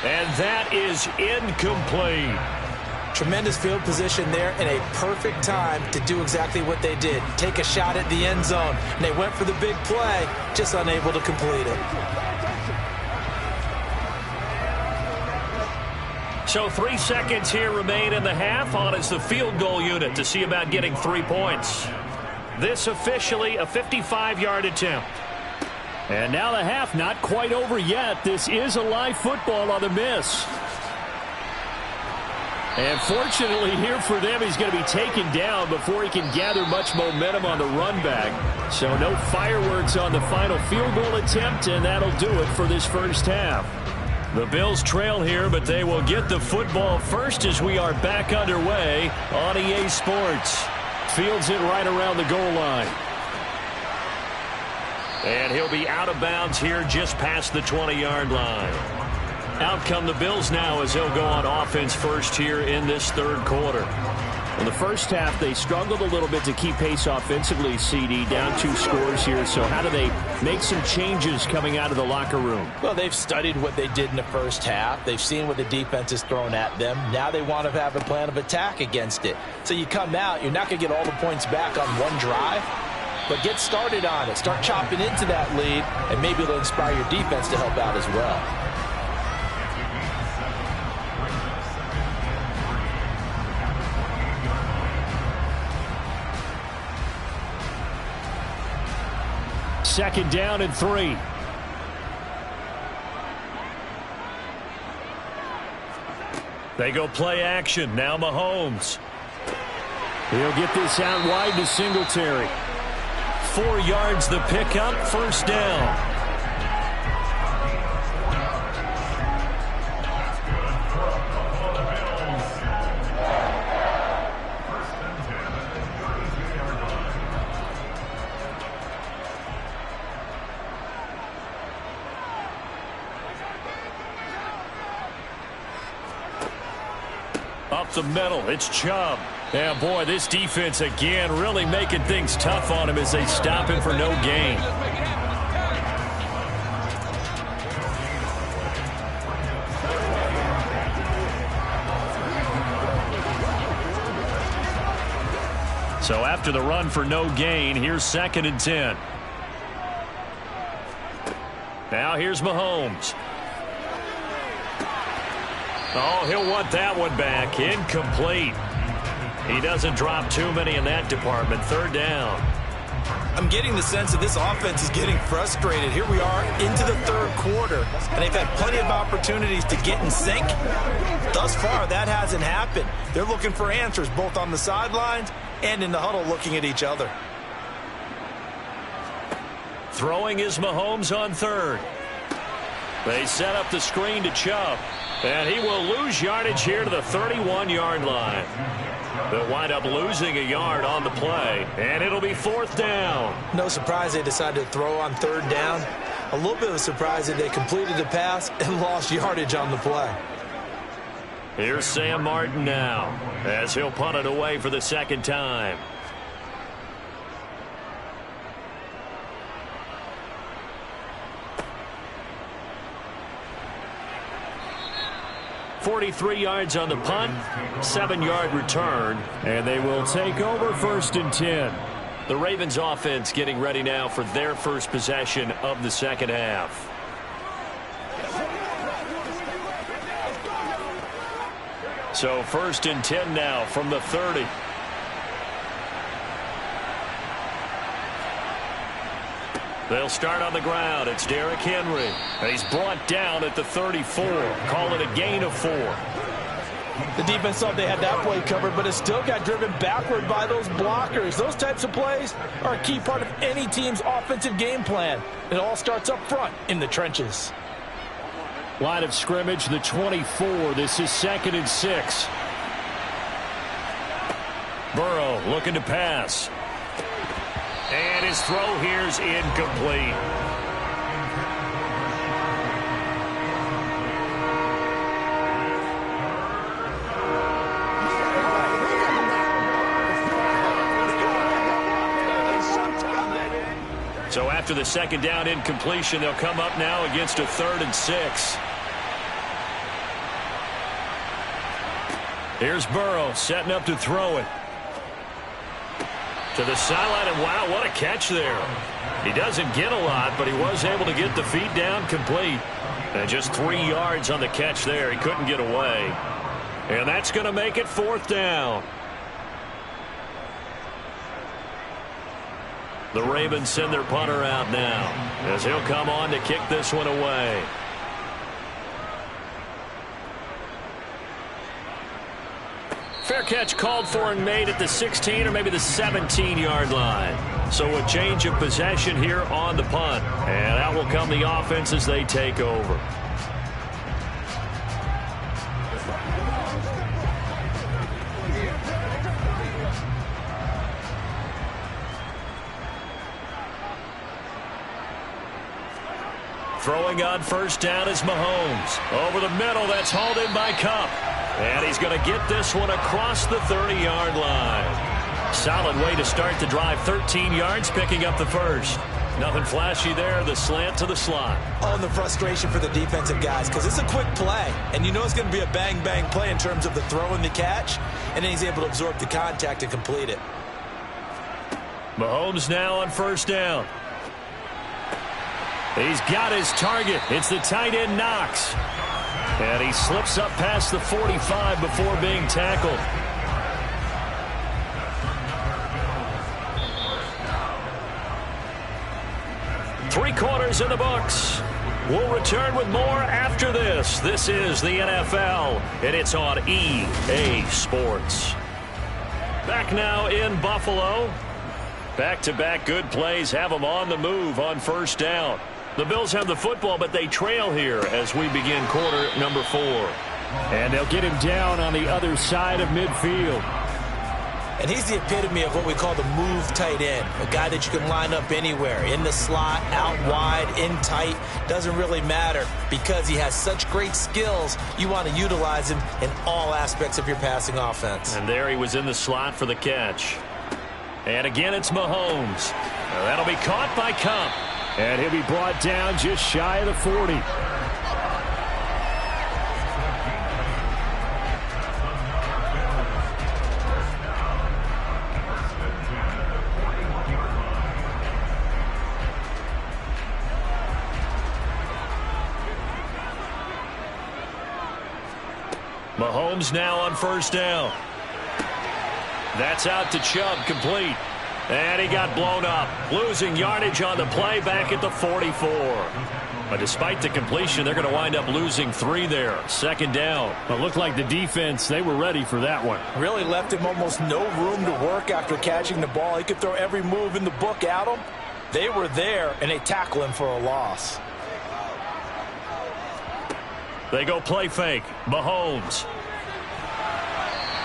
And that is incomplete. Tremendous field position there and a perfect time to do exactly what they did. Take a shot at the end zone. And they went for the big play, just unable to complete it. So 3 seconds here remain in the half. On is the field goal unit to see about getting 3 points. This officially a 55-yard attempt. And now the half not quite over yet. This is a live football on the miss. And fortunately here for them, he's going to be taken down before he can gather much momentum on the run back. So no fireworks on the final field goal attempt, and that'll do it for this first half. The Bills trail here, but they will get the football first as we are back underway on EA Sports. Fields it right around the goal line. And he'll be out of bounds here just past the 20-yard line. Out come the Bills now as they'll go on offense first here in this third quarter. In the first half, they struggled a little bit to keep pace offensively, CD, down 2 scores here. So how do they make some changes coming out of the locker room? Well, they've studied what they did in the first half. They've seen what the defense has thrown at them. Now they want to have a plan of attack against it. So you come out, you're not going to get all the points back on one drive. But get started on it. Start chopping into that lead, and maybe it'll inspire your defense to help out as well. Second down and 3. They go play action. Now Mahomes. He'll get this out wide to Singletary. 4 yards the pickup, first down. Up the middle, it's Chubb. Yeah, boy, this defense again really making things tough on him as they stop him for no gain. So after the run for no gain, here's 2nd and 10. Now here's Mahomes. Oh, he'll want that one back. Incomplete. He doesn't drop too many in that department. 3rd down. I'm getting the sense that this offense is getting frustrated. Here we are into the 3rd quarter, and they've had plenty of opportunities to get in sync. Thus far, that hasn't happened. They're looking for answers both on the sidelines and in the huddle looking at each other. Throwing is Mahomes on 3rd. They set up the screen to Chubb, and he will lose yardage here to the 31-yard line. They'll wind up losing a yard on the play, and it'll be 4th down. No surprise they decided to throw on 3rd down. A little bit of a surprise that they completed the pass and lost yardage on the play. Here's Sam Martin now as he'll punt it away for the 2nd time. .43 yards on the punt, 7-yard return, and they will take over 1st and 10. The Ravens offense getting ready now for their first possession of the second half. So 1st and 10 now from the 30. They'll start on the ground. It's Derrick Henry. And he's brought down at the 34. Call it a gain of 4. The defense thought they had that play covered, but it still got driven backward by those blockers. Those types of plays are a key part of any team's offensive game plan. It all starts up front in the trenches. Line of scrimmage, the 24. This is 2nd and 6. Burrow looking to pass. And his throw here's incomplete. So after the 2nd down incompletion, they'll come up now against a 3rd and 6. Here's Burrow setting up to throw it. To the sideline, and wow, what a catch there. He doesn't get a lot, but he was able to get the feet down complete. And just 3 yards on the catch there. He couldn't get away. And that's going to make it 4th down. The Ravens send their punter out now as he'll come on to kick this one away. Fair catch called for and made at the 16 or maybe the 17-yard line. So a change of possession here on the punt. And out will come the offense as they take over. Throwing on 1st down is Mahomes. Over the middle, that's hauled in by Kupp. And he's going to get this one across the 30-yard line. Solid way to start the drive. 13 yards, picking up the 1st. Nothing flashy there. The slant to the slot. Oh, and the frustration for the defensive guys, because it's a quick play. And you know it's going to be a bang-bang play in terms of the throw and the catch. And then he's able to absorb the contact and complete it. Mahomes now on 1st down. He's got his target. It's the tight end Knox. And he slips up past the 45 before being tackled. Three-quarters in the books. We'll return with more after this. This is the NFL, and it's on EA Sports. Back now in Buffalo. Back-to-back good plays have them on the move on 1st down. The Bills have the football, but they trail here as we begin quarter number 4. And they'll get him down on the other side of midfield. And he's the epitome of what we call the move tight end. A guy that you can line up anywhere. In the slot, out wide, in tight. Doesn't really matter because he has such great skills. You want to utilize him in all aspects of your passing offense. And there he was in the slot for the catch. And again, it's Mahomes. That'll be caught by Kupp. And he'll be brought down just shy of the 40. Mahomes now on 1st down. That's out to Chubb, complete. And he got blown up. Losing yardage on the play back at the 44. But despite the completion, they're going to wind up losing 3 there. 2nd down. It looked like the defense, they were ready for that one. Really left him almost no room to work after catching the ball. He could throw every move in the book at him. They were there, and they tackle him for a loss. They go play fake. Mahomes.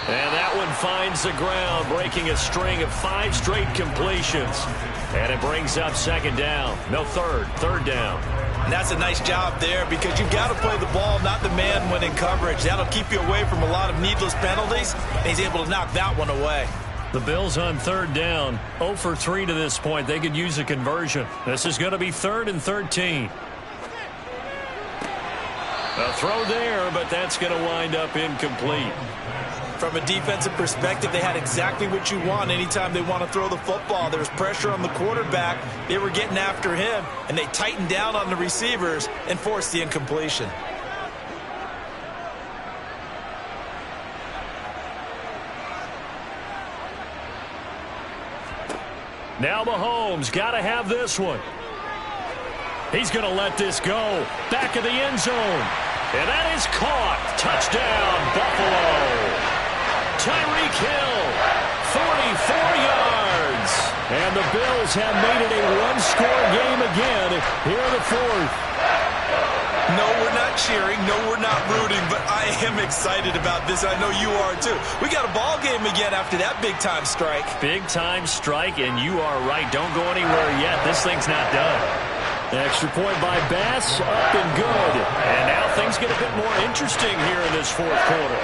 And that one finds the ground, breaking a string of 5 straight completions. And it brings up 2nd down. No, 3rd down. And that's a nice job there because you've got to play the ball, not the man when in coverage. That'll keep you away from a lot of needless penalties, and he's able to knock that one away. The Bills on 3rd down, 0 for 3 to this point. They could use a conversion. This is going to be 3rd and 13. A throw there, but that's going to wind up incomplete. From a defensive perspective, they had exactly what you want anytime they want to throw the football. There was pressure on the quarterback. They were getting after him, and they tightened down on the receivers and forced the incompletion. Now Mahomes got to have this one. He's going to let this go. Back of the end zone. And that is caught. Touchdown, Buffalo. Tyreek Hill, 44 yards. And the Bills have made it a one-score game again here in the fourth. No, we're not cheering. No, we're not rooting. But I am excited about this. I know you are, too. We got a ball game again after that big-time strike. Big-time strike, and you are right. Don't go anywhere yet. This thing's not done. Extra point by Bass, up and good. And now things get a bit more interesting here in this fourth quarter.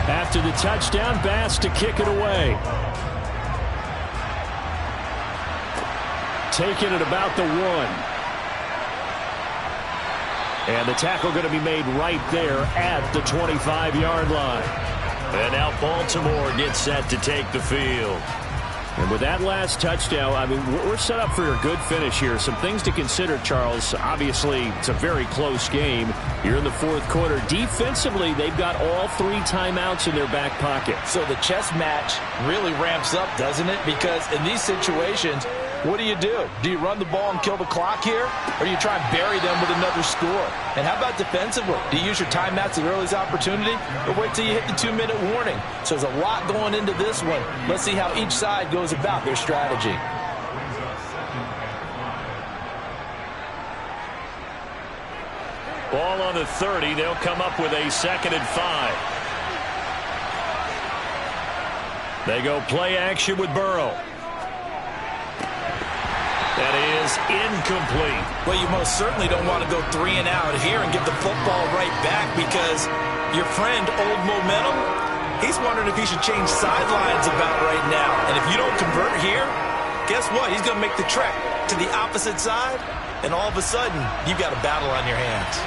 After the touchdown, Bass to kick it away. Taking it about the 1. And the tackle going to be made right there at the 25-yard line. And now Baltimore gets set to take the field. And with that last touchdown, I mean, we're set up for a good finish here. Some things to consider, Charles. Obviously, it's a very close game. You're in the fourth quarter. Defensively, they've got all 3 timeouts in their back pocket. So the chess match really ramps up, doesn't it? Because in these situations, what do? Do you run the ball and kill the clock here? Or do you try and bury them with another score? And how about defensively? Do you use your timeouts at earliest opportunity? Or wait till you hit the 2-minute warning? So there's a lot going into this one. Let's see how each side goes about their strategy. Ball on the 30. They'll come up with a 2nd and 5. They go play action with Burrow. That is incomplete. Well, you most certainly don't want to go 3 and out here and get the football right back because your friend, Old Momentum, he's wondering if he should change sidelines about right now. And if you don't convert here, guess what? He's going to make the trek to the opposite side, and all of a sudden, you've got a battle on your hands.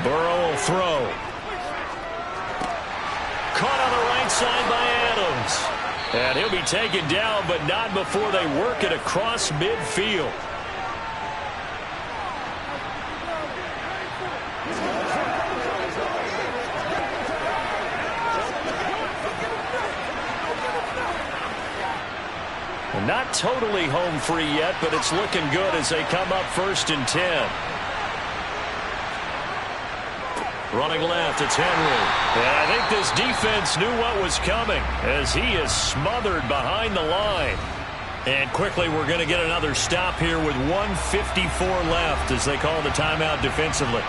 Burrow will throw. Caught on the right side by Adams. And he'll be taken down, but not before they work it across midfield. Not totally home free yet, but it's looking good as they come up 1st and 10. Running left, it's Henry. And I think this defense knew what was coming as he is smothered behind the line. And quickly we're going to get another stop here with 1:54 left as they call the timeout defensively.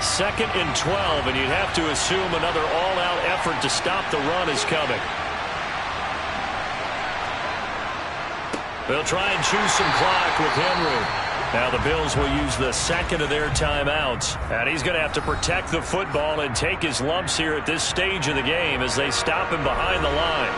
Second and 12, and you'd have to assume another all-out effort to stop the run is coming. They'll try and choose some clock with Henry. Now the Bills will use the 2nd of their timeouts, and he's going to have to protect the football and take his lumps here at this stage of the game as they stop him behind the line.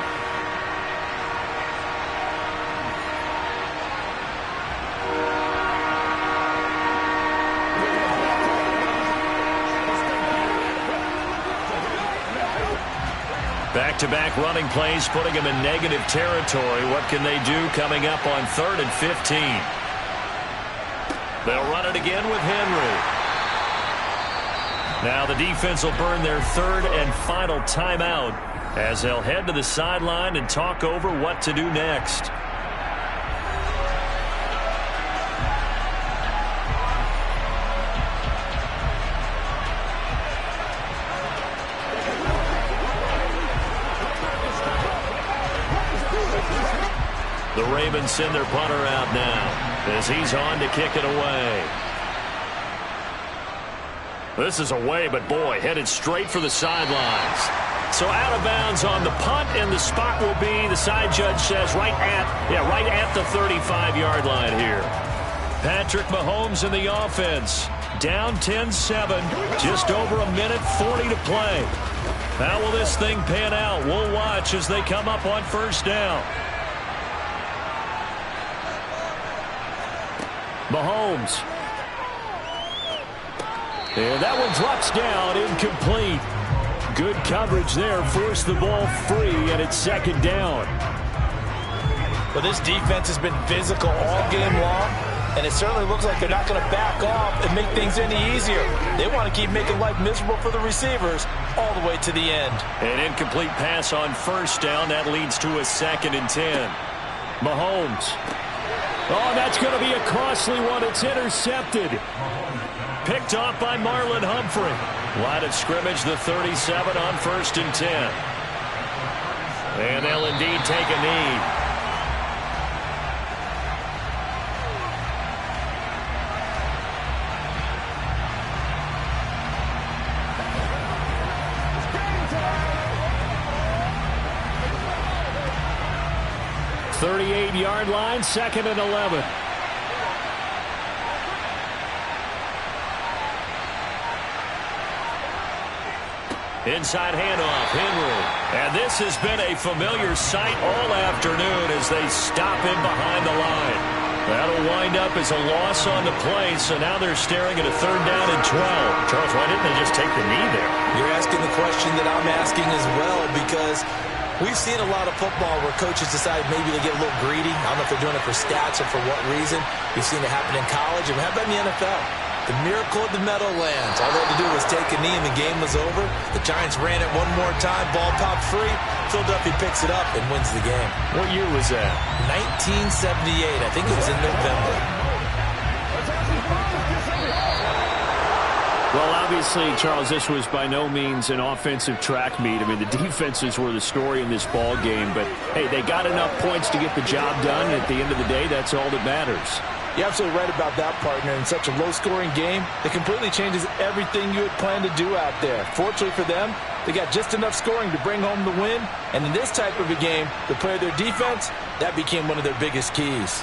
Back-to-back running plays, putting him in negative territory. What can they do coming up on 3rd and 15? They'll run it again with Henry. Now the defense will burn their 3rd and final timeout as they'll head to the sideline and talk over what to do next. The Ravens send their punter out now as he's on to kick it away. This is away, but boy, headed straight for the sidelines. So out of bounds on the punt, and the spot will be, the side judge says, right at the 35-yard line here. Patrick Mahomes in the offense. Down 10-7, just over a minute 40 to play. How will this thing pan out? We'll watch as they come up on first down. Mahomes. And that one drops down, incomplete. Good coverage there, forced the ball free, and it's second down. Well, this defense has been physical all game long, and it certainly looks like they're not going to back off and make things any easier. They want to keep making life miserable for the receivers all the way to the end. An incomplete pass on first down. That leads to a 2nd and 10. Mahomes. Oh, that's going to be a costly one. It's intercepted. Picked off by Marlon Humphrey. Line of scrimmage, the 37 on 1st and 10. And they'll indeed take a knee. The 38-yard line, 2nd and 11. Inside handoff, Henry. And this has been a familiar sight all afternoon as they stop him behind the line. That'll wind up as a loss on the play, so now they're staring at a 3rd down and 12. Charles, why didn't they just take the knee there? You're asking the question that I'm asking as well, because we've seen a lot of football where coaches decide maybe they get a little greedy. I don't know if they're doing it for stats or for what reason. We've seen it happen in college, and we have that in the NFL. The miracle of the Meadowlands. All they had to do was take a knee and the game was over. The Giants ran it one more time. Ball popped free. Philadelphia picks it up and wins the game. What year was that? 1978. I think it was in November. Well, obviously, Charles, this was by no means an offensive track meet. I mean, the defenses were the story in this ball game. But, hey, they got enough points to get the job done. And at the end of the day, that's all that matters. You're absolutely right about that, partner. In such a low-scoring game, it completely changes everything you had planned to do out there. Fortunately for them, they got just enough scoring to bring home the win. And in this type of a game, to play their defense, that became one of their biggest keys.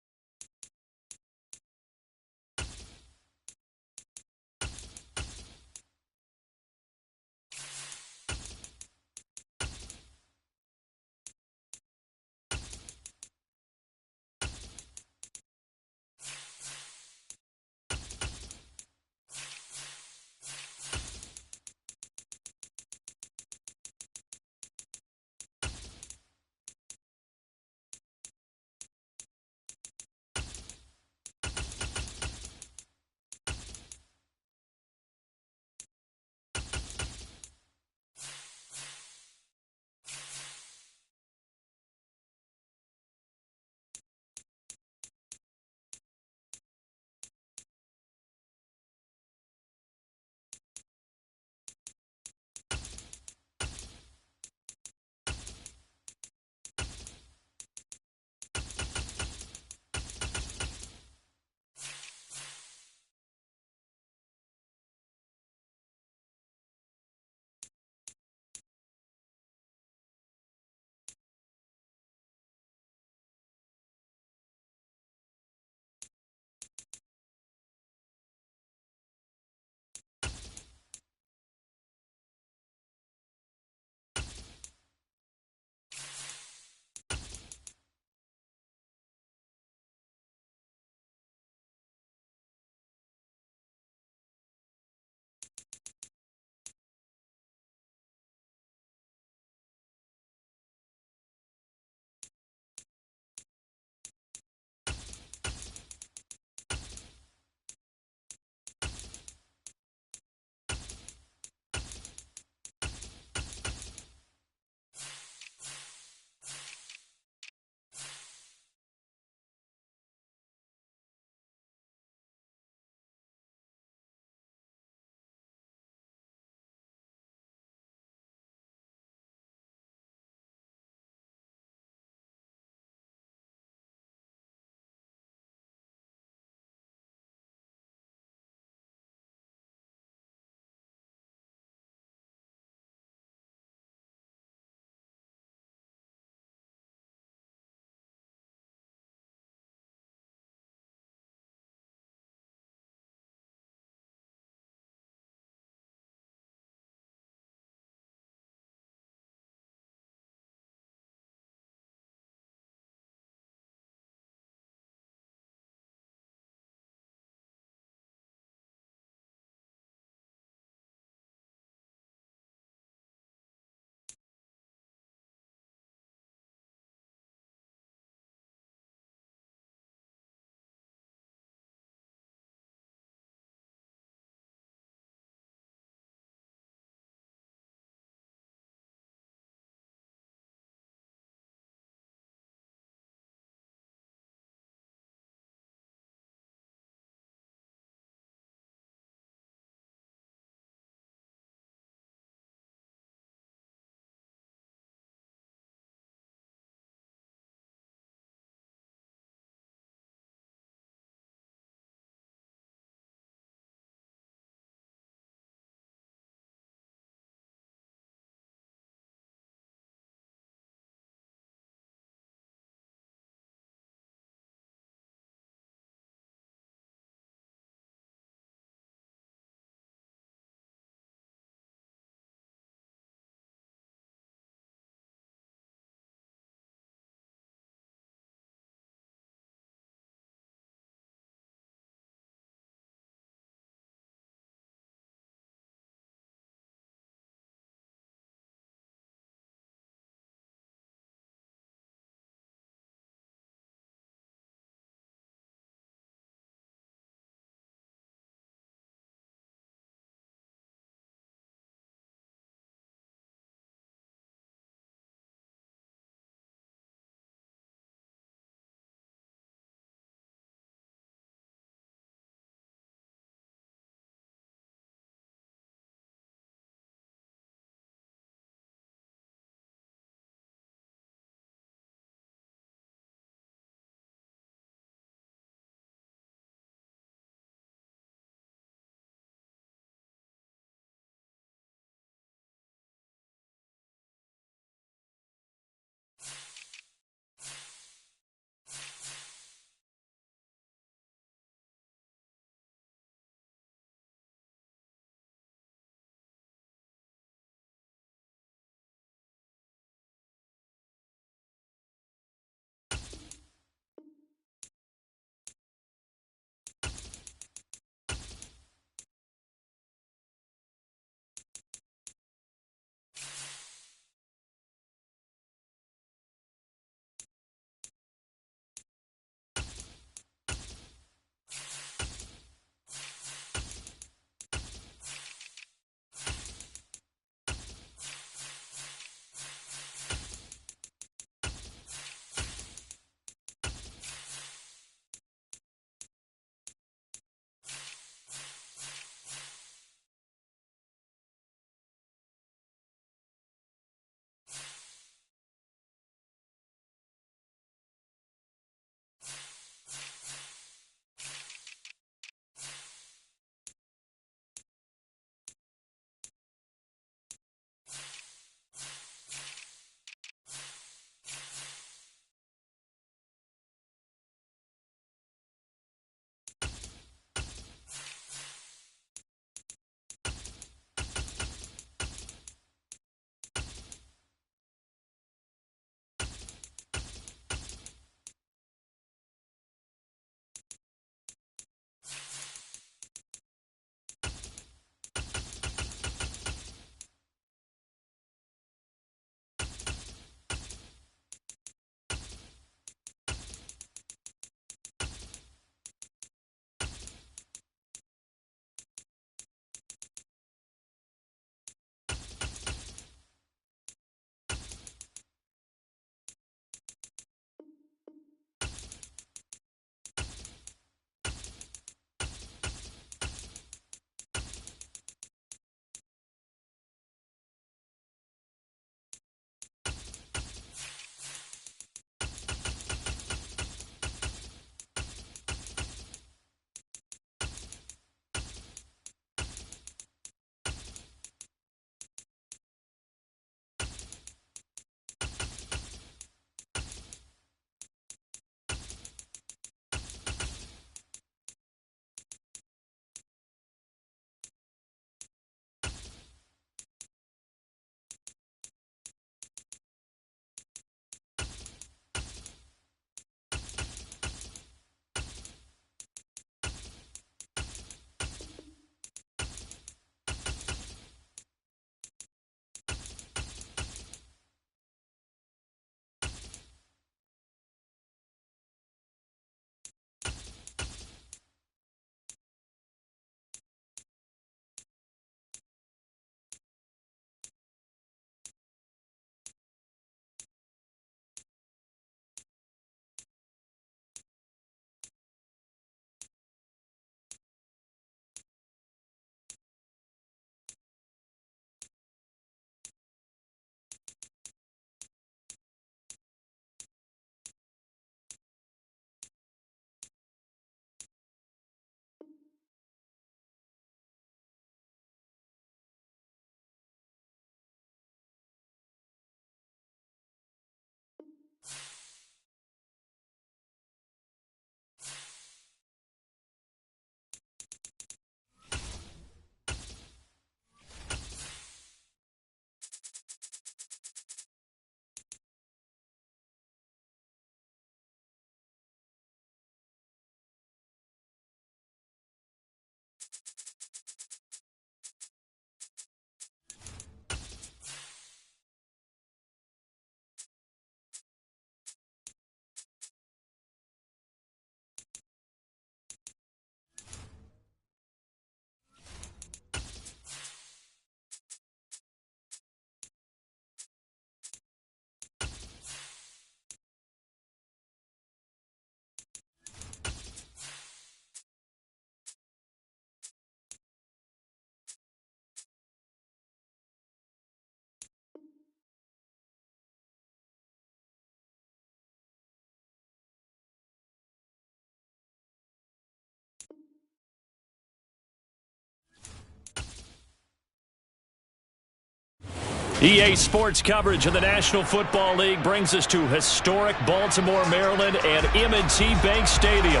EA Sports coverage of the National Football League brings us to historic Baltimore, Maryland and M&T Bank Stadium.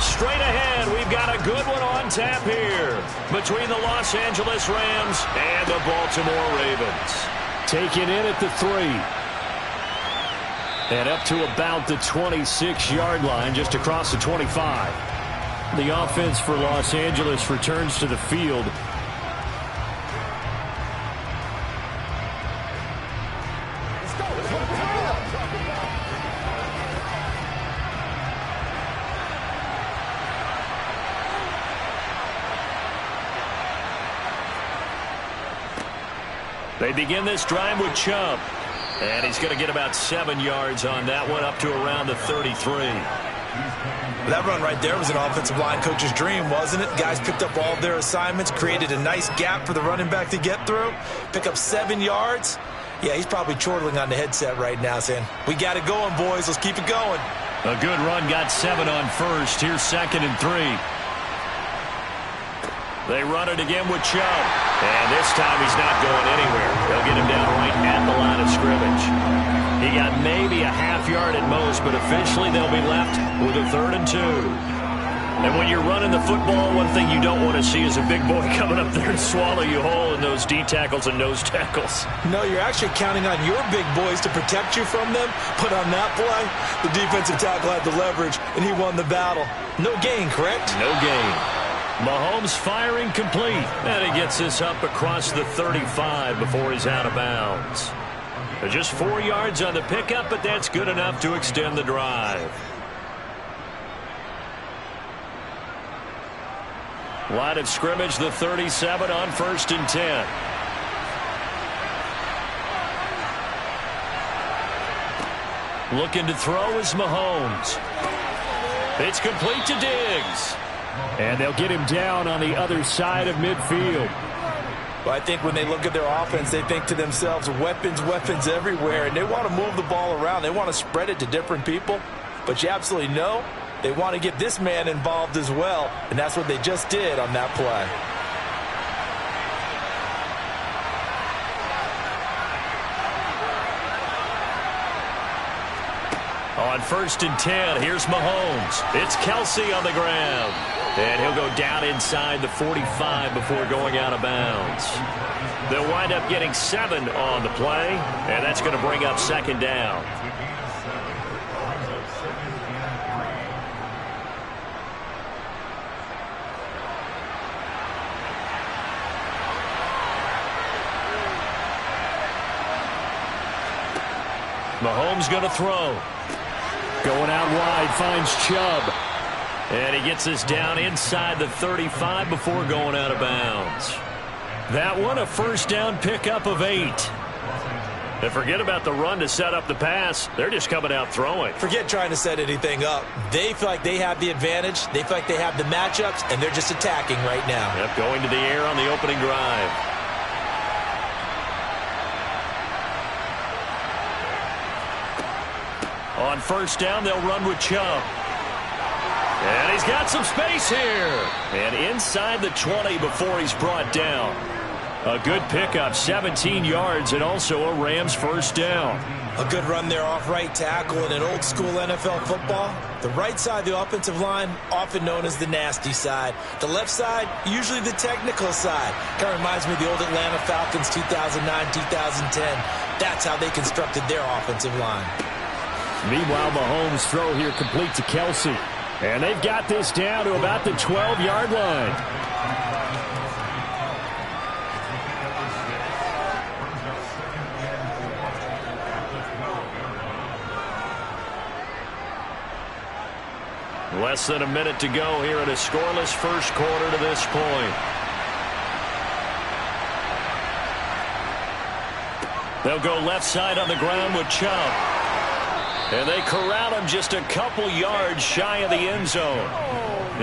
Straight ahead, we've got a good one on tap here between the Los Angeles Rams and the Baltimore Ravens. Taken in at the 3. And up to about the 26-yard line, just across the 25. The offense for Los Angeles returns to the field. They begin this drive with Chubb. And he's going to get about 7 yards on that one, up to around the 33. That run right there was an offensive line coach's dream, wasn't it? Guys picked up all their assignments, created a nice gap for the running back to get through, pick up 7 yards. Yeah, he's probably chortling on the headset right now saying, we got it going, boys. Let's keep it going. A good run, got 7 on first. Here's 2nd and 3. They run it again with Chubb. And this time he's not going anywhere. They'll get him down right at the line of scrimmage. He got maybe a half yard at most, but officially they'll be left with a 3rd and 2. And when you're running the football, one thing you don't want to see is a big boy coming up there and swallow you whole in those D tackles and nose tackles. No, you're actually counting on your big boys to protect you from them. But on that play, the defensive tackle had the leverage, and he won the battle. No gain, correct? No gain. Mahomes firing complete. And he gets this up across the 35 before he's out of bounds. Just 4 yards on the pickup, but that's good enough to extend the drive. Line of scrimmage, the 37 on 1st and 10. Looking to throw is Mahomes. It's complete to Diggs. And they'll get him down on the other side of midfield. Well, I think when they look at their offense, they think to themselves, weapons, weapons everywhere. And they want to move the ball around. They want to spread it to different people. But you absolutely know they want to get this man involved as well. And that's what they just did on that play. On 1st and 10, here's Mahomes. It's Kelsey on the ground. And he'll go down inside the 45 before going out of bounds. They'll wind up getting 7 on the play, and that's going to bring up 2nd down. Mahomes going to throw. Going out wide, finds Chubb. And he gets this down inside the 35 before going out of bounds. That one, a 1st down pickup of 8. And forget about the run to set up the pass. They're just coming out throwing. Forget trying to set anything up. They feel like they have the advantage. They feel like they have the matchups, and they're just attacking right now. Yep, going to the air on the opening drive. On 1st down, they'll run with Chubb. And he's got some space here. And inside the 20 before he's brought down. A good pickup, 17 yards, and also a Rams 1st down. A good run there off right tackle in an old-school NFL football. The right side of the offensive line, often known as the nasty side. The left side, usually the technical side. Kind of reminds me of the old Atlanta Falcons 2009-2010. That's how they constructed their offensive line. Meanwhile, Mahomes' throw here complete to Kelsey. And they've got this down to about the 12-yard line. Less than a minute to go here in a scoreless 1st quarter to this point. They'll go left side on the ground with Chubb. And they corral him just a couple yards shy of the end zone.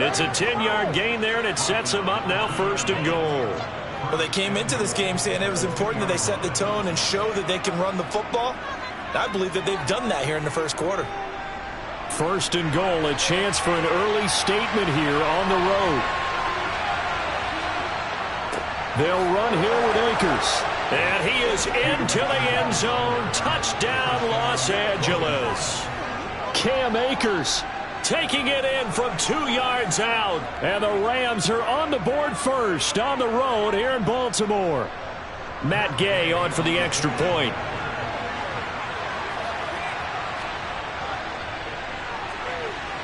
It's a 10-yard gain there, and it sets him up now 1st and goal. Well, they came into this game saying it was important that they set the tone and show that they can run the football. I believe that they've done that here in the 1st quarter. 1st and goal, a chance for an early statement here on the road. They'll run here with Akers. And he is into the end zone. Touchdown, Los Angeles. Cam Akers taking it in from 2 yards out. And the Rams are on the board first on the road here in Baltimore. Matt Gay on for the extra point.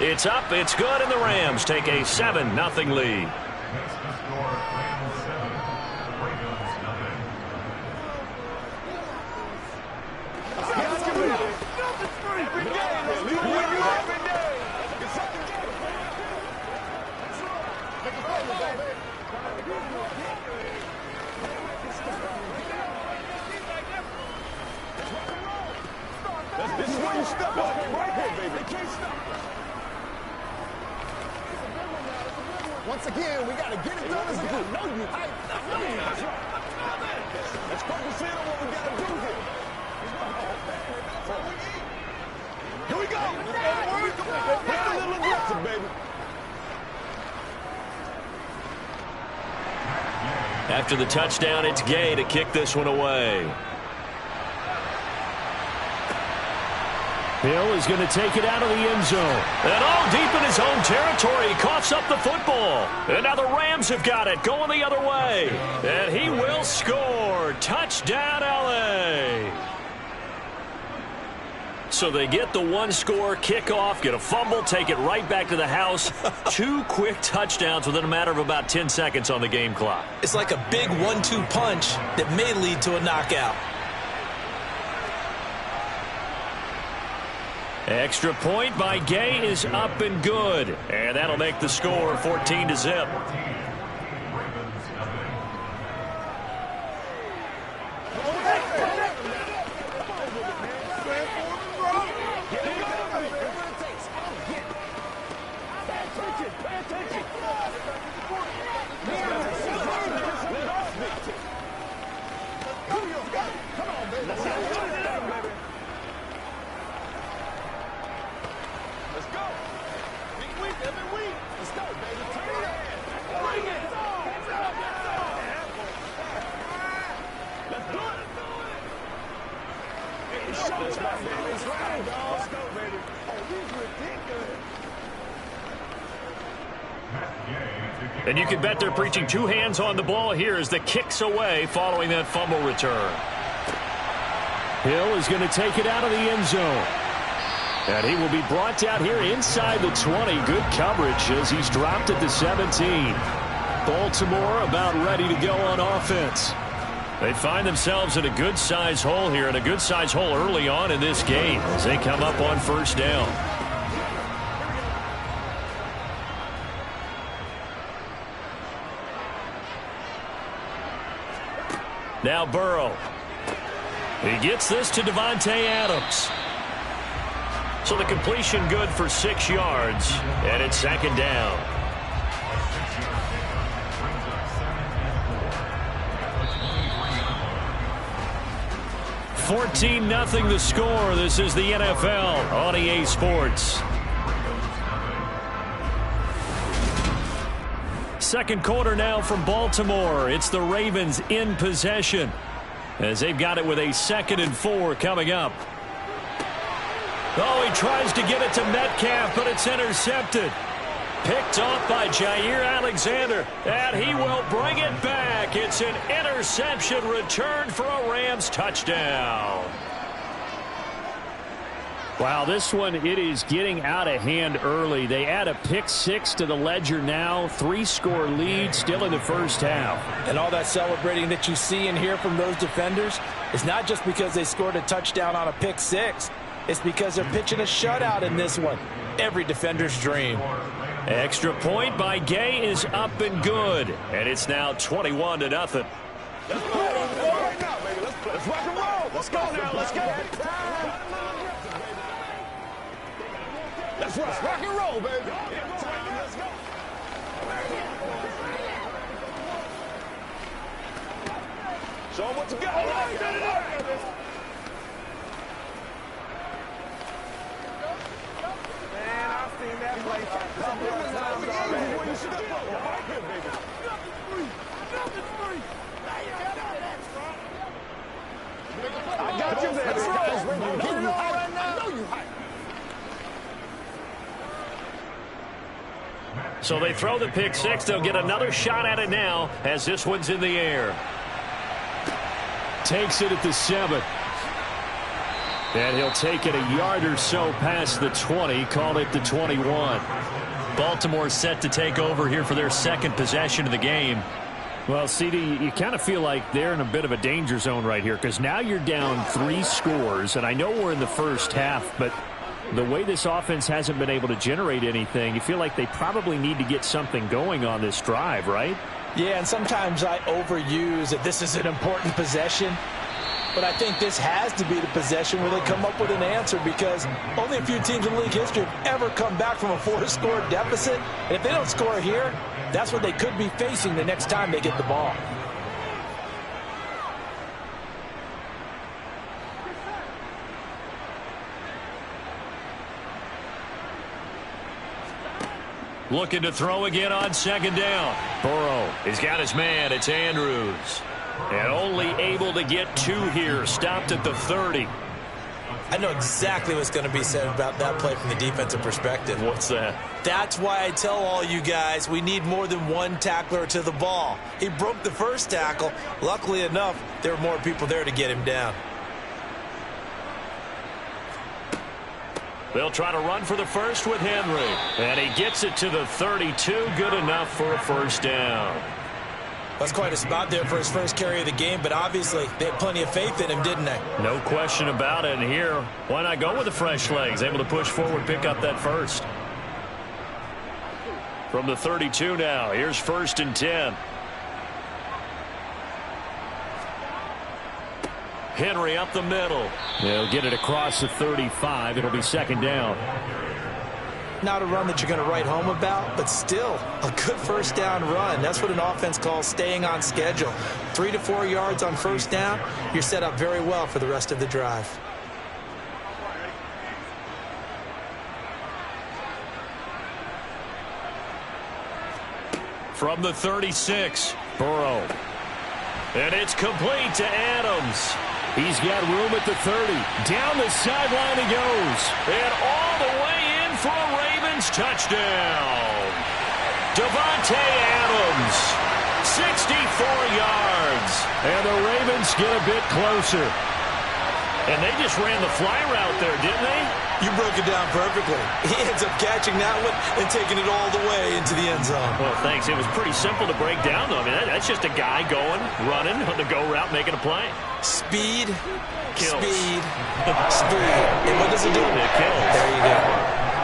It's up, it's good, and the Rams take a 7-0 lead. This is where you step up. Right here, baby. They can't stop. Once again, we got to get it done as a group. No, you. I know you. Let's focus in on what we got to do here. Here we go. Let's a little aggressive, baby. After the touchdown, it's Gay to kick this one away. Hill is going to take it out of the end zone. And all deep in his own territory. Coughs up the football. And now the Rams have got it. Going the other way. And he will score. Touchdown, LA. So they get the one-score kickoff, get a fumble, take it right back to the house. 2 quick touchdowns within a matter of about 10 seconds on the game clock. It's like a big 1-2 punch that may lead to a knockout. Extra point by Gay is up and good. And that'll make the score 14-0. And you can bet they're preaching 2 hands on the ball here as the kick's away following that fumble return. Hill is going to take it out of the end zone. And he will be brought down here inside the 20. Good coverage as he's dropped at the 17. Baltimore about ready to go on offense. They find themselves in a good-sized hole here, and a good-sized hole early on in this game as they come up on first down. Now Burrow. He gets this to Davante Adams. So the completion good for 6 yards, and it's second down. $14-0 the score. This is the NFL on EA Sports. Second quarter now from Baltimore. It's the Ravens in possession as they've got it with a 2nd and 4 coming up. Oh, he tries to get it to Metcalf, but it's intercepted. Picked off by Jair Alexander, and he will bring it back. It's an interception return for a Rams touchdown. Wow, this one, it is getting out of hand early. They add a pick 6 to the ledger now. 3-score lead still in the first half. And all that celebrating that you see and hear from those defenders is not just because they scored a touchdown on a pick 6. It's because they're pitching a shutout in this one. Every defender's dream. Extra point by Gay is up and good. And it's now 21-0. Let's play right now, baby. Let's rock and roll. Let's go now. Let's go. Let's rock and roll, baby. Let's go. Show them what you got. Man, I've seen that play several times already. When you step up, right here, baby. Nothing free. got you there. Let's roll. Get it on right now. I know you hype. So they throw the pick six. They'll get another shot at it now as this one's in the air. Takes it at the 7. And he'll take it a yard or so past the 20. Call it the 21. Baltimore set to take over here for their second possession of the game. Well, CD, you kind of feel like they're in a bit of a danger zone right here because now you're down 3 scores. And I know we're in the first half, but the way this offense hasn't been able to generate anything, you feel like they probably need to get something going on this drive, right? Yeah, and sometimes I overuse that this is an important possession. But I think this has to be the possession where they come up with an answer because only a few teams in league history have ever come back from a 4-score deficit. And if they don't score here, that's what they could be facing the next time they get the ball. Looking to throw again on second down. Burrow, he's got his man. It's Andrews. And only able to get 2 here. Stopped at the 30. I know exactly what's going to be said about that play from the defensive perspective. What's that? That's why I tell all you guys we need more than one tackler to the ball. He broke the first tackle. Luckily enough, there were more people there to get him down. They'll try to run for the first with Henry. And he gets it to the 32. Good enough for a first down. That's quite a spot there for his first carry of the game, but obviously they had plenty of faith in him, didn't they? No question about it. And here, why not go with the fresh legs? Able to push forward, pick up that first. From the 32 now, here's 1st and 10. Henry up the middle. They'll get it across the 35. It'll be second down. Not a run that you're going to write home about, but still a good first down run. That's what an offense calls staying on schedule. 3 to 4 yards on first down. You're set up very well for the rest of the drive. From the 36, Burrow. And it's complete to Adams. He's got room at the 30. Down the sideline he goes. And all the way in for a Ravens touchdown. Davante Adams, 64 yards. And the Ravens get a bit closer. And they just ran the fly route there, didn't they? You broke it down perfectly. He ends up catching that one and taking it all the way into the end zone. Well, thanks. It was pretty simple to break down, though. I mean, that's just a guy going, running on the go route, making a play. Speed, kills. Speed, speed. And what does it do? It kills. There you go.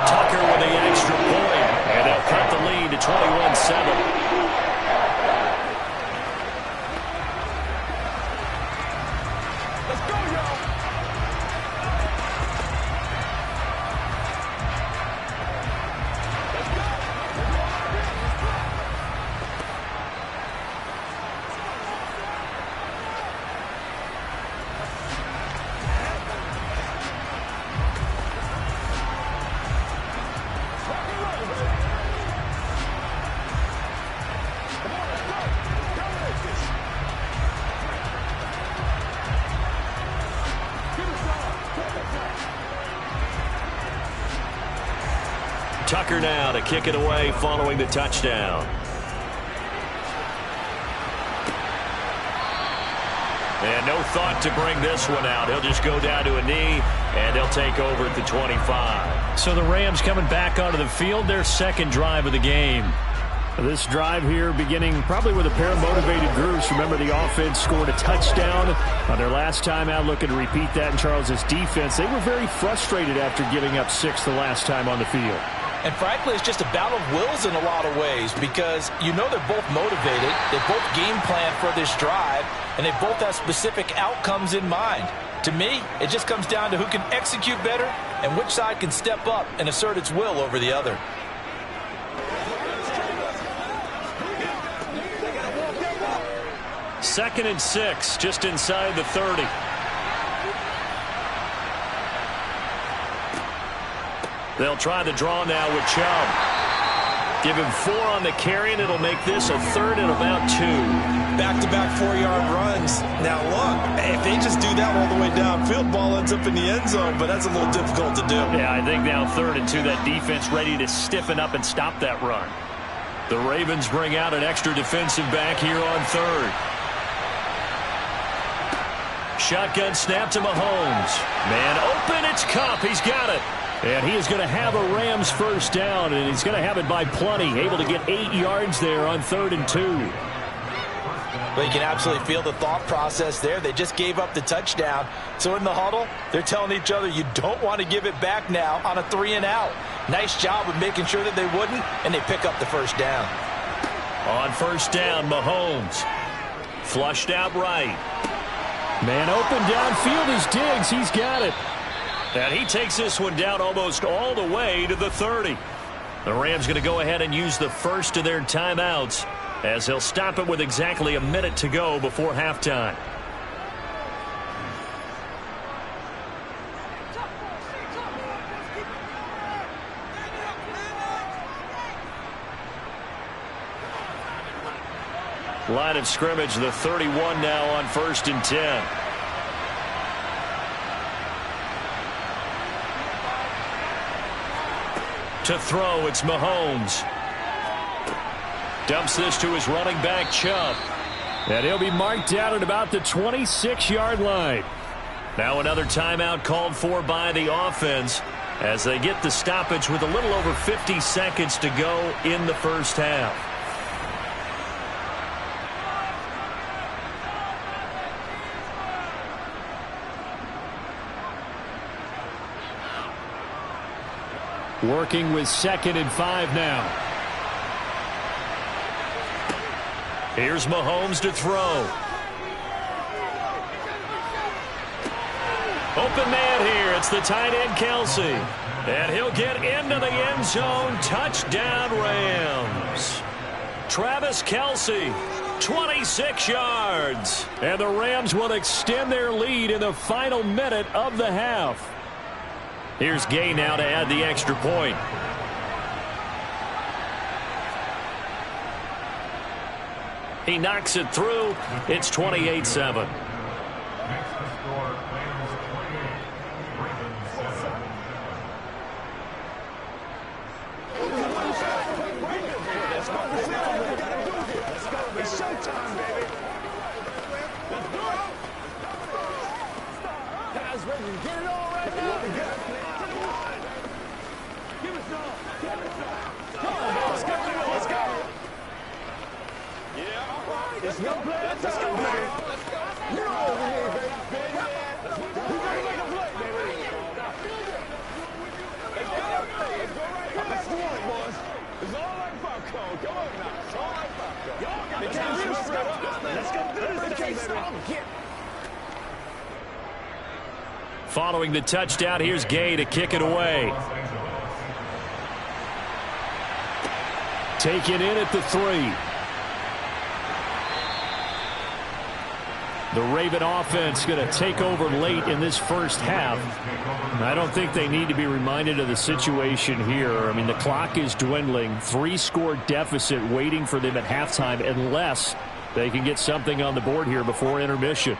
Tucker with the extra point. And they'll cut the lead to 21-7. Tucker now to kick it away following the touchdown. And no thought to bring this one out. He'll just go down to a knee, and they'll take over at the 25. So the Rams coming back onto the field, their second drive of the game. This drive here beginning probably with a pair of motivated groups. Remember, the offense scored a touchdown on their last time out, looking to repeat that in Charles' defense. They were very frustrated after giving up 6 the last time on the field. And frankly, it's just a battle of wills in a lot of ways because you know they're both motivated. They both game plan for this drive, and they both have specific outcomes in mind. To me, it just comes down to who can execute better and which side can step up and assert its will over the other. Second and 6, just inside the 30. They'll try the draw now with Chubb. Give him 4 on the carry, and it'll make this a 3rd and about 2. Back-to-back 4-yard runs. Now, look, if they just do that all the way downfield, ball ends up in the end zone, but that's a little difficult to do. Yeah, I think now 3rd and 2, that defense ready to stiffen up and stop that run. The Ravens bring out an extra defensive back here on 3rd. Shotgun snap to Mahomes. Man open, it's Kupp. He's got it. And he is going to have a Rams first down, and he's going to have it by plenty. Able to get 8 yards there on 3rd and 2. Well, you can absolutely feel the thought process there. They just gave up the touchdown. So in the huddle, they're telling each other, you don't want to give it back now on a 3-and-out. Nice job of making sure that they wouldn't, and they pick up the first down. On first down, Mahomes. Flushed out right. Man open downfield is Diggs. He's got it. And he takes this one down almost all the way to the 30. The Rams going to go ahead and use the first of their timeouts, as they'll stop it with exactly a minute to go before halftime. Line of scrimmage, the 31 now on 1st and 10. To throw, it's Mahomes. Dumps this to his running back, Chubb. And he'll be marked out at about the 26-yard line. Now another timeout called for by the offense as they get the stoppage with a little over 50 seconds to go in the first half. Working with 2nd and 5 now. Here's Mahomes to throw. Open man here. It's the tight end, Kelce. And he'll get into the end zone. Touchdown, Rams. Travis Kelce, 26 yards. And the Rams will extend their lead in the final minute of the half. Here's Gay now to add the extra point. He knocks it through. It's 28-7. It's showtime, baby. Guys ready to get it on right now? Give us some. Come on, let's go. Let's go. Yeah, all right. It's no play. Let's go, baby. You're over here, baby. We gotta make a play, baby. Let's go. Let's go right here. Let's do it, boys. It's all like popcorn. Come on now. It's all like popcorn. Y'all got the time. Let's go do this, baby. Following the touchdown, here's Gay to kick it away. Taken in at the 3. The Raven offense going to take over late in this first half. I don't think they need to be reminded of the situation here. I mean, the clock is dwindling. 3-score deficit waiting for them at halftime unless they can get something on the board here before intermission.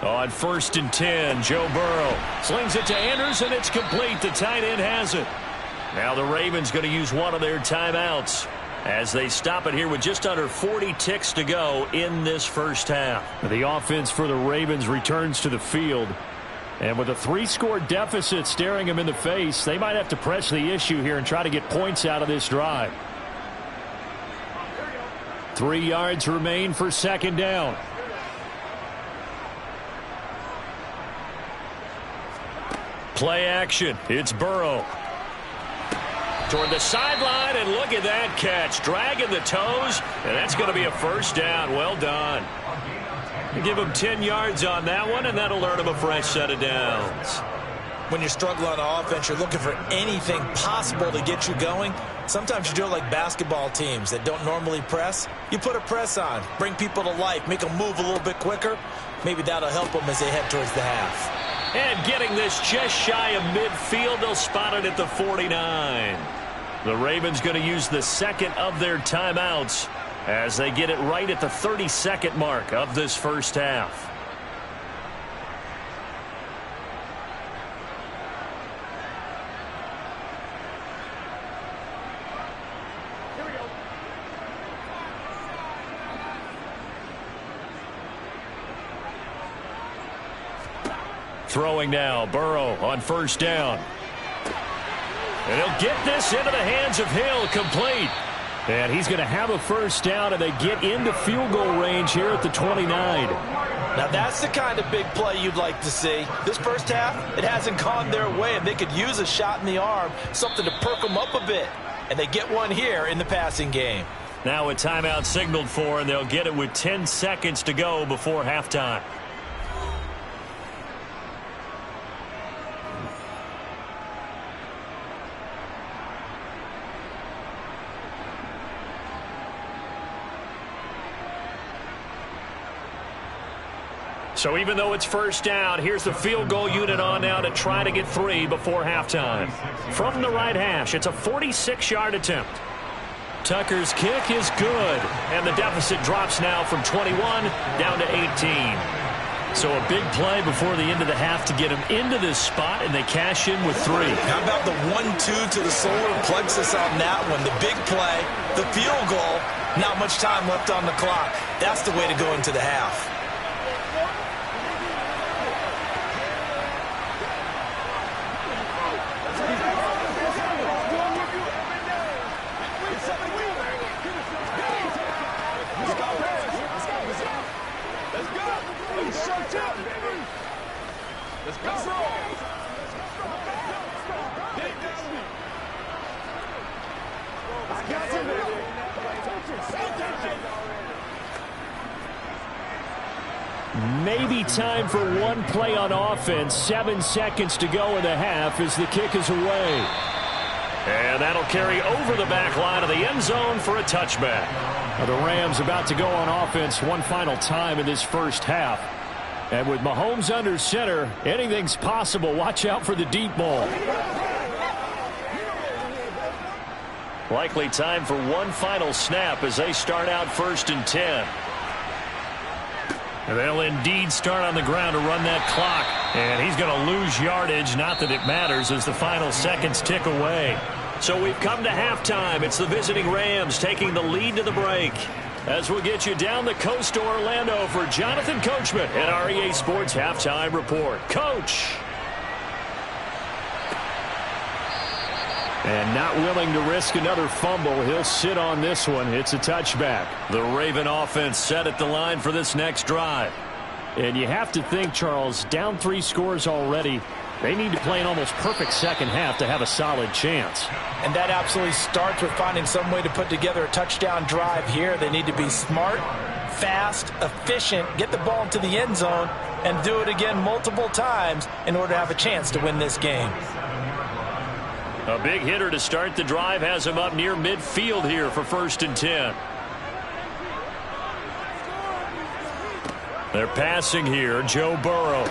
On 1st and 10, Joe Burrow slings it to Anderson. It's complete. The tight end has it. Now the Ravens going to use one of their timeouts as they stop it here with just under 40 ticks to go in this first half. The offense for the Ravens returns to the field. And with a 3-score deficit staring them in the face, they might have to press the issue here and try to get points out of this drive. 3 yards remain for 2nd down. Play action. It's Burrow. Toward the sideline, and look at that catch. Dragging the toes, and that's going to be a first down. Well done. Give him 10 yards on that one, and that'll earn him a fresh set of downs. When you're struggling on offense, you're looking for anything possible to get you going. Sometimes you do it like basketball teams that don't normally press. You put a press on, bring people to life, make them move a little bit quicker. Maybe that'll help them as they head towards the half. And getting this just shy of midfield, they'll spot it at the 49. The Ravens going to use the second of their timeouts as they get it right at the 30-second mark of this first half. Throwing now, Burrow on first down. And he'll get this into the hands of Hill, complete. And he's going to have a first down, and they get into field goal range here at the 29. Now that's the kind of big play you'd like to see. This first half, it hasn't gone their way, and they could use a shot in the arm, something to perk them up a bit. And they get one here in the passing game. Now a timeout signaled for, and they'll get it with 10 seconds to go before halftime. So even though it's first down, here's the field goal unit on now to try to get 3 before halftime. From the right hash, it's a 46-yard attempt. Tucker's kick is good, and the deficit drops now from 21 down to 18. So a big play before the end of the half to get them into this spot, and they cash in with 3. How about the 1-2 to the solar plexus on that one? The big play, the field goal, not much time left on the clock. That's the way to go into the half. Maybe time for one play on offense. 7 seconds to go in the half as the kick is away. And that'll carry over the back line of the end zone for a touchback. Now the Rams about to go on offense one final time in this first half. And with Mahomes under center, anything's possible. Watch out for the deep ball. Likely time for one final snap as they start out 1st and 10. And they'll indeed start on the ground to run that clock. And he's going to lose yardage. Not that it matters as the final seconds tick away. So we've come to halftime. It's the visiting Rams taking the lead to the break. As we'll get you down the coast to Orlando for Jonathan Coachman at our EA Sports Halftime Report. Coach. And not willing to risk another fumble. He'll sit on this one. It's a touchback. The Raven offense set at the line for this next drive. And you have to think, Charles, down 3 scores already. They need to play an almost perfect second half to have a solid chance. And that absolutely starts with finding some way to put together a touchdown drive here. They need to be smart, fast, efficient, get the ball into the end zone, and do it again multiple times in order to have a chance to win this game. A big hitter to start the drive has him up near midfield here for 1st and 10. They're passing here, Joe Burrow.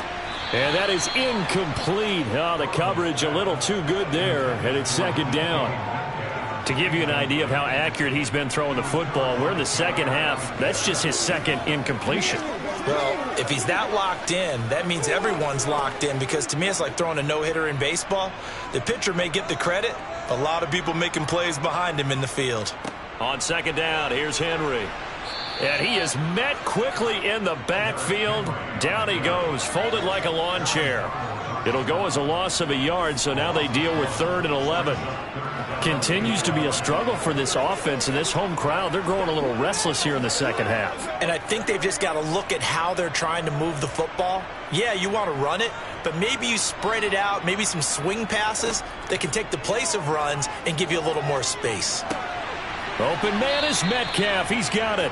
And that is incomplete. Oh, the coverage a little too good there, and it's 2nd down. To give you an idea of how accurate he's been throwing the football, we're in the second half. That's just his 2nd incompletion. Well, if he's that locked in, that means everyone's locked in, because to me it's like throwing a no-hitter in baseball. The pitcher may get the credit, a lot of people making plays behind him in the field. On 2nd down, here's Henry. And he is met quickly in the backfield. Down he goes, folded like a lawn chair. It'll go as a loss of a yard, so now they deal with 3rd and 11. Continues to be a struggle for this offense and this home crowd. They're growing a little restless here in the second half. And I think they've just got to look at how they're trying to move the football. Yeah, you want to run it, but maybe you spread it out, maybe some swing passes that can take the place of runs and give you a little more space. Open man is Metcalf. He's got it.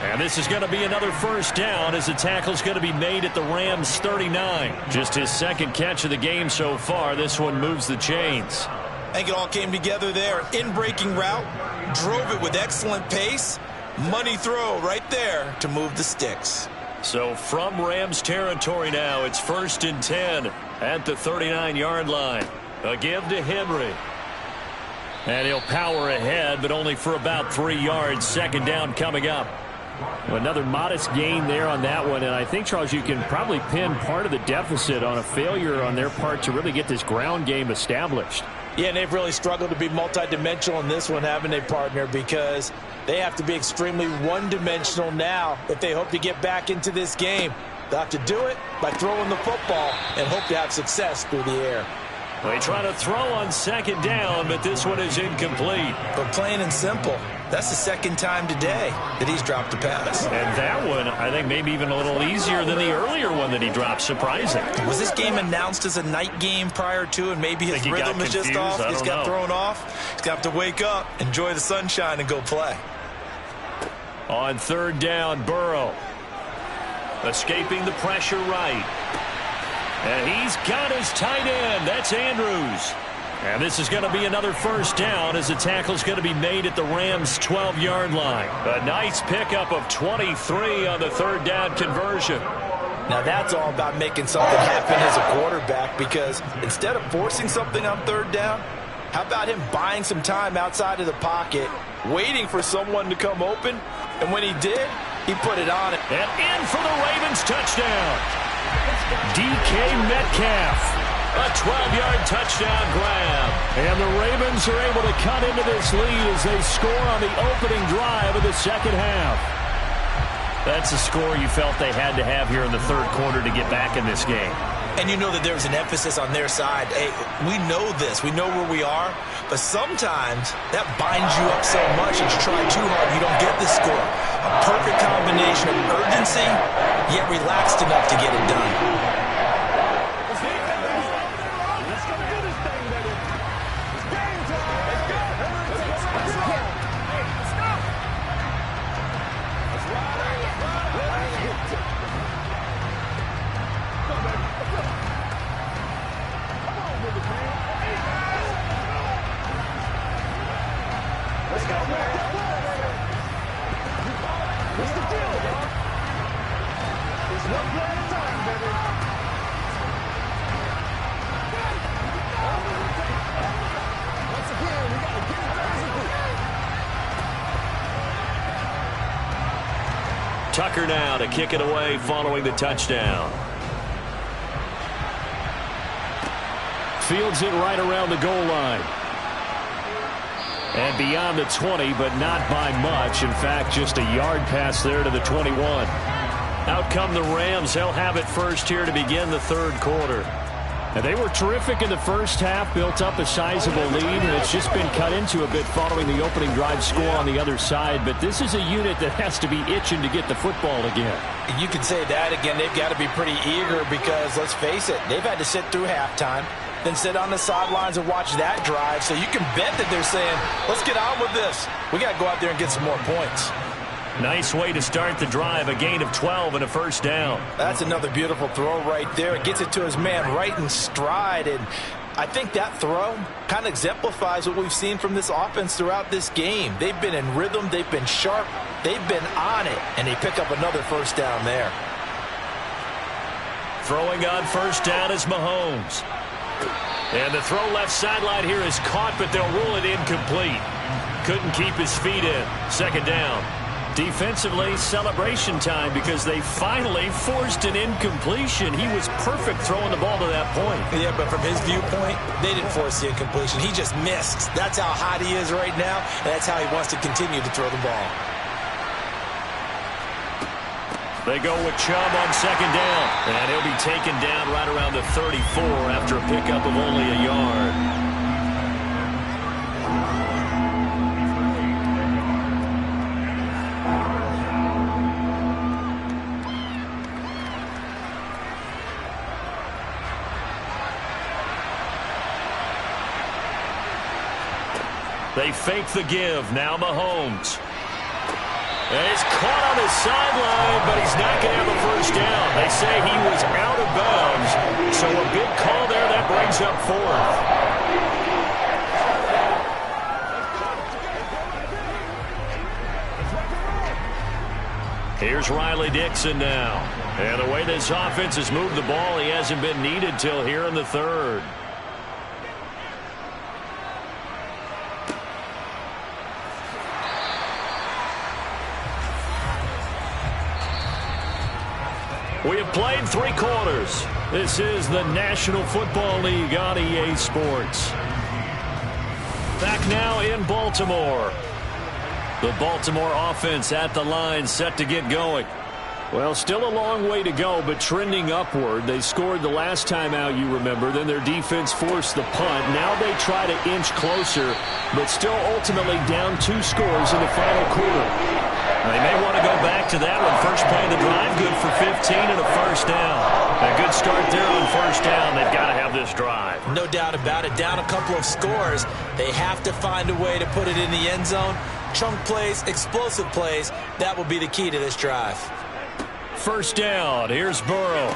And this is going to be another 1st down as the tackle's going to be made at the Rams 39. Just his 2nd catch of the game so far. This one moves the chains. I think it all came together there. In-breaking route, drove it with excellent pace. Money throw right there to move the sticks. So from Rams territory now, it's 1st and 10 at the 39-yard line. A give to Henry. And he'll power ahead, but only for about 3 yards. 2nd down coming up. Another modest gain there on that one, and I think, Charles, you can probably pin part of the deficit on a failure on their part to really get this ground game established. Yeah, and they've really struggled to be multidimensional in this one, haven't they, partner? Because they have to be extremely one-dimensional now if they hope to get back into this game. They'll have to do it by throwing the football and hope to have success through the air. They try to throw on 2nd down, but this one is incomplete. But plain and simple, that's the 2nd time today that he's dropped a pass. And that one, I think, maybe even a little easier than the earlier one that he dropped. Surprising. Was this game announced as a night game prior to, and maybe his rhythm is just off? He's got thrown off. He's got to wake up, enjoy the sunshine, and go play. On 3rd down, Burrow. Escaping the pressure right. And he's got his tight end. That's Andrews. And this is going to be another 1st down as the tackle's going to be made at the Rams' 12-yard line. A nice pickup of 23 on the 3rd down conversion. Now that's all about making something happen as a quarterback, because instead of forcing something on 3rd down, how about him buying some time outside of the pocket, waiting for someone to come open, and when he did, he put it on it. And in for the Ravens touchdown. DK Metcalf, a 12-yard touchdown grab. And the Ravens are able to cut into this lead as they score on the opening drive of the 2nd half. That's a score you felt they had to have here in the 3rd quarter to get back in this game. And you know that there's an emphasis on their side. Hey, we know this. We know where we are. But sometimes that binds you up so much that you try too hard, you don't get the score. A perfect combination of urgency, yet relaxed enough to get it done. Tucker now to kick it away following the touchdown. Fields it right around the goal line. And beyond the 20, but not by much. In fact, just a yard pass there to the 21. Out come the Rams. They'll have it first here to begin the 3rd quarter. And they were terrific in the 1st half, built up a sizable lead, and it's just been cut into a bit following the opening drive score on the other side. But this is a unit that has to be itching to get the football again. You can say that again. They've got to be pretty eager because, let's face it, they've had to sit through halftime, then sit on the sidelines and watch that drive. So you can bet that they're saying, let's get on with this. We got to go out there and get some more points. Nice way to start the drive, a gain of 12 and a 1st down. That's another beautiful throw right there. It gets it to his man right in stride, and I think that throw kind of exemplifies what we've seen from this offense throughout this game. They've been in rhythm, they've been sharp, they've been on it, and they pick up another 1st down there. Throwing on 1st down is Mahomes. And the throw left sideline here is caught, but they'll rule it incomplete. Couldn't keep his feet in. 2nd down. Defensively, celebration time because they finally forced an incompletion. He was perfect throwing the ball to that point. Yeah, but from his viewpoint, they didn't force the incompletion. He just missed. That's how hot he is right now, and that's how he wants to continue to throw the ball. They go with Chubb on 2nd down, and he'll be taken down right around the 34 after a pickup of only a yard. They fake the give. Now Mahomes. And he's caught on his sideline, but he's not going to have a 1st down. They say he was out of bounds. So a big call there. That brings up 4th. Here's Riley Dixon now. And the way this offense has moved the ball, he hasn't been needed till here in the third. We have played 3 quarters. This is the National Football League on EA Sports. Back now in Baltimore. The Baltimore offense at the line, set to get going. Well, still a long way to go, but trending upward. They scored the last time out, you remember. Then their defense forced the punt. Now they try to inch closer, but still ultimately down 2 scores in the final quarter. They may want to go back to that one. First play of the drive, good for 15 and a first down. A good start there on first down. They've got to have this drive. No doubt about it. Down a couple of scores. They have to find a way to put it in the end zone. Chunk plays, explosive plays. That will be the key to this drive. First down. Here's Burrow.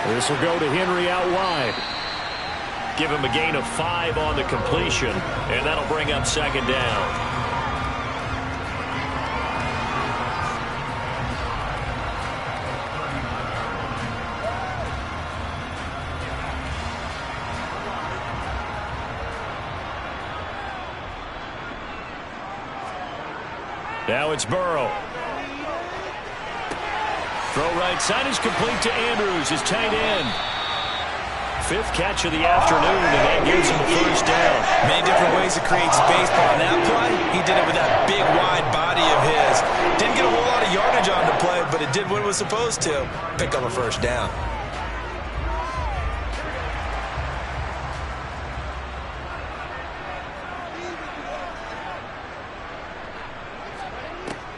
This will go to Henry out wide. Give him a gain of 5 on the completion, and that'll bring up second down. Now it's Burrow. Throw right side is complete to Andrews, his tight end. 5th catch of the afternoon, and that gives him a first down. Many different ways to create space, but on that play, he did it with that big, wide body of his. Didn't get a whole lot of yardage on the play, but it did what it was supposed to. Pick up a first down.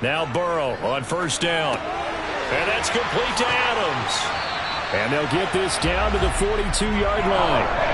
Now Burrow on first down. And that's complete to Adams. And they'll get this down to the 42-yard line.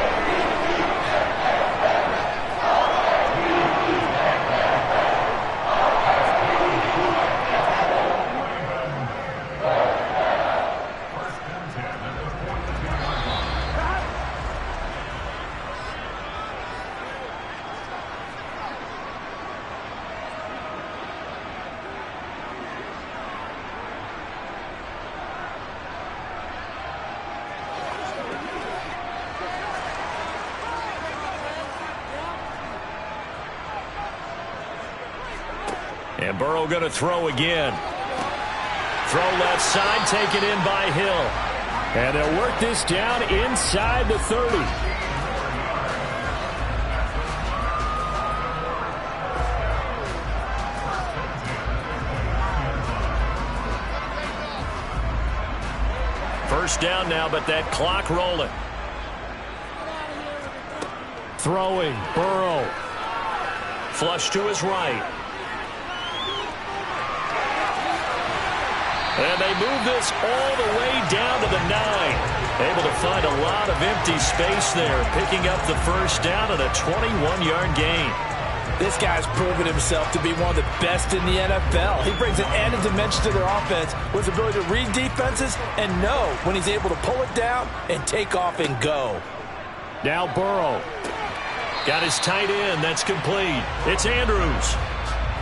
And Burrow going to throw again. Throw left side, taken in by Hill. And they'll work this down inside the 30. First down now, but that clock rolling. Throwing, Burrow. Flush to his right. And they move this all the way down to the 9. Able to find a lot of empty space there, picking up the first down and a 21-yard gain. This guy's proven himself to be one of the best in the NFL. He brings an added dimension to their offense with his ability to read defenses and know when he's able to pull it down and take off and go. Now Burrow. Got his tight end. That's complete. It's Andrews.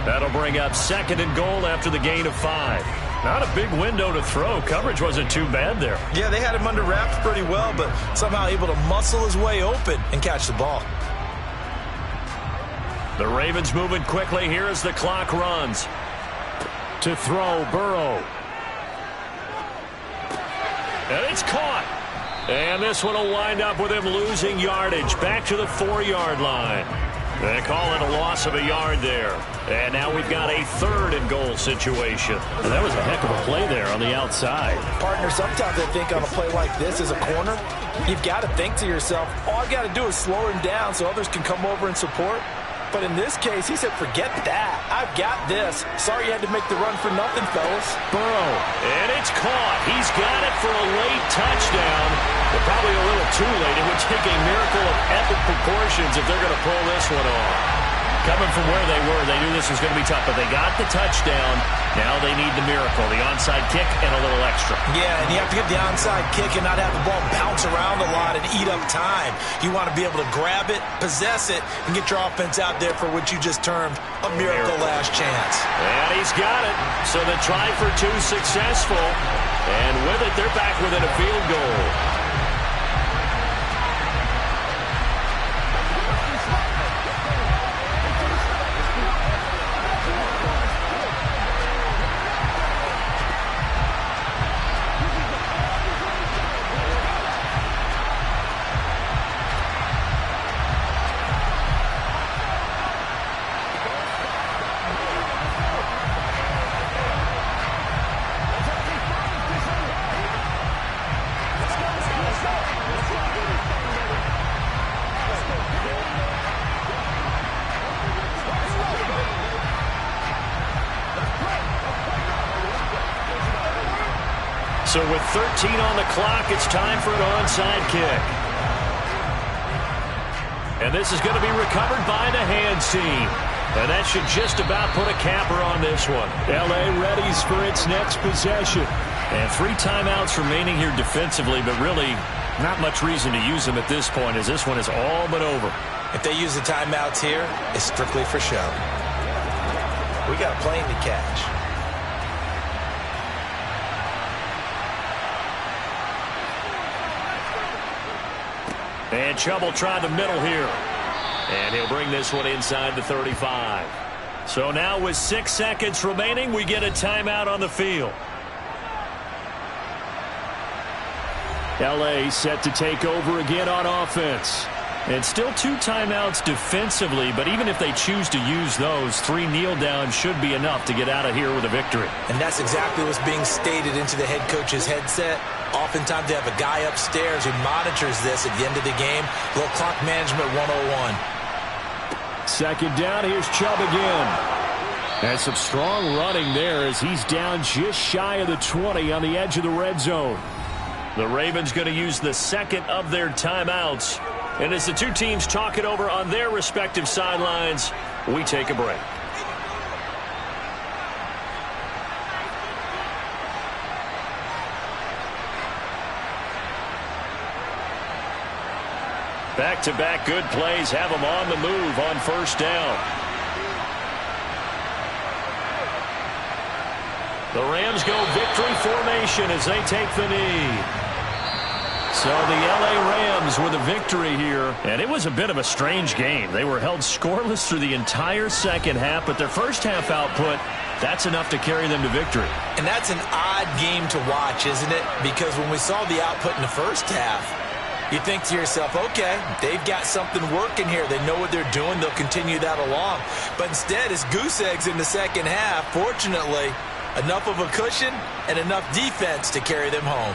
That'll bring up second and goal after the gain of 5. Not a big window to throw. Coverage wasn't too bad there. Yeah, they had him under wraps pretty well, but somehow able to muscle his way open and catch the ball. The Ravens moving quickly here as the clock runs. To throw, Burrow. And it's caught. And this one will wind up with him losing yardage. Back to the 4-yard line. They call it a loss of a yard there. And now we've got a third and goal situation. And that was a heck of a play there on the outside. Partner, sometimes I think on a play like this as a corner, you've got to think to yourself, all I've got to do is slow him down so others can come over and support. But in this case, he said, forget that. I've got this. Sorry you had to make the run for nothing, fellas. Burrow, and it's caught. He's got it for a late touchdown, but probably a little too late. It would take a miracle of epic proportions if they're going to pull this one off. coming from where they were, they knew this was going to be tough, but they got the touchdown. Now they need the miracle, the onside kick and a little extra. Yeah, and you have to get the onside kick and not have the ball bounce around a lot and eat up time. You want to be able to grab it, possess it, and get your offense out there for what you just termed a miracle last chance. And he's got it. So the try for two successful. And with it, they're back within a field goal. So with 13 on the clock, it's time for an onside kick. And this is going to be recovered by the hands team. And that should just about put a capper on this one. L.A. readies for its next possession. And 3 timeouts remaining here defensively, but really not much reason to use them at this point, as this one is all but over. If they use the timeouts here, it's strictly for show. We got a plane to catch. And Chubb will try the middle here. And he'll bring this one inside the 35. So now with 6 seconds remaining, we get a timeout on the field. L.A. set to take over again on offense. And still 2 timeouts defensively, but even if they choose to use those, 3 kneel downs should be enough to get out of here with a victory. And that's exactly what's being stated into the head coach's headset. Oftentimes they have a guy upstairs who monitors this at the end of the game. A little clock management 101. Second down, here's Chubb again. And some strong running there as he's down just shy of the 20 on the edge of the red zone. The Ravens going to use the second of their timeouts. And as the two teams talk it over on their respective sidelines, we take a break. Back-to-back good plays have them on the move on first down. The Rams go victory formation as they take the knee. So the L.A. Rams with a victory here. And it was a bit of a strange game. They were held scoreless through the entire second half, but their first half output, that's enough to carry them to victory. And that's an odd game to watch, isn't it? Because when we saw the output in the first half, you think to yourself, okay, they've got something working here. They know what they're doing. They'll continue that along. But instead, it's goose eggs in the second half. Fortunately, enough of a cushion and enough defense to carry them home.